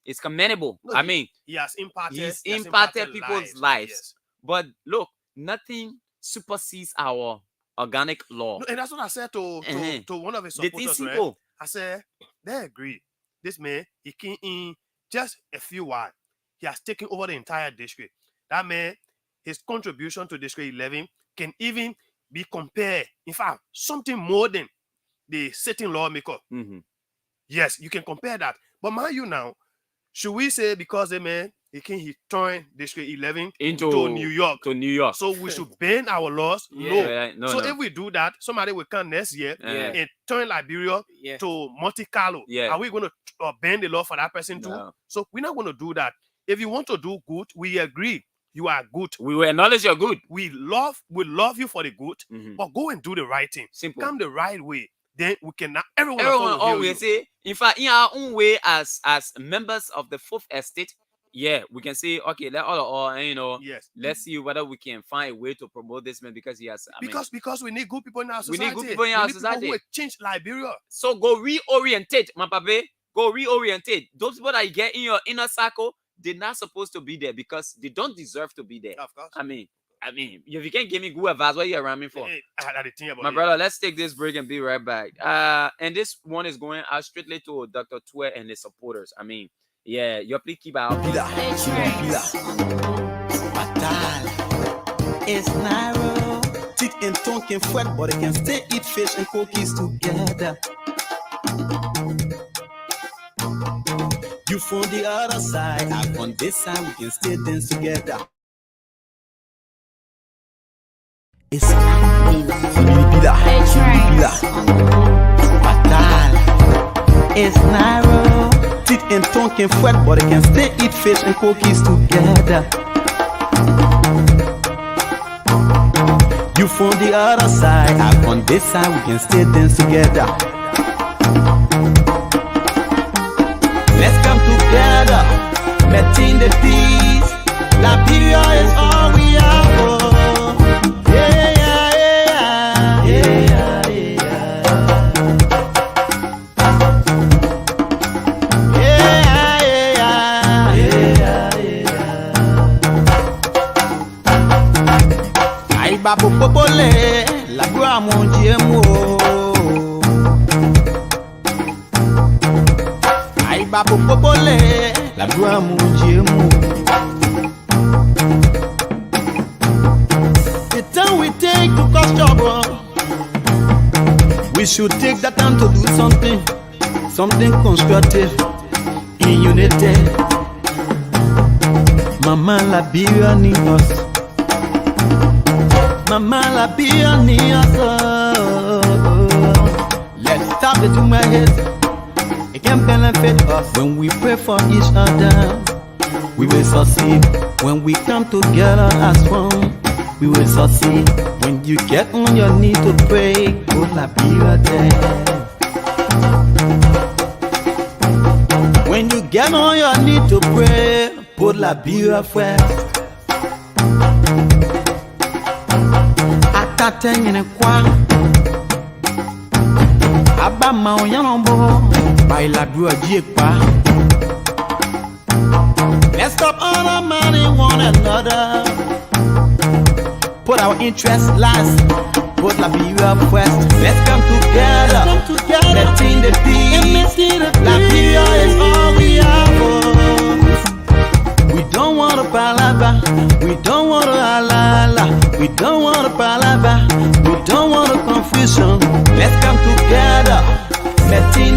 is commendable. No, he has impacted people's lives. But look, nothing supersedes our organic law. No, and that's what I said to one of his supporters. Right? I said, they agree. This man, he came in just a few while. He has taken over the entire district. That man, his contribution to District 11 can even be compared, in fact, something more than the sitting lawmaker. Yes, you can compare that. But mind you now, should we say because the man, he turned District 11 into New York? To New York. So we should bend our laws? No. So if we do that, somebody will come next year and turn Liberia to Monte Carlo. Are we going to bend the law for that person too? No. So we're not going to do that. If you want to do good, we agree. You are good. We will acknowledge you're good. We love you for the good, but go and do the right thing. Simple. Come the right way. Then we can everyone always say, in fact, in our own way as members of the Fourth Estate, we can say, okay, let's see whether we can find a way to promote this man because he has. Because we need good people in our society. We need good people in our society. People who will change Liberia. So go reorientate, my baby. Go reorientate. Those people that you get in your inner circle, they're not supposed to be there because they don't deserve to be there. Of course. I mean, if you can't give me good advice, what are you around me for? My brother, let's take this break and be right back. And this one is going out strictly to Dr. Tue and his supporters. I mean, you please keep out. It's narrow. Thick and tongue can fret, but they can still eat fish and cookies together. You from the other side, I'm on this side, we can still dance together. It's It's narrow. Thick and tongue can fret, but they can still eat fish and cookies together. You from the other side, I'm on this side, we can still dance together. Let's come together, meeting the peace. Liberia is all we are. Babu popole, la gloire mon Dieu mo. Aïe babu popole, la gloire mon Dieu mo. The time we take to cause trouble, we should take that time to do something constructive in unity. Mama Liberia need us. Mama Liberia need us. Let's stop the to my head. It can benefit us when we pray for each other. We will succeed when we come together as one. We will succeed when you get on your knees to pray. Put Liberia there. When you get on your knees to pray, put Liberia first. Attention kwa Abama Oyanombo by Liberia Jekpa. Let's stop undermining one another. Put our interests last. Put Liberia first. Let's come together. Letting the peace. Liberia is all we have. We don't want to palava. We don't want to halala. We don't want to palava. We don't want to confusion. Let's come together. Letting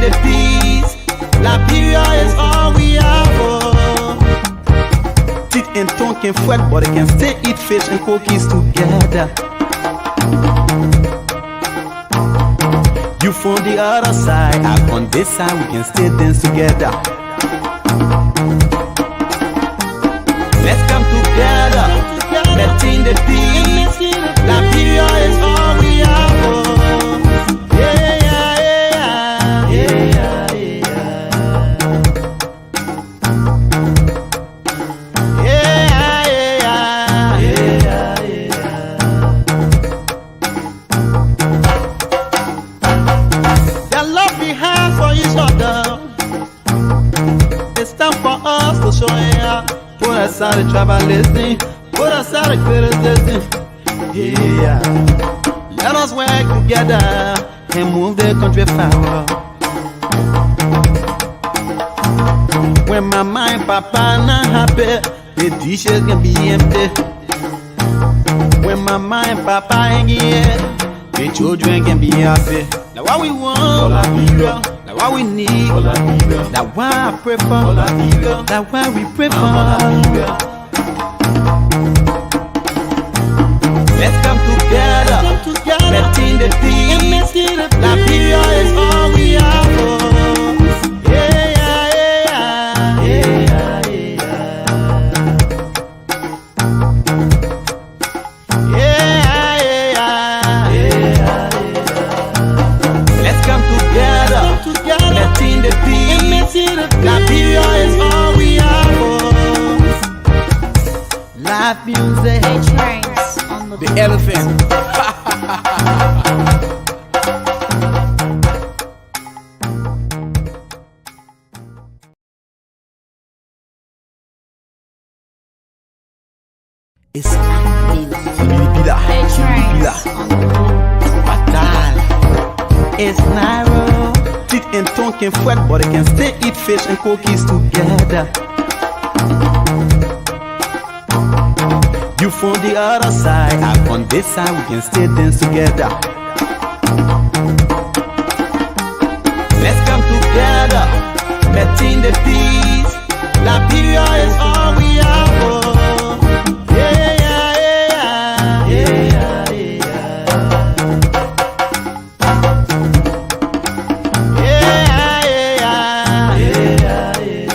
Liberia is all we have. Oh. Teeth and tongue can fret, but they can still eat fish and cookies together. You from the other side, I on this side, we can still dance together. Let's come together, letting the peace. Liberia is all we have. Oh. Yeah, yeah, yeah, yeah, yeah, yeah, yeah, yeah, yeah. Their love we have for each other. It's time for us to show it. Put aside the tribalism, put aside the criticism. Yeah, let us work together and move the country forward. When mama and papa not happy, the dishes can be empty. When mama and papa ain't here, the children can be happy. Now what we want, now what we need, now why I pray for, now why we pray for. Let's come together, letting the peace. Liberia is all we have. Oh. Yeah, yeah, yeah, yeah, yeah, yeah, yeah. Let's come together, letting the peace. Liberia is all we have. Oh. Live music. The elephant. It's fatal. It's narrow. Teeth and tongue can fret, but they can still eat fish and cookies together. You from the other side, I on this side, we can still dance together. Let's come together, letting the peace. Liberia is all we have. Oh. Yeah, yeah, yeah, yeah, yeah, yeah, yeah, yeah.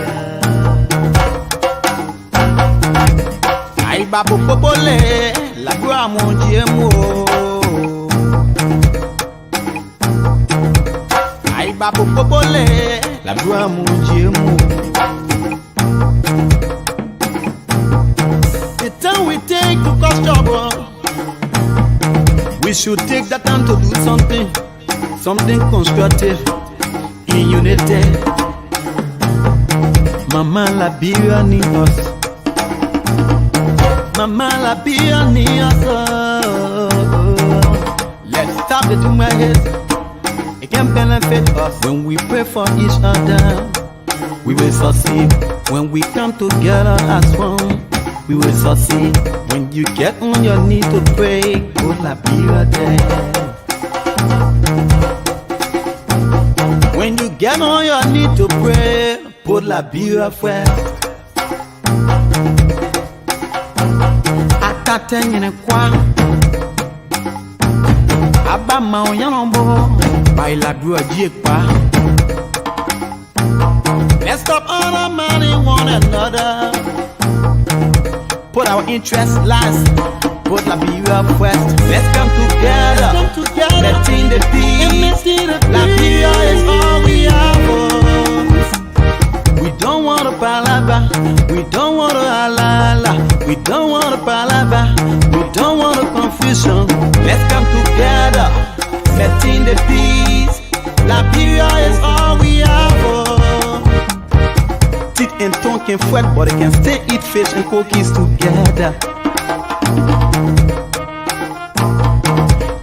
Ay babu popole, la gloire mon Dieu mo. Ay babu popole, la gloire mon Dieu mo. The time we take to cause trouble, we should take that time to do something constructive in unity. Mama Liberia need us. Mama Liberia need us. Let's stop the two my heads. It can benefit us when we pray for each other. We will succeed when we come together as one. We will succeed when you get on your knees to pray. Put Liberia there. When you get on your knees to pray, put Liberia first. Akatengene kwa Abama onyanombo Baila Liberia jiekpa. Let's stop undermining one another. Put our interests last. Put Liberia first. Let's come together, letting the peace. Liberia is all we have. Oh. We don't want a palava. We don't want a halala. We don't want a palava. We don't want a confusion. Let's come together, letting the peace. Liberia is all we have. Oh. Teeth and tongue can fret, but they can still eat fish and cookies together.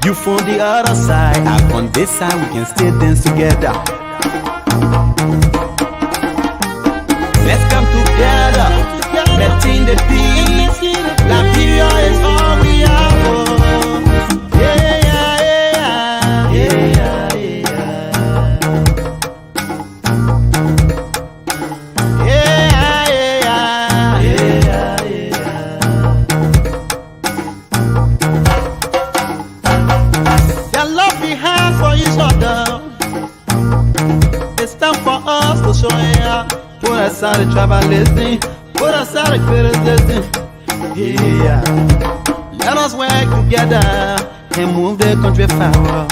You from the other side, I on this side, we can still dance together. Let's come together, letting the peace. Liberia is all we have. Oh. Yeah, yeah, yeah, yeah, yeah, aside the tribalism, put aside the criticism. Yeah. Let us work together and move the country forward.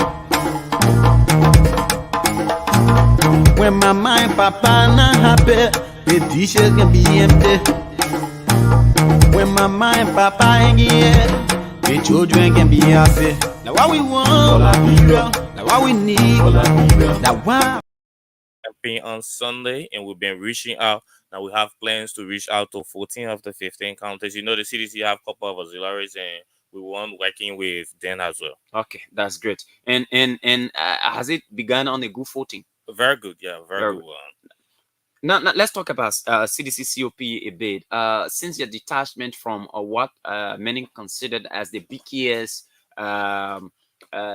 When mama and papa not happy, the dishes can be empty. When mama and papa ain't here, the children can be happy. Now what we want, now what we need, now why? Campaign on Sunday, and we've been reaching out. Now we have plans to reach out to 14 of the 15 counties. You know, the CDC have a couple of auxiliaries, and we want working with them as well. Okay, that's great. And has it begun on a good footing? Very good, yeah, very good. Now, let's talk about CDC COP a bit. Since your detachment from what many considered as the BKS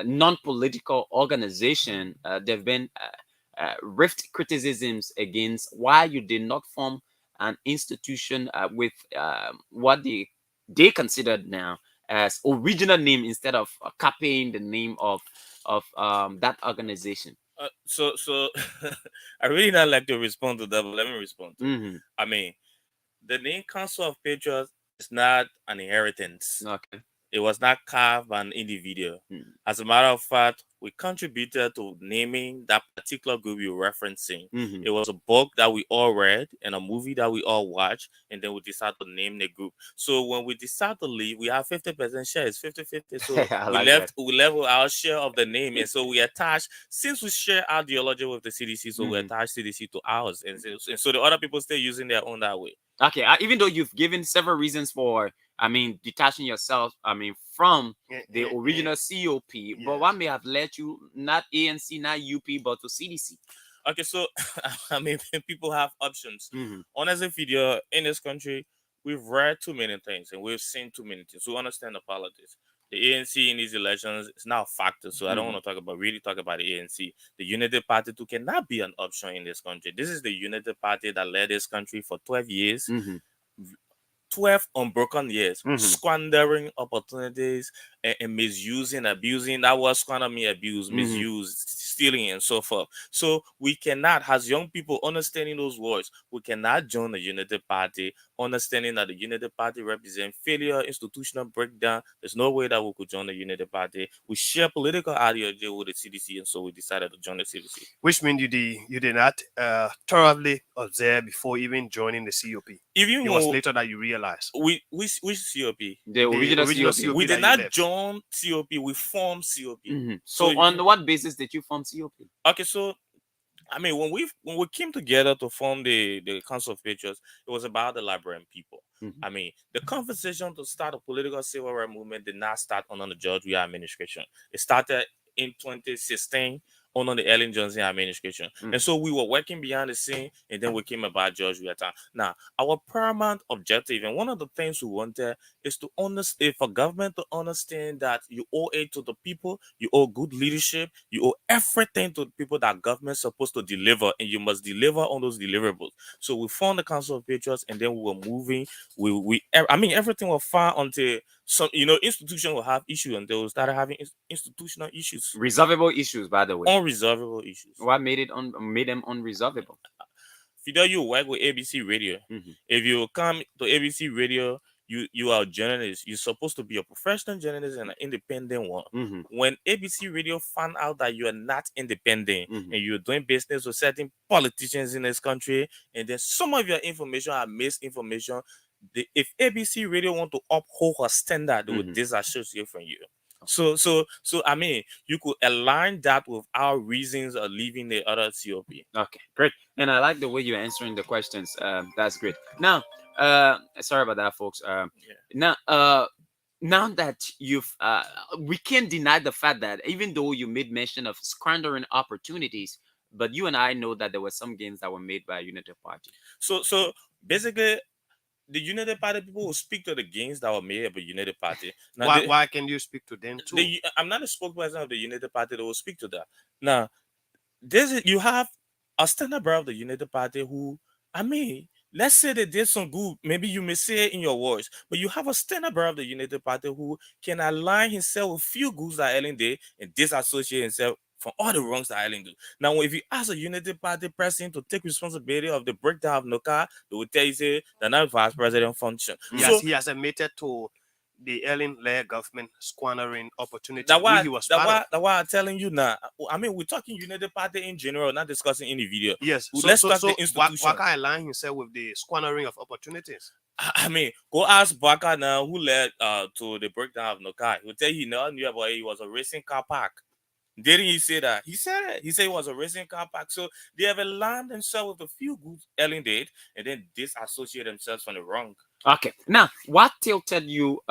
non-political organization, there have been rift criticisms against why you did not form an institution with what they considered now as original name instead of copying the name of that organization. So I really not like to respond to that, but let me respond. I mean, the name Council of Patriots is not an inheritance. Okay. It was not carved by an individual. As a matter of fact, we contributed to naming that particular group you're referencing. It was a book that we all read and a movie that we all watched, and then we decided to name the group. So when we decided to leave, we have 50% shares, 50-50. So we left with our share of the name, and so we attached, since we share ideology with the CDC, so we attached CDC to ours, and so the other people still using their own that way. Okay, even though you've given several reasons for, detaching yourself, from the original COP, but what may have led you, not ANC, not UP, but to CDC? Okay, so, people have options. Honestly, video in this country, we've read too many things and we've seen too many things. We understand the politics. The ANC in these elections is now a factor, so I don't want to talk about the ANC. The Unity Party too cannot be an option in this country. This is the Unity Party that led this country for 12 years. 12 unbroken years, squandering opportunities and misusing, abusing. That was economy abuse, misuse, stealing, and so forth. So we cannot, as young people, understanding those words, we cannot join the Unity Party, understanding that the Unity Party represents failure, institutional breakdown. There's no way that we could join the Unity Party. We share political ideology with the CDC, and so we decided to join the CDC. Which means you did not thoroughly observe before even joining the COP. Even it was later that you realized. Which COP? The original COP. We did not join COP. We formed COP. So on what basis did you form COP? Okay, so when we came together to form the Council of Patriots, it was about the Liberian people. The conversation to start a political civil rights movement did not start under the George Weah administration. It started in 2016 under the Ellen Johnson administration. And so we were working behind the scene, and then we came about George Weah time. Now, our paramount objective, and one of the things we wanted, is to understand, for government to understand that you owe it to the people, you owe good leadership, you owe everything to the people that government's supposed to deliver, and you must deliver on those deliverables. So we formed the Council of Patriots, and then we were moving. Everything was fine until some, institutions will have issues, and they will start having institutional issues. Resolvable issues, by the way. Unresolvable issues. What made them unresolvable? Fidel, you work with ABC Radio. If you come to ABC Radio, you are a journalist. You're supposed to be a professional journalist and an independent one. When ABC Radio found out that you are not independent and you're doing business with certain politicians in this country, and then some of your information are misinformation, if ABC Radio want to uphold her standard, they will disassociate from you. So you could align that with our reasons of leaving the other COP. Okay, great. And I like the way you're answering the questions. That's great. Now, sorry about that, folks. Now that you've, we can't deny the fact that even though you made mention of squandering opportunities, but you and I know that there were some gains that were made by Unity Party. So basically, the Unity Party people will speak to the gains that were made by Unity Party. Now, why can you speak to them too? I'm not a spokesperson of the Unity Party that will speak to that. Now, you have a standard bearer of the Unity Party who, let's say they did some good. Maybe you may say it in your words, but you have a standard bearer of the Unity Party who can align himself with few goods that Ellen did and disassociate himself for all the wrongs that Island do. Now, if you ask a Unity Party president to take responsibility of the breakdown of NOCA, they will tell you say they're not vice president function. Yes, he has admitted to the Ellen-led government squandering opportunity. That's why, he was part of. that's why I'm telling you now. I mean, we're talking Unity Party in general, not discussing any video. Yes, Let's talk the institution. Waka aligned himself with the squandering of opportunities. I mean, go ask Baka now who led to the breakdown of Nokai. He'll tell you he never knew about it. He was a racing car park. Didn't he say that? He said it. He said it was a racing car park. So they have aligned themselves with a few good Ellen did and then disassociate themselves from the wrong. Okay. Now, what tilted you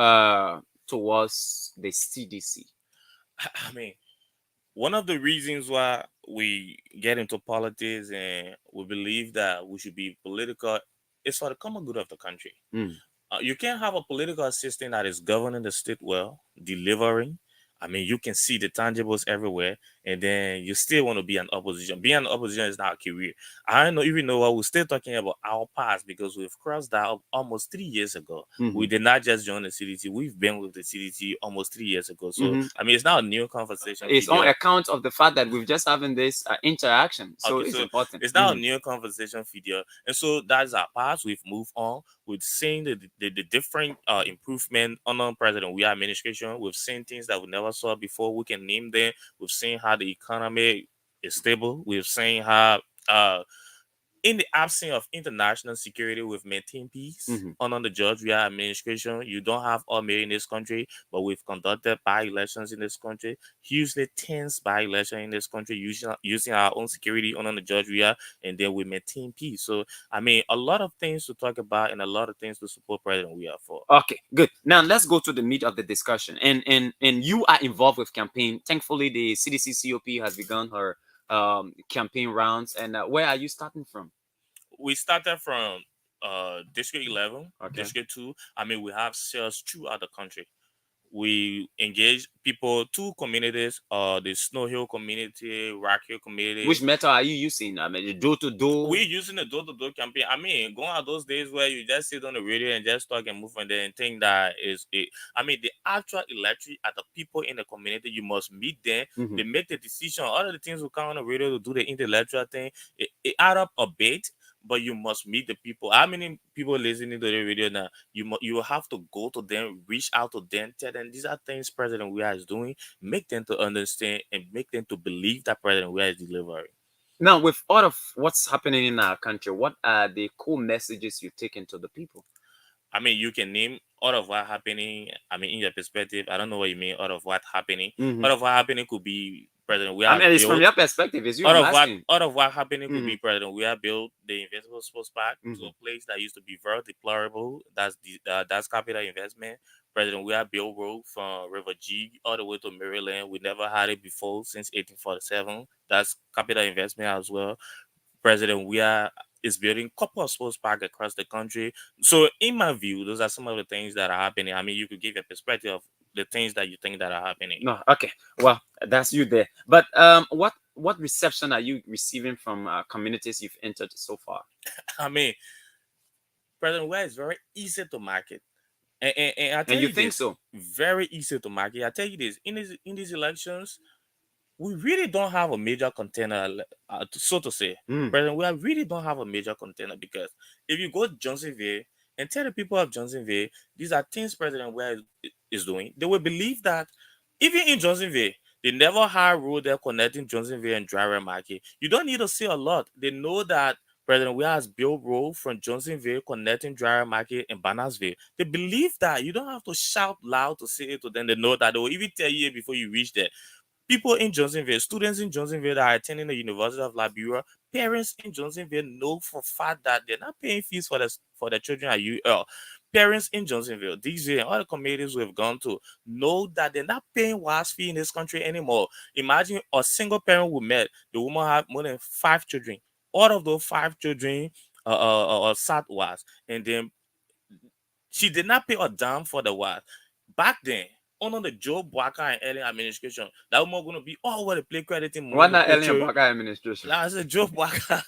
towards the CDC? I mean, one of the reasons why we get into politics and we believe that we should be political is for the common good of the country. You can't have a political assistant that is governing the state well, delivering. I mean, you can see the tangibles everywhere, and then you still want to be an opposition. Being an opposition is not a career. I don't even know why we're still talking about our past because we've crossed that almost 3 years ago. We did not just join the CDT. We've been with the CDT almost 3 years ago. So, I mean, it's not a new conversation. It's on account of the fact that we've just having this interaction. So Okay, it's so important. It's not a new conversation video. And so that's our past. We've moved on. We've seen the different improvement under President We administration. We've seen things that we never saw before. We can name them. We've seen how the economy is stable. We've seen how in the absence of international security, we've maintained peace under the George Weah administration. You don't have army in this country, but we've conducted by-elections in this country, hugely tense by-election in this country, using our own security under the George Weah, and then we maintain peace. So, I mean, a lot of things to talk about and a lot of things to support President Weah for. Okay, good. Now let's go to the meat of the discussion. And you are involved with campaign. Thankfully, the CDC COP has begun her campaign rounds. And where are you starting from? We started from District 11, District 2. I mean, we have sales throughout the country. We engage people, 2 communities, the Snow Hill community, Rock Hill community. Which method are you using? I mean, the door-to-door? We're using the door-to-door campaign. I mean, going out those days where you just sit on the radio and just talk and move and then think that is it. I mean, the actual electorate are the people in the community. You must meet them. They make the decision. All of the things will come on the radio to do the intellectual thing. It add up a bit, but you must meet the people. How many people listening to the radio now? You have to go to them, reach out to them, tell them these are things President Weah is doing, make them to understand and make them to believe that President Weah is delivering. Now, with all of what's happening in our country, what are the core messages you take into the people? I mean, you can name all of what happening. I mean, in your perspective, I don't know what you mean. All of what happening. All of what happening could be President Weah. I mean, it's from your perspective. It's you all asking. Of what happening could be President Weah built the Invincible Sports Park to a place that used to be very deplorable. That's capital investment. President Weah built road from River G all the way to Maryland. We never had it before since 1847. That's capital investment as well. President Weah is building a couple of sports parks across the country. So, in my view, those are some of the things that are happening. I mean, you could give a perspective of the things that you think that are happening. No, okay. Well, that's you there. But what reception are you receiving from communities you've entered so far? I mean, President Weah is very easy to market. And I tell And you you think this, so? very easy to market. I tell you this, in these elections, we really don't have a major contender, so to say. President Weah really don't have a major contender because if you go to Johnsonville and tell the people of Johnsonville, these are things President Weah is doing, they will believe that even in Johnsonville, they never had a road there connecting Johnsonville and Dry Market. You don't need to say a lot. They know that President Weah has built road from Johnsonville connecting Dry Market and Bannersville. They believe that. You don't have to shout loud to say it to them. They know that. They will even tell you before you reach there. People in Johnsonville, students in Johnsonville that are attending the University of Liberia, parents in Johnsonville know for a fact that they're not paying fees for their children at UL. Parents in Johnsonville, DJ, and all the communities we've gone to know that they're not paying WAS fee in this country anymore. Imagine a single parent we met, the woman had more than 5 children. All of those 5 children sat WAS, and then she did not pay a dime for the WAS. Back then, under the Joe Baka and Ellen administration, that woman gonna be all over the play crediting money. Why not Ellen Baka administration? Nah, I said Joe Baka.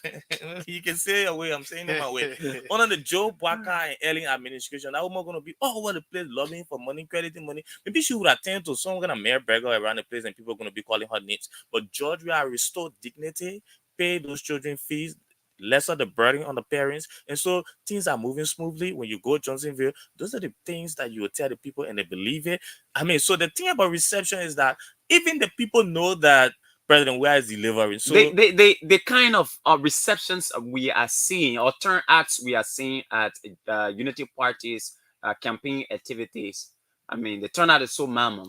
You can say it away. I'm saying it my way. Under the Joe Baka and Ellen administration, that woman gonna be all over the place lobbying for money, crediting money. Maybe she would attend to some kind of mayor beggar around the place, and people are gonna be calling her names. But George, we are restored dignity, pay those children fees, lesser the burden on the parents, and so things are moving smoothly. When you go Johnsonville, those are the things that you will tell the people and they believe it. I mean, so the thing about reception is that even the people know that President Weah is delivering. So the kind of receptions we are seeing or turnouts we are seeing at unity parties campaign activities, I mean, the turnout is so mammoth.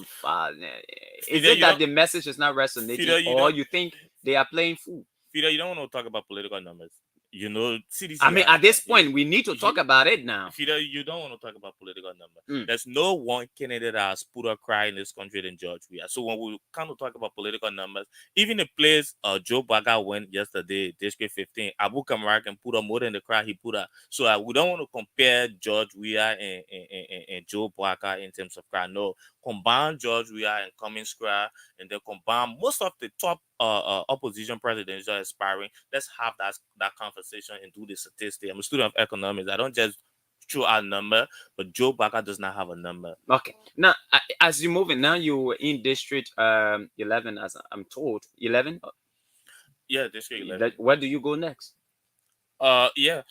Is it that the message is not resonating, or you think they are playing fool? Fidel, you don't want to talk about political numbers. You know, CDC. I mean, at this point, we need to talk about it now. Fidel, you don't want to talk about political numbers. There's no one candidate that has put a cry in this country than George Weah. So when we come to talk about political numbers, even the place Joe Baka went yesterday, District 15, Abu Kamara can put up more than the cry he put up. So we don't want to compare George Weah and Joe Baka in terms of cry. No, combine George Weah and Cummings cry, and then combine most of the top opposition presidential aspiring. Let's have that conversation and do the statistic. I'm a student of economics. I don't just throw out a number, but Joe Baka does not have a number. Okay. Now, as you're moving, now you're in District 11, as I'm told. 11? Yeah, District 11. Where do you go next? Yeah.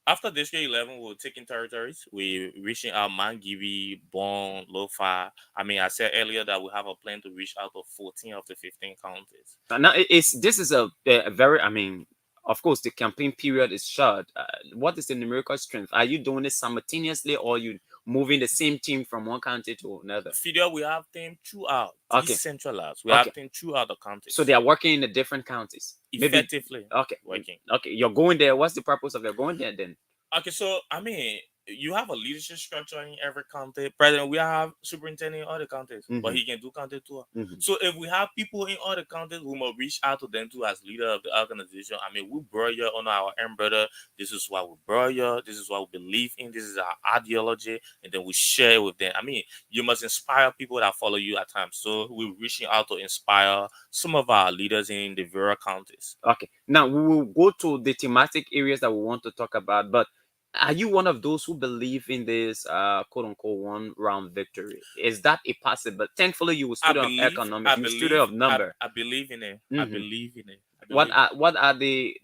After District 11, we're taking territories. We're reaching out Mangibi, Bon, Lofa. I mean, I said earlier that we have a plan to reach out to 14 of the 15 counties. Now, this is a very, I mean, of course, the campaign period is short. What is the numerical strength? Are you doing it simultaneously, or are you moving the same team from one county to another? Fidel, we have team throughout. Okay. Decentralized. We have team throughout the counties. So they are working in the different counties? Effectively. Okay. Working. Okay. You're going there. What's the purpose of your going there then? Okay, so, I mean, you have a leadership structure in every county. President, we have superintendent in all the counties, but he can do county tour. So if we have people in all the counties, we must reach out to them too as leader of the organization. I mean, we brought you on our umbrella. This is what we brought you. This is what we believe in. This is our ideology, and then we share it with them. I mean, you must inspire people that follow you at times. So we're reaching out to inspire some of our leaders in the various counties. Okay. Now we will go to the thematic areas that we want to talk about, but are you one of those who believe in this quote unquote one round victory? Is that a possible? Thankfully, you were student of economics, you student of number. I believe in it. I believe in it. What are the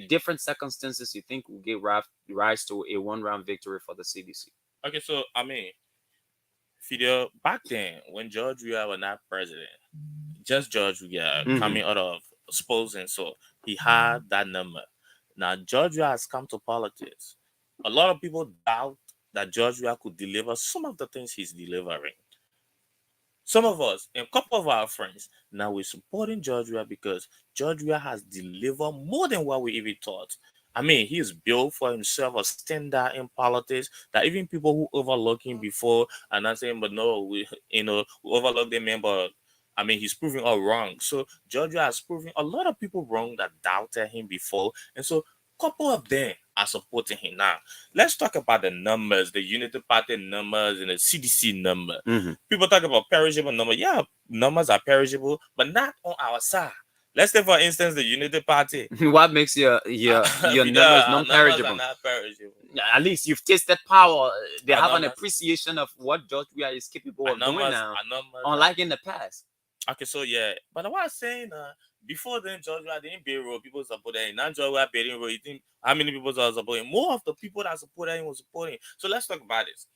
different circumstances you think will give rise to a one round victory for the CDC? Okay, so I mean, Fidel, back then when George Weah was not president, just George Weah coming out of exposing, so he had that number. Now George Weah has come to politics. A lot of people doubt that George Weah could deliver some of the things he's delivering. Some of us, and a couple of our friends, now we're supporting George Weah because George Weah has delivered more than what we even thought. I mean, he's built for himself a standard in politics that even people who overlook him before are not saying, but no, we overlook the man, but I mean, he's proving all wrong. So George Weah has proven a lot of people wrong that doubted him before, and so a couple of them are supporting him now. Let's talk about the numbers, the Unity Party numbers and the CDC number. People talk about perishable numbers. Yeah, numbers are perishable, but not on our side. Let's take, for instance, the Unity Party. What makes your numbers non-perishable? Not perishable. At least you've tasted power. They have an appreciation of what George Weah is capable of doing now, unlike in the past. Okay, so yeah, but what I'm saying, before then, George Weah didn't build road, people supported him. Now George Weah building road, you think how many people are supporting? More of the people that supported him was supporting. So let's talk about this.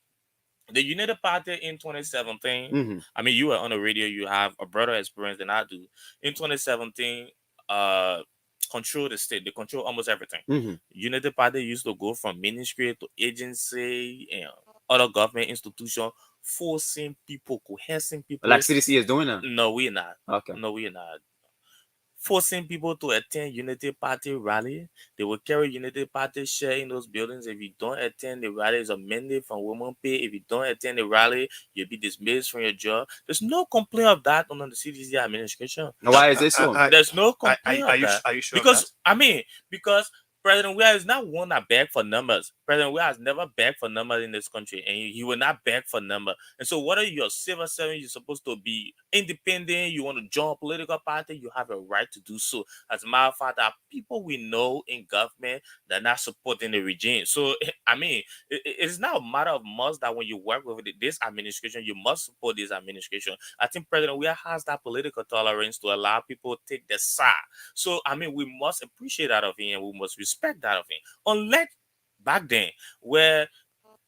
The United Party in 2017, I mean, you were on the radio, you have a broader experience than I do. In 2017, control the state, they control almost everything. United Party used to go from ministry to agency and other government institution, forcing people, coercing people. Like CDC is doing now? No, we're not. Okay. No, we're not. Forcing people to attend Unity Party rally. They will carry Unity Party share in those buildings. If you don't attend the rally, it's a mandate from Women Pay. If you don't attend the rally, you'll be dismissed from your job. There's no complaint of that under the CDC administration. Why is this so? There's no complaint of that. Are you sure? Because, I mean, because President Weah is not one that beg for numbers. President Weah has never begged for numbers in this country, and he will not beg for numbers. And so, whether you're civil servant, you're supposed to be independent, you want to join a political party, you have a right to do so. As a matter of fact, there are people we know in government that are not supporting the regime. So, I mean, it's not a matter of must that when you work with this administration, you must support this administration. I think President Weah has that political tolerance to allow people to take their side. So, I mean, we must appreciate that of him, and we must respect that of him. Unlike back then, where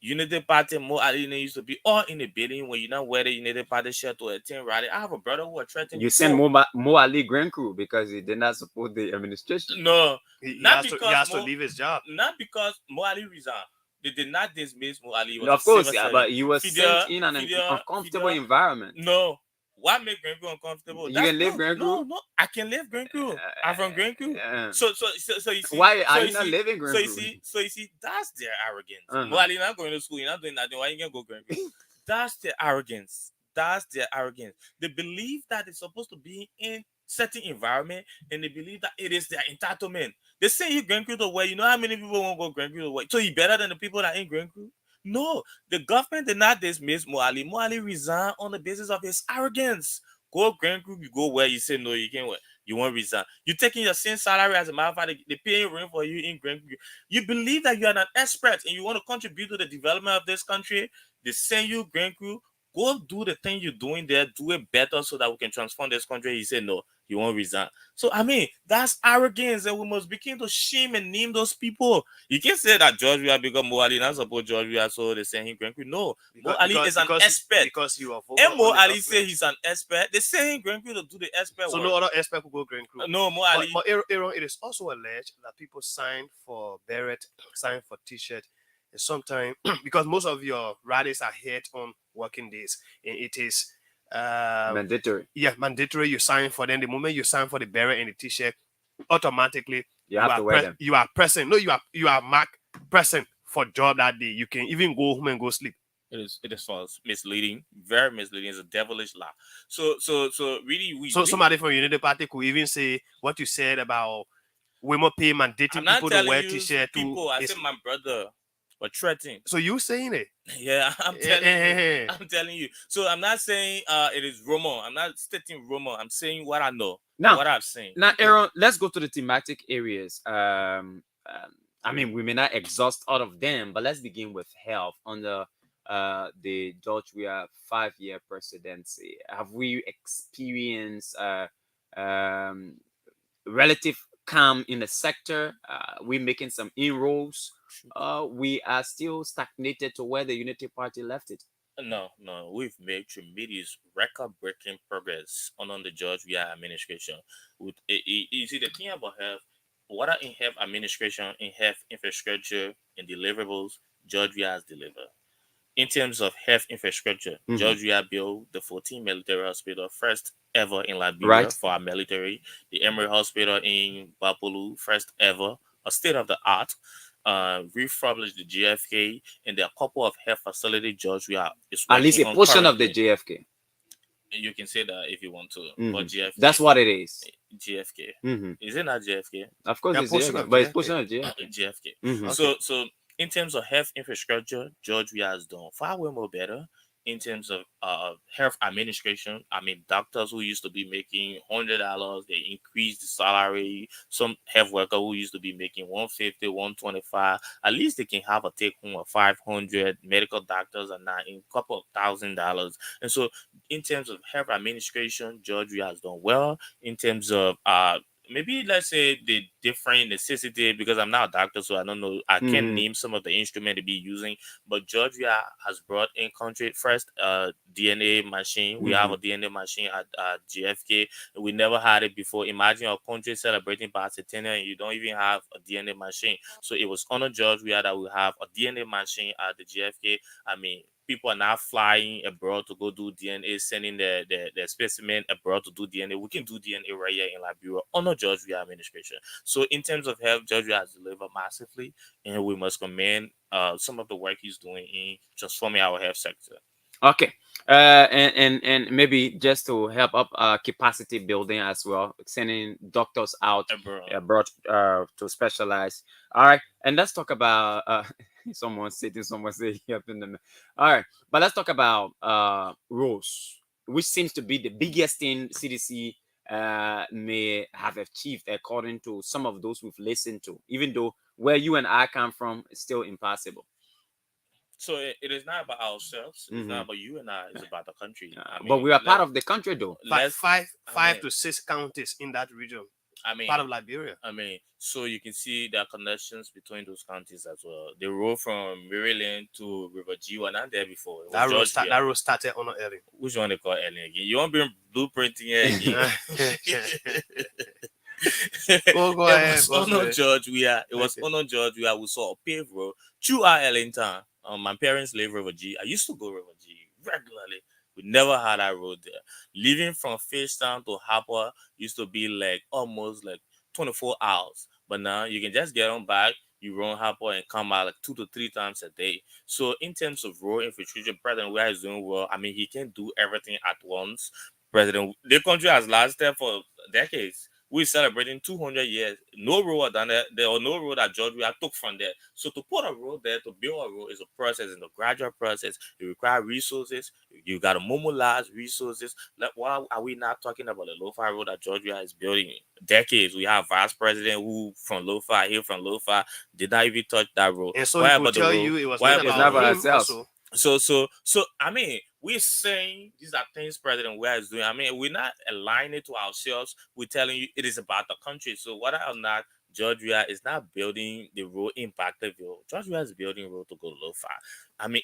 Unity Party, Mo Ali used to be all in the building when you know where the Unity Party shirt to attend rally. I have a brother who was threatening. You send Mo Ali Grand Crew because he did not support the administration. No, He not has because he has to Mo- leave his job. Not because Mo Ali resigned. They did not dismiss Mo Ali. He was No, of a course, civil yeah, servant. but he was sent in an Fidel- uncomfortable Fidel- environment. No. Why make Grand Crew uncomfortable? You That's- can live no, Grand No, Crew? no, I can live Grand Crew. I'm from Grand Crew. So you see, Why so are you you not see- living Grand so you Crew? see, that's their arrogance. Uh-huh. Mo Ali not going to school, you're not doing nothing. Why you gonna go Grand Crew? That's their arrogance. That's their arrogance. They believe that they're supposed to be in certain environment, and they believe that it is their entitlement. They say you Grand Crew to where you know how many people won't go Grand Crew to where, so you better than the people that in Grand Crew. No, the government did not dismiss Mo Ali. Mo Ali resigned on the basis of his arrogance. Go Grand Crew, you go where you say no, you can't. You won't resign. You're taking your same salary as a matter of fact. They paying rent for you in Grand Crew. You believe that you are an expert and you want to contribute to the development of this country. They send you Grand Crew. Go do the thing you're doing there. Do it better so that we can transform this country. He said no, you won't resign. So I mean, that's arrogance, and we must begin to shame and name those people. You can't say that George Weah because Mo Ali not support George Weah, so they send him Grand Crew. No, Mo Ali is an expert. Because you are vocal And Mo on the Ali government. say he's an expert. They say him Grand Crew to do the expert So work. no other expert could go Grand Crew. No, Mo But- Ali. But Aaron, it is also alleged that people sign for beret, sign for T-shirt, and sometimes because most of your rallies are held on working days, and it is Mandatory. Yeah, mandatory. You sign for them. The moment you sign for the beret and the T-shirt, automatically You have to wear them. You are present. No, you are marked present for job that day. You can even go home and go sleep. It is false, misleading, very misleading. It's a devilish lie. So really, So somebody from Unity Party could even say what you said about women pay mandating I'm not people to telling wear you T-shirt. people. I said my brother was threatening. So you saying it? Yeah, I'm Eh, telling eh, you. I'm telling you. So I'm not saying it is rumor. I'm not stating rumor. I'm saying what I know. Now, what I've seen. Now, Aaron, let's go to the thematic areas. I mean, we may not exhaust all of them, but let's begin with health under the George Weah 5-year presidency. Have we experienced relative calm in the sector? We're making some inroads. We are still stagnated to where the Unity Party left it. No, we've made tremendous record-breaking progress under the George Weah administration. You see, the thing about health, what are in health administration, in health infrastructure, and deliverables, George Weah has delivered. In terms of health infrastructure, Mhm. George Weah built the 14 military hospital, first ever in Liberia Right. for our military. The Emory Hospital in Bapolu, first ever, a state-of-the-art. Refurbished the JFK, and there are a couple of health facilities George Weah is At least a working on portion of the currently. JFK. You can say that if you want to, Mhm. but JFK. That's what it is. JFK. Mhm. Is it not JFK? Of course, Yeah, it's portion JFK, of but it's JFK. portion of JFK. JFK. Mhm. So in terms of health infrastructure, George Weah has done far way more better. In terms of health administration, I mean, doctors who used to be making $100, they increased the salary. Some health worker who used to be making $150, $125, at least they can have a take home of $500. Medical doctors are now in a couple of $1,000s. And so, in terms of health administration, George Weah has done well. In terms of maybe let's say the different necessity, because I'm not a doctor, so I don't know. I can't Mhm. name some of the instrument to be using, but George Weah has brought in country first DNA machine. We have a DNA machine at GFK. We never had it before. Imagine a country celebrating bicentennial and you don't even have a DNA machine. So it was on George Weah that we have a DNA machine at the GFK. I mean, people are now flying abroad to go do DNA, sending their specimen abroad to do DNA. We can do DNA right here in Liberia under George Weah administration. So in terms of health, George Weah has delivered massively, and we must commend some of the work he's doing in transforming our health sector. Okay. And maybe just to help up capacity building as well, sending doctors out abroad to specialize. All right, and let's talk about someone sitting, someone say up in the. All right, but let's talk about roles, which seems to be the biggest thing CDC may have achieved according to some of those we've listened to, even though where you and I come from is still impossible. So it is not about ourselves. It's not about you and I. It's about the country. But we are part of the country, though. Five to six counties in that region. Part of Liberia. So you can see there are connections between those counties as well. The road from Maryland to River G were not there before. That road started on early. Which one they call early again? You want to bring blueprinting here again? Go ahead. It was Ono George. We saw a paved road through our Ellen town. My parents live River G. I used to go River G regularly. We never had that road there. Leaving from Fishtown to Harper used to be like almost like 24 hours. But now you can just get on back, you run Harper and come out like 2 to 3 times a day. So in terms of road infrastructure, President Weah is doing well. He can do everything at once. The country has lasted for decades. We're celebrating 200 years. No road done there. There was no road that George Weah took from there. So to put a road there, to build a road is a process, it's a gradual process. It requires resources. You got to mobilize resources. Why are we not talking about the Lo-Fi road that George Weah is building? Decades. We have vice president who from Lo-Fi, here from Lo-Fi, did not even touch that road. And so he would tell you it was not about him also. So we're saying these are things President Weah is doing. We're not aligning it to ourselves. We're telling you it is about the country. So whether or not George Weah is not building the road in Impactorville, George Weah is building road to go to Lo-Fi.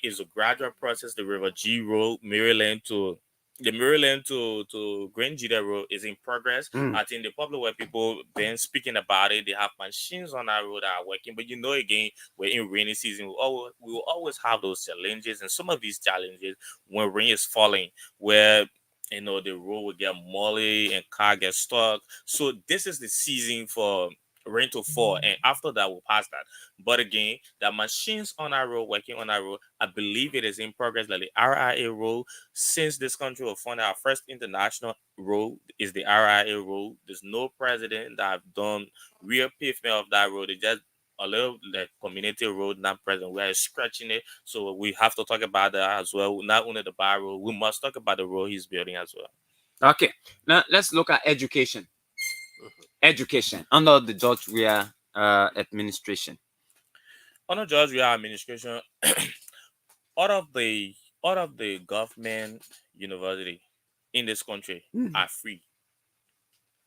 It's a gradual process. The River G road, Maryland to Grand Jita Road is in progress. I think the public where people been speaking about it, they have machines on that road that are working. But again, we're in rainy season. We will always have those challenges, and some of these challenges when rain is falling, where the road will get muddy and car get stuck. So this is the season for rain to fall, and after that we'll pass that. But again, the machines on our road, working on our road, I believe it is in progress. Like the RIA road, since this country will fund our first international road is the RIA road. There's no president that have done real pavement of that road. It's just a little like community road, not present. We are scratching it, so we have to talk about that as well. Not only the bar road, we must talk about the road he's building as well. Okay, now let's look at education. Education under the George Weah administration. Under George Weah administration, all of the government university in this country are free.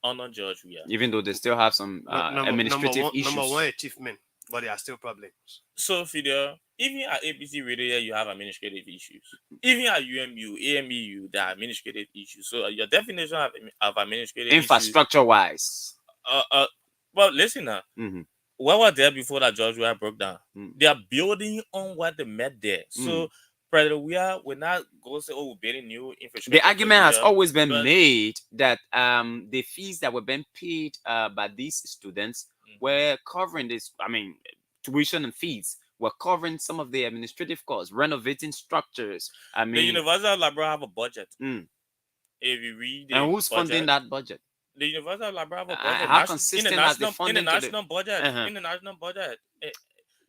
Under George Weah, even though they still have some administrative issues. Number one achievement, but there are still problems. So, Fidel, even at ABC Radio, you have administrative issues. Even at UMU, AMEU, there are administrative issues. So, your definition of administrative infrastructure issues, wise. Well, listen now. What was there before that George Weah broke down? They are building on what they met there. So, President Weah will not go say, "Oh, we're building new infrastructure." The argument has always been made that the fees that were being paid by these students were covering this. Tuition and fees were covering some of the administrative costs, renovating structures. The University of Liberia have a budget. If you read, and who's funding that budget? The University of Liberia have a budget. How consistent is the funding in the national budget? In the national budget.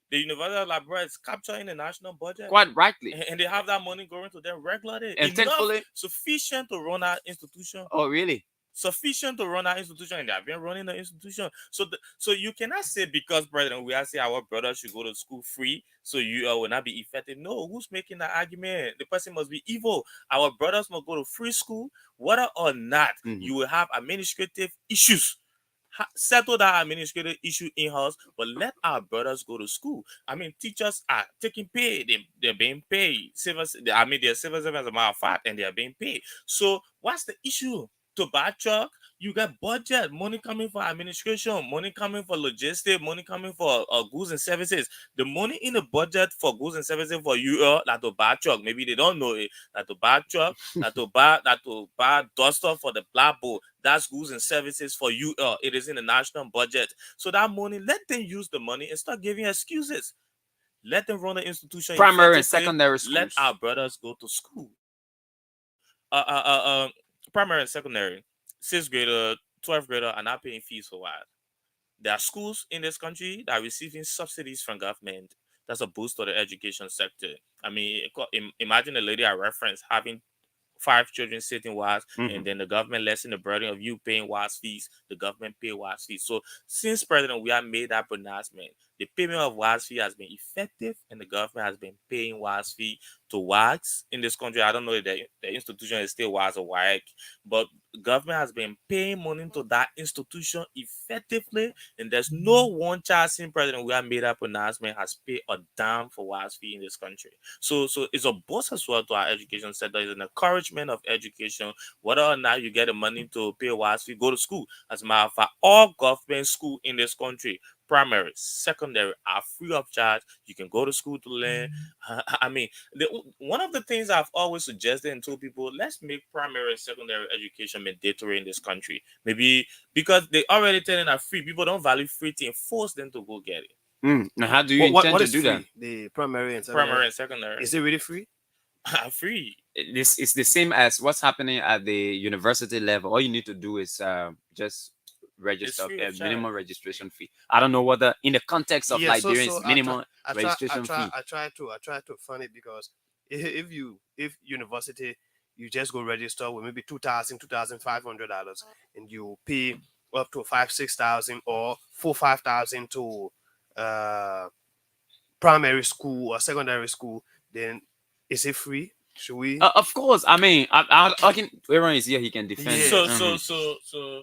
The University of Liberia is capturing the national budget. Quite rightly. And they have that money going to them regularly. And thankfully, sufficient to run our institution. Oh, really? Sufficient to run our institution, and they have been running the institution. So you cannot say because President Weah say our brothers should go to school free, so you will not be effective. No, who's making that argument? The person must be evil. Our brothers must go to free school, whether or not you will have administrative issues. Settle that administrative issue in-house, but let our brothers go to school. Teachers are taking pay. They're being paid. They're civil servants, as a matter of fact, and they are being paid. So what's the issue? To buy truck, you got budget, money coming for administration, money coming for logistics, money coming for goods and services. The money in the budget for goods and services for you that to buy truck. Maybe they don't know it. That to buy truck, that to buy duster for the blackboard. That's goods and services for you. It is in the national budget. So that money, let them use the money and start giving excuses. Let them run the institution. Primary and secondary schools. Let our brothers go to school. primary and secondary, 6th grader, 12th grader are not paying fees for WASP. There are schools in this country that are receiving subsidies from government. That's a boost to the education sector. I mean, imagine a lady I referenced having 5 children sitting WASP, and then the government lessen the burden of you paying WASP fees. The government pay WASP fees. So since President we have made that pronouncement, the payment of WASP fee has been effective, and the government has been paying WASP fee to WASP in this country. I don't know if the institution is still WASP or WAEC, but the government has been paying money to that institution effectively, and there's no one child since President we have made that pronouncement has paid a dime for WASP fee in this country. So it's a boost as well to our education sector. It's an encouragement of education. Whether or not you get the money to pay WASP fee, go to school. As a matter of fact, all government school in this country, primary, secondary, are free of charge. You can go to school to learn. I mean, one of the things I've always suggested and told people, let's make primary and secondary education mandatory in this country. Maybe because they already telling are free. People don't value free things. Force them to go get it. Now, how do you intend to do that? The primary and secondary. Primary and secondary. Is it really free? Free. It's the same as what's happening at the university level. All you need to do is just register a minimum registration fee. I don't know whether in the context of Liberians minimum registration fee. I try to fund it because if university you just go register with maybe $2,500 and you pay up to $5,000-6,000 or $4,000-5,000 to primary school or secondary school, then is it free? Should we? Of course. I mean, I can. Aaron is here. He can defend. Yeah. So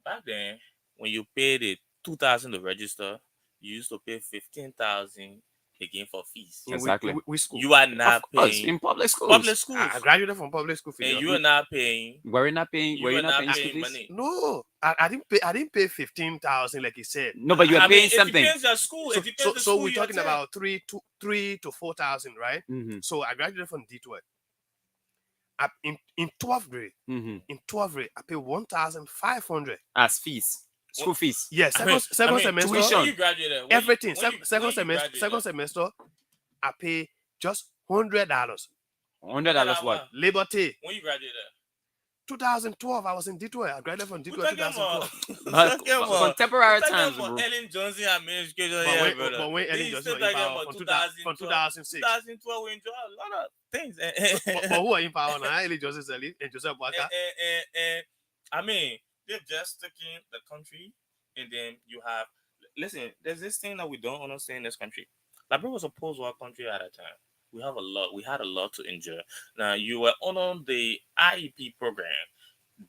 back then, when you paid it $2,000 to register, you used to pay $15,000 again for fees. Exactly. We school. You are not paying in public schools. Public schools. I graduated from public school. And you are not paying. Were you not paying? Were you not paying paying money? No, I didn't pay. I didn't pay 15,000 like he said. No, but you are paying something. It depends on school. So we're talking about three to 4,000, right? So I graduated from D12. In 12th grade, in 12th grade, I paid 1,500 as fees. School fees. Yes, second semester. Tuition. You graduated. Everything. Second semester, I pay just $100. $100 what? Liberty. When you graduated? 2012. I was in D12. I graduated from D12 2012. Contemporary times, bro. Ellen Johnson administration. But when Ellen Johnson was in power from 2006. 2012, we enjoy a lot of things. But who are in power now? Ellen Johnson and Joseph Boakai. I mean, they've just taken the country, and then you have. Listen, there's this thing that we don't understand in this country. Liberia was a post-war country at a time. We had a lot to endure. Now, you were on the IEP program,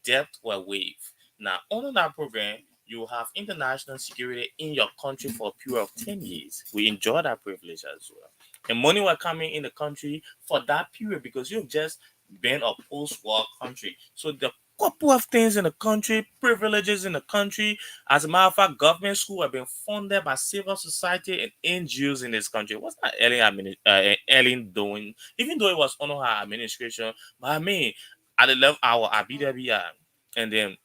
debt were waived. Now, under that program, you have international security in your country for a period of 10 years. We enjoy that privilege as well. And money were coming in the country for that period because you've just been a post-war country. So the couple of things in the country, privileges in the country. As a matter of fact, government school have been funded by civil society and NGOs in this country. What's that Ellen doing? Even though it was under her administration, but I mean, at the level our BWI, and then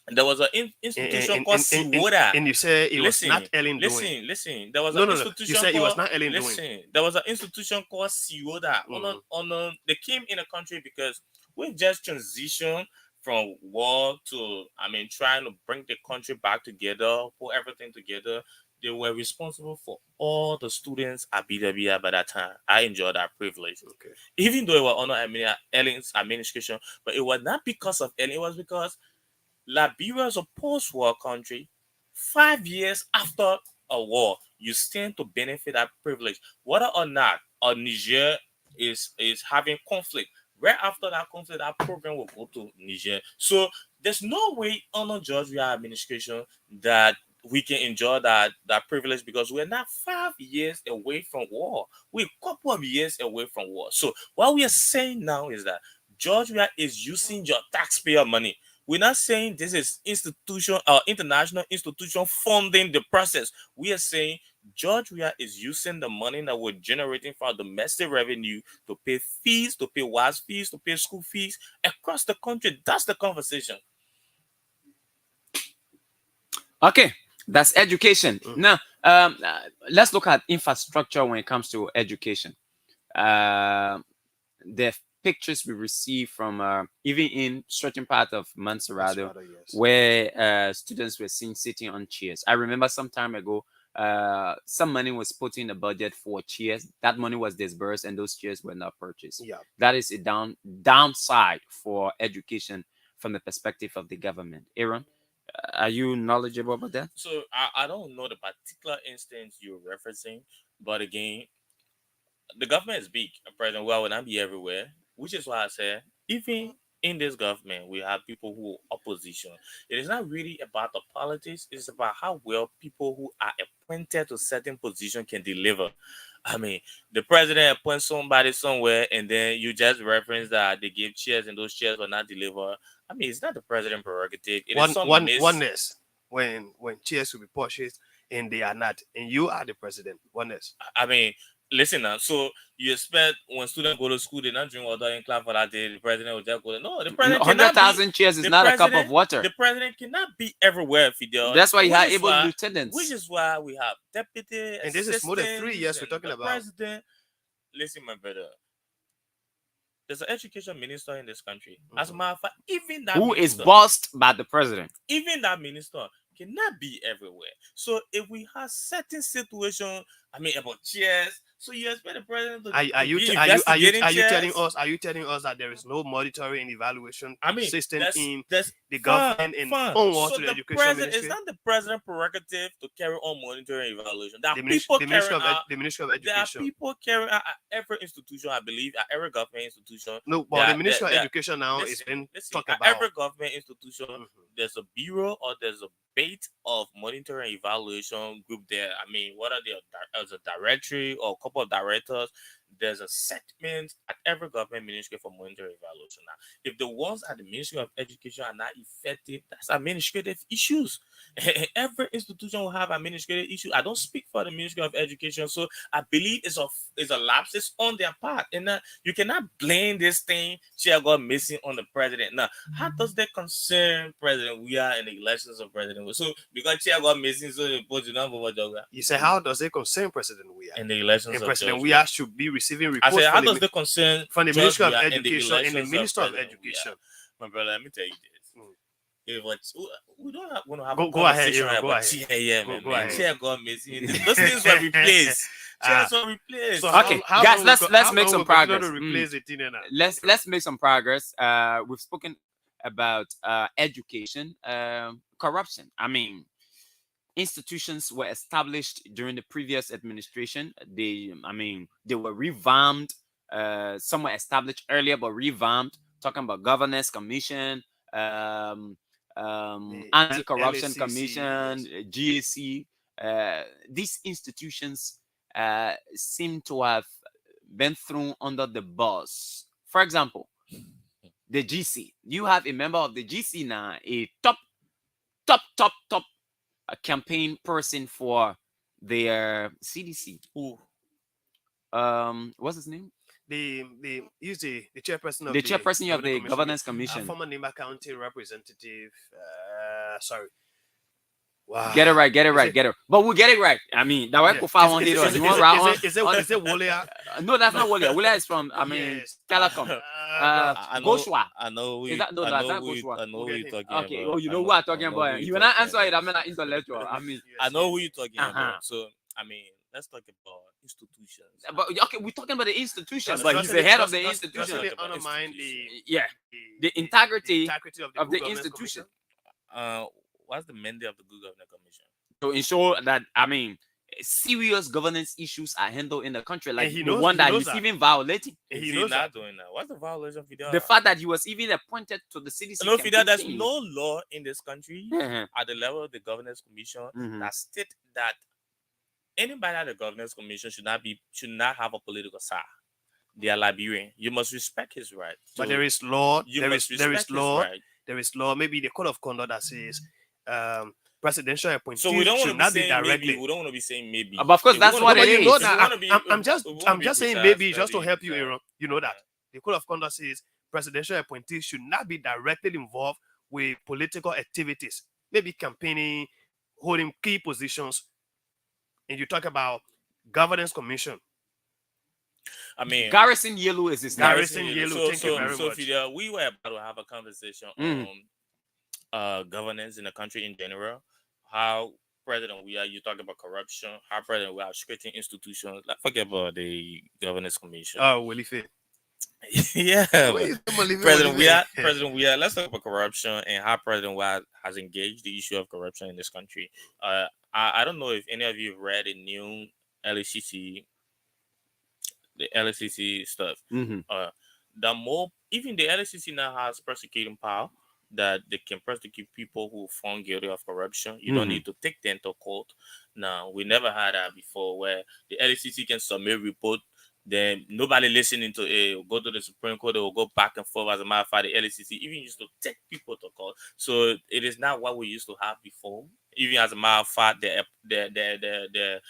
there was an institution called Siwoda. And you say it was not Ellen doing. Listen. There was an institution. You said it was not Ellen doing. There was an institution called Siwoda. They came in the country because we just transitioned from war to, trying to bring the country back together, put everything together. They were responsible for all the students at BWI by that time. I enjoyed that privilege. Okay. Even though it was under Ellen's administration, but it was not because of Ellen. It was because Liberia is a post-war country. 5 years after a war, you stand to benefit that privilege. Whether or not Niger is having conflict, right after that conflict, that program will go to Niger. So there's no way under George Weah administration that we can enjoy that privilege because we're not 5 years away from war. We're a couple of years away from war. So what we are saying now is that George Weah is using your taxpayer money. We're not saying this is international institution funding the process. We are saying George Weah is using the money that we're generating from domestic revenue to pay fees, to pay WASP fees, to pay school fees across the country. That's the conversation. Okay, that's education. Now, let's look at infrastructure when it comes to education. The pictures we received from even in certain part of Montserrado, yes. where students were seen sitting on chairs. I remember some time ago, some money was put in the budget for chairs. That money was disbursed, and those chairs were not purchased. Yeah. That is a downside for education from the perspective of the government. Aaron, are you knowledgeable about that? So I don't know the particular instance you're referencing, but again, the government is big. President Well will not be everywhere, which is why I said even in this government we have people who are opposition. It is not really about the politics, it's about how well people who are appointed to certain position can deliver. I mean, the president appoints somebody somewhere and then you just reference that they gave chairs and those chairs were not delivered. I mean, it's not the president prerogative. It is oneness when chairs will be purchased and they are not, and you are the president. Oneness. I mean, listen now. So you expect when students go to school, they not drink water in class for that day. The president will just go. No, the president. 100,000 chairs is not a cup of water. The president cannot be everywhere, Fidel. That's why you have able lieutenants. Which is why we have deputy. And this is more than 3 years we're talking about. President. Listen, my brother. There's an education minister in this country. As a matter of fact, even that who is bossed by the president. Even that minister cannot be everywhere. So if we have certain situations, I mean about chairs, so you expect the president to are you telling us that there is no monitoring and evaluation system in the government in onward to the education ministry? It's not the president prerogative to carry on monitoring and evaluation. The Ministry of Education. There are people carrying out at every institution, I believe, at every government institution. No, but the Ministry of Education now is being talked about. Every government institution, there's a bureau or there's a bait of monitoring and evaluation group there. I mean, what are they as a directory or a couple of directors? There's a segment at every government ministry for monitoring and evaluation. Now, if the ones at the Ministry of Education are not effective, that's administrative issues. Every institution will have administrative issues. I don't speak for the Ministry of Education, so I believe it's a lapses on their part. And you cannot blame this thing chair got missing on the president. Now, how does that concern president? We are in the elections of president. So because chair got missing, so the board do not move over. You say, how does it concern President Weah? In the elections and of President Weah should be receiving reports. I said, how does it concern from the Ministry of Education and the Minister of Education? My brother, let me tell you this. If we don't want to have a conversation about chair, man. Chair got missing. Those things were replaced. Chairs were replaced. So okay, guys, let's make some progress. Let's make some progress. We've spoken about education, corruption. I mean, institutions were established during the previous administration. They were revamped. Some were established earlier but revamped. Talking about governance commission, anti-corruption commission, GAC. These institutions seem to have been thrown under the bus. For example, the GC. You have a member of the GC now, a top campaign person for their CDC. Who? What's his name? He's the chairperson of the chairperson of the governance commission. Former Nimba County representative. Sorry. Wow. Get it right. But we'll get it right. I mean, that way Kufa won't hit us. Is it Wolia? No, that's not Wolia. Wolia is from Telecom. Goshua. I know who that's not Goshua. I know who you're talking about. Okay. Oh, you know who I'm talking about. You will not answer it. I'm not intellectual. I mean, I know who you're talking about. So, I mean, let's talk about institutions. But okay, we're talking about the institutions, but he's the head of the institution. Doesn't it undermine the integrity of the institution? What's the mandate of the Good Government Commission? To ensure that, I mean, serious governance issues are handled in the country, like the knows, one that he's even violating. He's not doing that. What's the violation, Fidel? The fact that he was even appointed to the CDC. No, Fidel, there's no law in this country at the level of the Governance Commission that states that anybody at the Governance Commission should not have a political side. They are Liberian. You must respect his right. But there is law. There is law. Maybe the code of conduct that says presidential appointees should not be directly. We don't want to be saying maybe. But of course, that's what it is. I'm just saying maybe just to help you, Aaron. You know that the code of conduct says presidential appointees should not be directly involved with political activities, maybe campaigning, holding key positions. And you talk about governance commission. I mean, Garrison Yellow is his name. Garrison Yellow. Thank you very much. Fidel, we were about to have a conversation on governance in the country in general. How President we are, you talk about corruption. How President we are creating institutions. Like, forget about the governance commission. Oh, Willie Fit. Yeah, President we are. Let's talk about corruption and how President Wild has engaged the issue of corruption in this country. I don't know if any of you have read the new LCC, the LCC stuff. The more, even the LCC now has prosecuting power that they can prosecute people who found guilty of corruption. You don't need to take them to court. Now, we never had that before, where the LCC can submit report. Then nobody listening to it will go to the Supreme Court, they will go back and forth. As a matter of fact, the LCC even used to take people to court. So it is not what we used to have before. Even as a matter of fact, the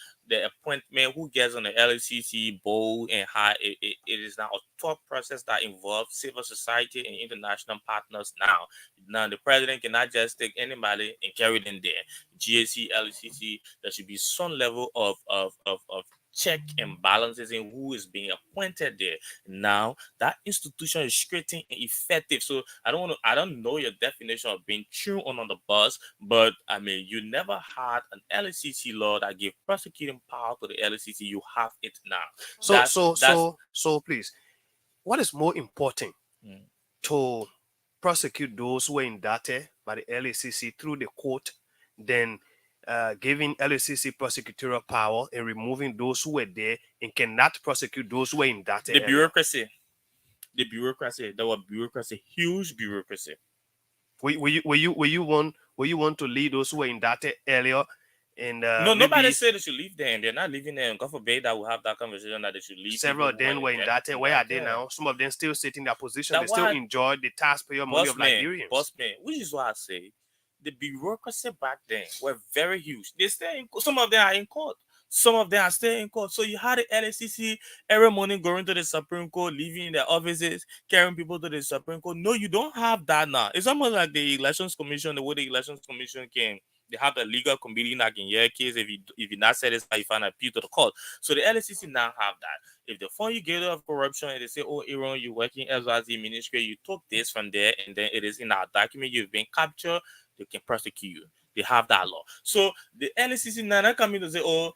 appointment who gets on the LCC board and how it is now a thought process that involves civil society and international partners now. Now the president cannot just take anybody and carry them there. GAC, LCC, there should be some level of check and balances in who is being appointed there. Now that institution is creating and effective. So I don't know your definition of being thrown on the bus, but I mean you never had an LCC law that gave prosecuting power to the LCC. You have it now. So please, what is more important to prosecute those who were indicted by the LCC through the court than giving LCC prosecutorial power and removing those who were there and cannot prosecute those who were indicted? The bureaucracy, there was bureaucracy, huge bureaucracy. Were you want to lead those who were indicted earlier? And no, nobody said they should leave them. They're not leaving them. God forbid that we'll have that conversation that they should leave. Several of them were indicted. Where are they now? Some of them still sitting in their position. They still enjoy the taxpayer money of Nigerians. Boss man, which is why I say the bureaucracy back then were very huge. They stay in court. Some of them are in court. Some of them are still in court. So you had the LCC every morning going to the Supreme Court, leaving their offices, carrying people to the Supreme Court. No, you don't have that now. It's almost like the Elections Commission, the way the Elections Commission came. They have the legal committee that can hear a case. If you not satisfied, you find an appeal to the court. So the LCC now have that. If they find you guilty of corruption and they say, oh, Aaron, you're working as the ministry, you took this from there, and then it is in our document, you've been captured, they can prosecute you. They have that law. So the LCC now not coming to say, oh,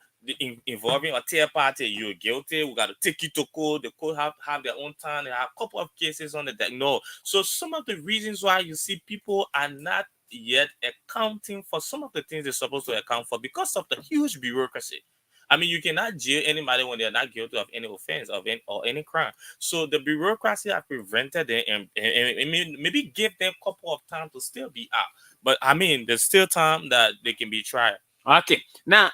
involving a third party, you're guilty, we got to take you to court. The court have their own time. They have a couple of cases on the deck. No. So some of the reasons why you see people are not yet accounting for some of the things they're supposed to account for because of the huge bureaucracy. I mean, you cannot jail anybody when they're not guilty of any offense or any crime. So the bureaucracy have prevented them and maybe give them a couple of time to still be out. But I mean, there's still time that they can be tried. Okay. Now,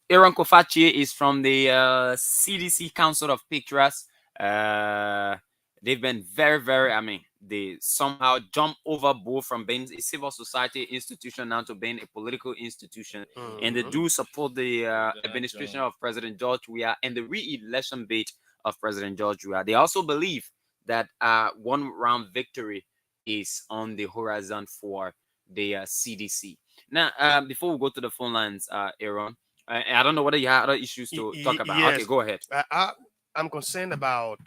Aaron Kofachi is from the CDC Council of Pictures. They've been very, they somehow jump overboard from being a civil society institution now to being a political institution. And they do support the administration of President George Weah and the re-election bid of President George Weah. They also believe that one round victory is on the horizon for the CDC. Now, before we go to the phone lines, Aaron, I don't know whether you have other issues to talk about. Yes. Okay, go ahead. I'm concerned about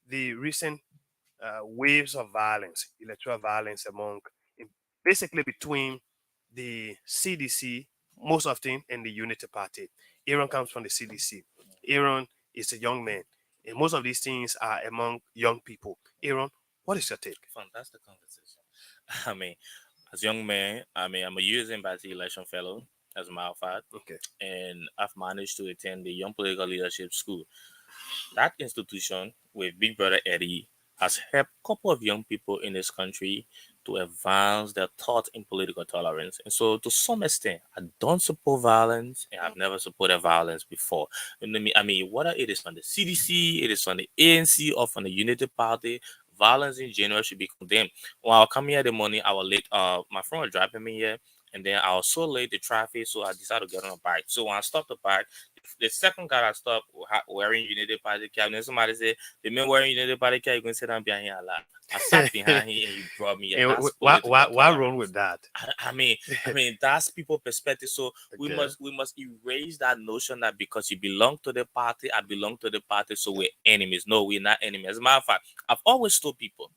the recent waves of violence, electoral violence basically between the CDC, most often, and the Unity Party. Aaron comes from the CDC. Aaron is a young man, and most of these things are among young people. Aaron, what is your take? Fantastic conversation. I mean, as a young man, I'm a U.S. Embassy election fellow, as a matter of fact. Okay. And I've managed to attend the Young Political Leadership School. That institution with Big Brother Eddie has helped a couple of young people in this country to advance their thought in political tolerance. And so to some extent, I don't support violence, and I've never supported violence before. I mean, whether it is from the CDC, it is from the ANC, or from the Unity Party, violence in general should be condemned. When I come here the morning, I was late. My friend was driving me here, And then I was so late the traffic, so I decided to get on a bike. So when I stopped the bike, the second guy I stopped wearing United Party cap, and then somebody said, "The man wearing United Party cap, you can sit down behind here a lot." I sat behind him and he brought me. And why wrong with that? I mean, that's people perspective. So we must erase that notion that because you belong to the party, I belong to the party, so we're enemies. No, we're not enemies. As a matter of fact, I've always told people,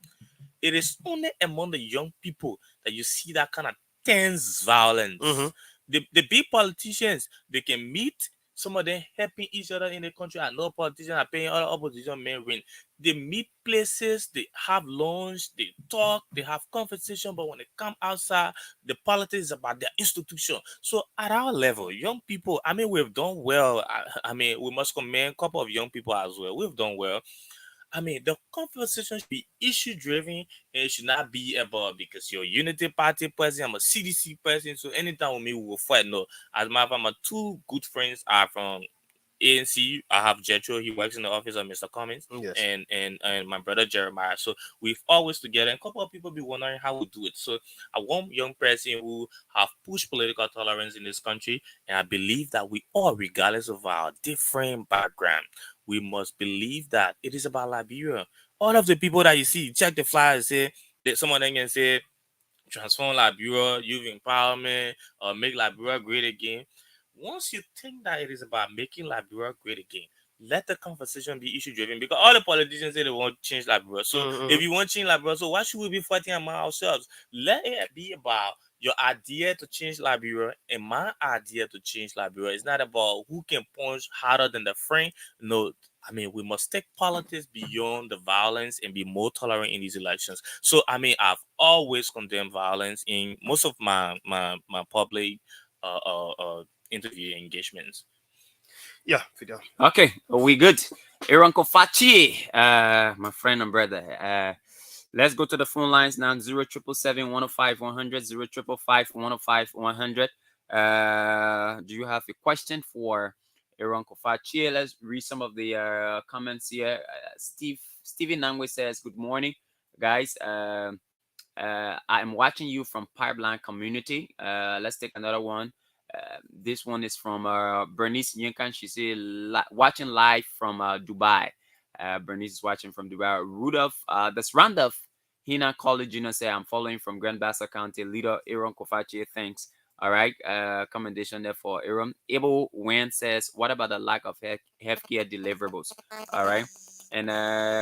it is only among the young people that you see that kind of tense violence. The big politicians, they can meet. Some of them helping each other in the country. I know politicians are paying other opposition men win. They meet places, they have lunch, they talk, they have conversation, but when they come outside, the politics is about their institution. So at our level, young people, I mean, we've done well. I mean, we must commend a couple of young people as well. We've done well. I mean, the conversation should be issue-driven, and it should not be about because you're a Unity Party person, I'm a CDC person, so anytime with me, we will fight. No, as a matter of fact, my two good friends are from ANC. I have Jetro, he works in the office of Mr. Cummins, and my brother Jeremiah. So we've always together, and a couple of people be wondering how we do it. So I want young person who have pushed political tolerance in this country, and I believe that we all, regardless of our different background, we must believe that it is about Liberia. All of the people that you see, check the flyers, say that some of them can say transform Liberia, youth empowerment, or make Liberia great again. Once you think that it is about making Liberia great again, let the conversation be issue driven, because all the politicians say they want to change Liberia. So if you want to change Liberia, so why should we be fighting among ourselves? Let it be about your idea to change Liberia and my idea to change Liberia. It's not about who can punch harder than the friend. No, I mean, we must take politics beyond the violence and be more tolerant in these elections. So, I mean, I've always condemned violence in most of my public interview engagements. Yeah, Fidel. Okay, we good. Aaron Kofachi, my friend and brother. Let's go to the phone lines now. 0777-105-100, 05-105-100. Do you have a question for Aaron Kofachi? Let's read some of the comments here. Stephen Nangwe says, good morning, guys. I'm watching you from Pipeline Community. Let's take another one. This one is from Bernice Yinkan. She said, watching live from Dubai. Bernice is watching from Dubai. Rudolph, that's Randolph Hina College Junior say, I'm following from Grand Bassa County. Leader Aaron Kofachi, thanks. All right, commendation there for Aaron. Abel Wen says, what about the lack of healthcare deliverables? All right, and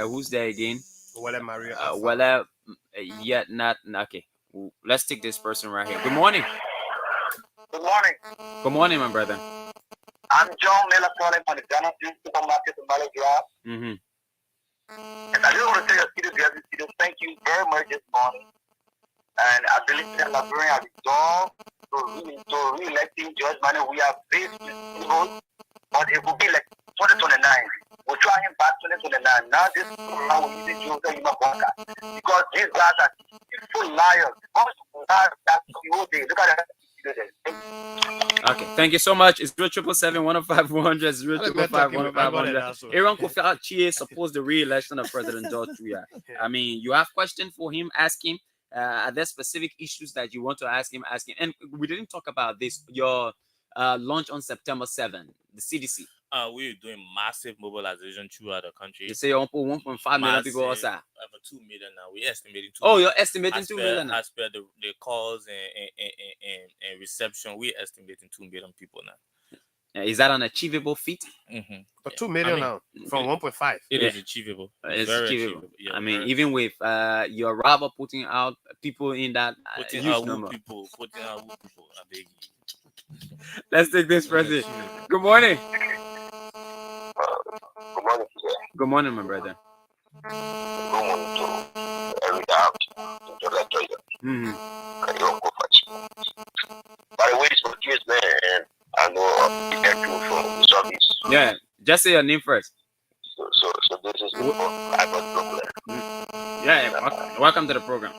who's there again? Wella Maria. Wella, yeah, not okay. Let's take this person right here. Good morning. Good morning. Good morning, my brother. I'm John Miller calling from the Ghana Supermarket in Valley Drive. And I just want to tell you, thank you very much this morning. And I believe that Liberia has resolved to re-electing George Mane. We are based vote, but it will be like 2029. We'll try him back 2029. Now this is how we need to use the because these guys are full liars. Most liars that the whole day. Look at that. Okay, thank you so much. It's 0777-105-100, 0755-105-100. Aaron Kofachi supports the re-election of President George Weah. I mean, you have questions for him, ask him. Are there specific issues that you want to ask him? And we didn't talk about this. Your launch on September 7th, the CDC. We're doing massive mobilization throughout the country. You say you want 1.5 million people outside. Over 2 million now. We're estimating 2 million. Oh, you're estimating 2 million now. As per the calls and reception, we're estimating 2 million people now. Is that an achievable feat? But 2 million now from 1.5. It is achievable. It's very achievable. Yeah, I mean, even with your rather putting out people in that putting huge out number. people. I beg you. Let's take this person. Good morning. Good morning, sir. Good morning, my brother. Good morning to every out to the By the way, it's my kids, man, and I know you can do from the service. Yeah, just say your name first. So this is I got problem. Yeah, welcome to the program.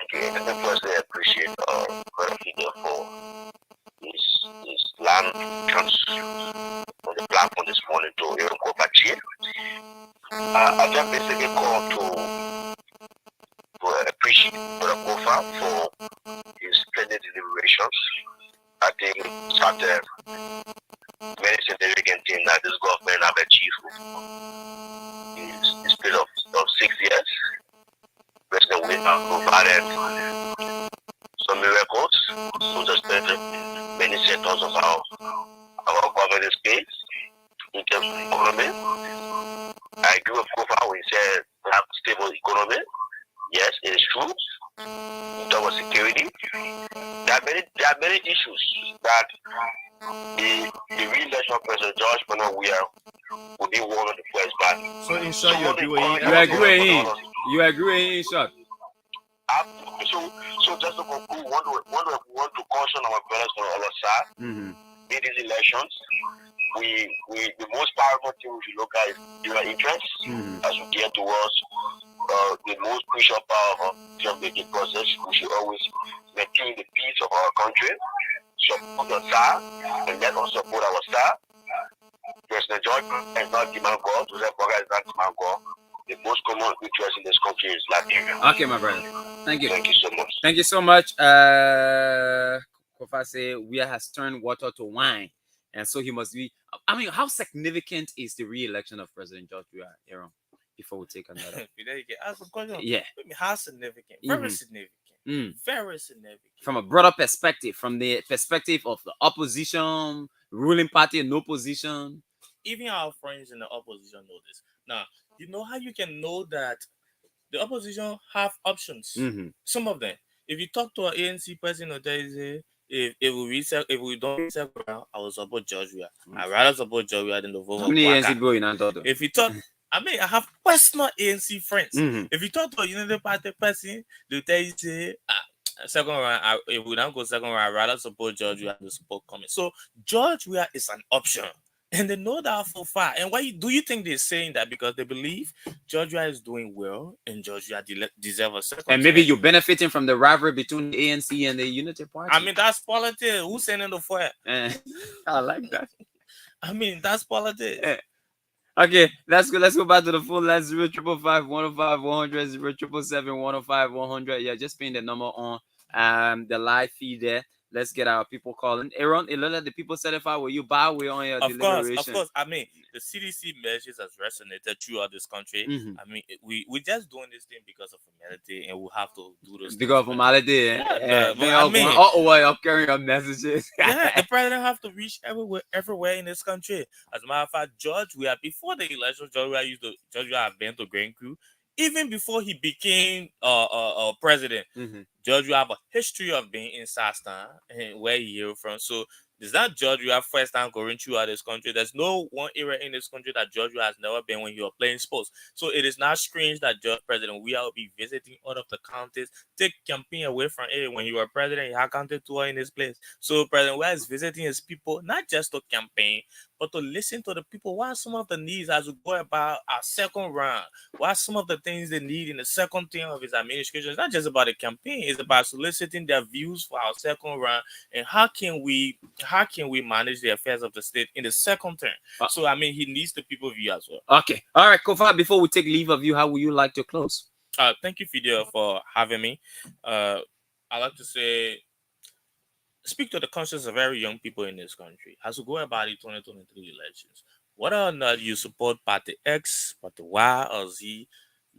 Okay, and then first I appreciate Brother Fidel for his land council on the platform this morning to Aaron Kofachi. I just basically called to appreciate Brother Kofa for his the deliberations. I think after many significant things that this government have achieved in this period of 6 years. President we have provided some miracles to the many sectors of our government space in terms of economy. I agree with Kofa when he said we have a stable economy. Yes, it is true. In terms of security, there are many issues that the re-election of President George Bernard Weah will be one of the first party. So in short, you agree with him? You agree with him? You agree with him in short? So just to conclude, want to caution our brothers from all sides. In these elections, the most powerful thing we should look at is human interest as we get towards the most crucial part of the making process. We should always maintain the peace of our country, support the star, and let us support our star. President George is not demand God, Joseph Boga is not demand God. The most common interest in this country is Liberia. Okay, my brother. Thank you. Thank you so much. Thank you so much. Kofa say Weah has turned water to wine. And so he must be. I mean, how significant is the re-election of President George Weah, Aaron? Before we take another. Yeah. How significant? Very significant. Very significant. From a broader perspective, from the perspective of the opposition, ruling party, and opposition. Even our friends in the opposition know this. Now, you know how you can know that the opposition have options. Some of them. If you talk to an ANC person, they'll tell you, if we don't reset, I will support George Weah. I'd rather support George Weah than the vote. How many ANC go in and talk to? If you talk, I mean, I have personal ANC friends. If you talk to a Unity Party person, they'll tell you, say, second round, if we don't go second round, I'd rather support George Weah than support Cummings. So George Weah is an option. And they know that for far. And why do you think they're saying that? Because they believe Georgia is doing well and Georgia deserves a second. And maybe you're benefiting from the rivalry between the ANC and the Unity Party. I mean, that's politics. Who's sending the fire? I like that. I mean, that's politics. Okay, let's go back to the phone line. 0555 105 100 0777 105 100. Yeah, just paying the number on the live feed there. Let's get our people calling. Aaron, a lot of the people satisfied with you. Bow way on your deliberation. Of course. I mean, the CDC measures has resonated throughout this country. I mean, we're just doing this thing because of humanity, and we'll have to do this. Because of humanity, carrying your messages. The president have to reach everywhere in this country. As a matter of fact, George Weah, before the election, George Weah have been to Grand Crew. Even before he became president, George Weah have a history of being in Sastan and where he hailed from. So it's not George Weah first time going through this country. There's no one area in this country that George Weah has never been when he was playing sports. So it is not strange that President Weah will be visiting all of the counties, take campaign away from it. When you were president, he had county tour in his place. So President Weah is visiting his people, not just to campaign, but to listen to the people. What are some of the needs as we go about our second round? What are some of the things they need in the second term of his administration? It's not just about the campaign. It's about soliciting their views for our second round and how can we manage the affairs of the state in the second term. So, I mean, he needs the people view as well. Okay. All right, Kofa, before we take leave of you, how would you like to close? Thank you, Fidel, for having me. I'd like to say, speak to the conscience of very young people in this country as we go about the 2023 elections. Whether or not you support Party X, Party Y, or Z,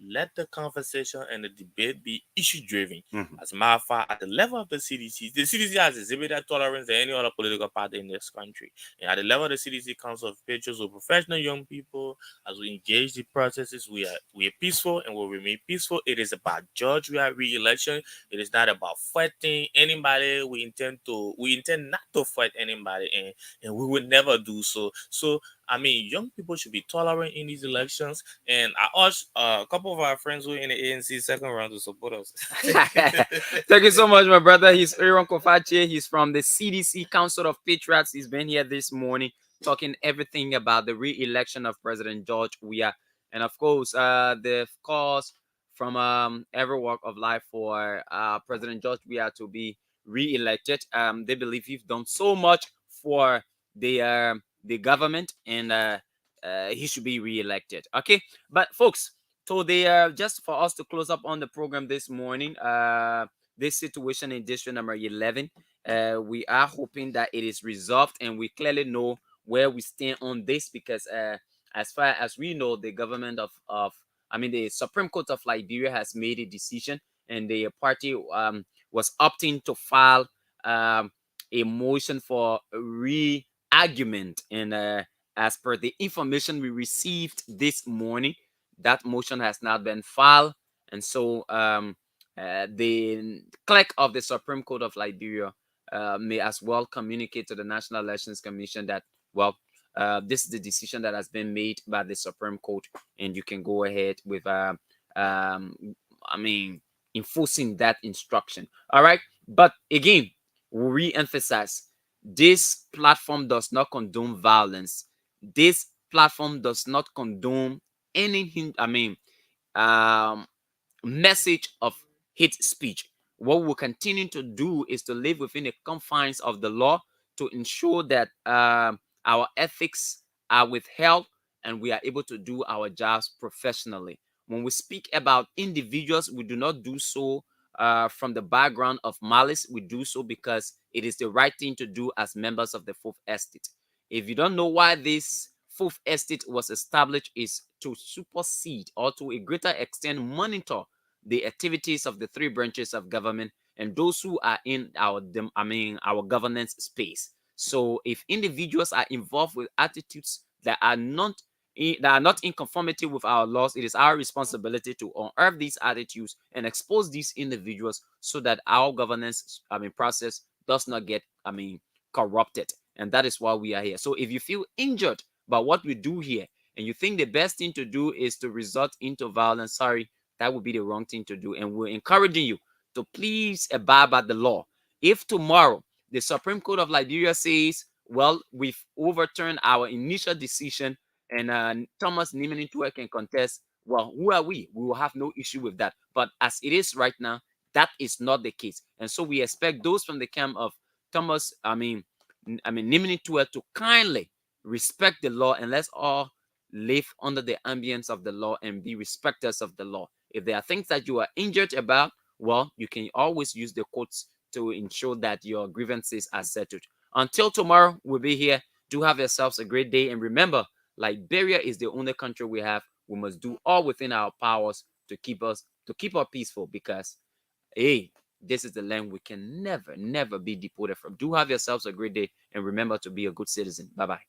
let the conversation and the debate be issue-driven. As a matter of fact, at the level of the CDC has exhibited tolerance than any other political party in this country. And at the level of the CDC Council of Patriots, with professional young people, as we engage the processes, we are peaceful and will remain peaceful. It is about George Weah re-election. It is not about fighting anybody. We intend not to fight anybody, and we would never do so. So, I mean, young people should be tolerant in these elections, and I urge a couple of our friends who are in the ANC second round to support us. Thank you so much, my brother. He's Aaron Kofache. He's from the CDC Council of Patriots. He's been here this morning talking everything about the re-election of President George Weah, and of course, the cause from every walk of life for President George Weah to be re-elected. They believe he's done so much for the government, and he should be re-elected. Okay, but folks, so they just for us to close up on the program this morning, this situation in district number 11. We are hoping that it is resolved, and we clearly know where we stand on this, because as far as we know, the government the Supreme Court of Liberia has made a decision, and the party was opting to file a motion for re-argument. And as per the information we received this morning, that motion has not been filed. And so the clerk of the Supreme Court of Liberia may as well communicate to the National Elections Commission that, well, this is the decision that has been made by the Supreme Court, and you can go ahead with enforcing that instruction. All right. But again, we re-emphasize, this platform does not condone violence. This platform does not condone any message of hate speech. What we'll continue to do is to live within the confines of the law, to ensure that our ethics are withheld and we are able to do our jobs professionally. When we speak about individuals, we do not do so from the background of malice. We do so because it is the right thing to do as members of the Fourth Estate. If you don't know why this Fourth Estate was established, is to supersede, or to a greater extent monitor, the activities of the three branches of government and those who are in our governance space. So if individuals are involved with attitudes that are not in conformity with our laws, it is our responsibility to unearth these attitudes and expose these individuals, so that our governance process does not get corrupted. And that is why we are here. So if you feel injured by what we do here, and you think the best thing to do is to resort into violence, sorry, that would be the wrong thing to do. And we're encouraging you to please abide by the law. If tomorrow the Supreme Court of Liberia says, well, we've overturned our initial decision and Thomas Niminitue can contest, well, who are we? We will have no issue with that. But as it is right now, that is not the case. And so we expect those from the camp of Thomas, Niminitue, to kindly respect the law, and let's all live under the ambience of the law and be respecters of the law. If there are things that you are injured about, well, you can always use the courts to ensure that your grievances are settled. Until tomorrow, we'll be here. Do have yourselves a great day. And remember, Liberia is the only country we have. We must do all within our powers to keep us peaceful, because, hey, this is the land we can never be deported from. Do have yourselves a great day, and remember to be a good citizen. Bye-bye.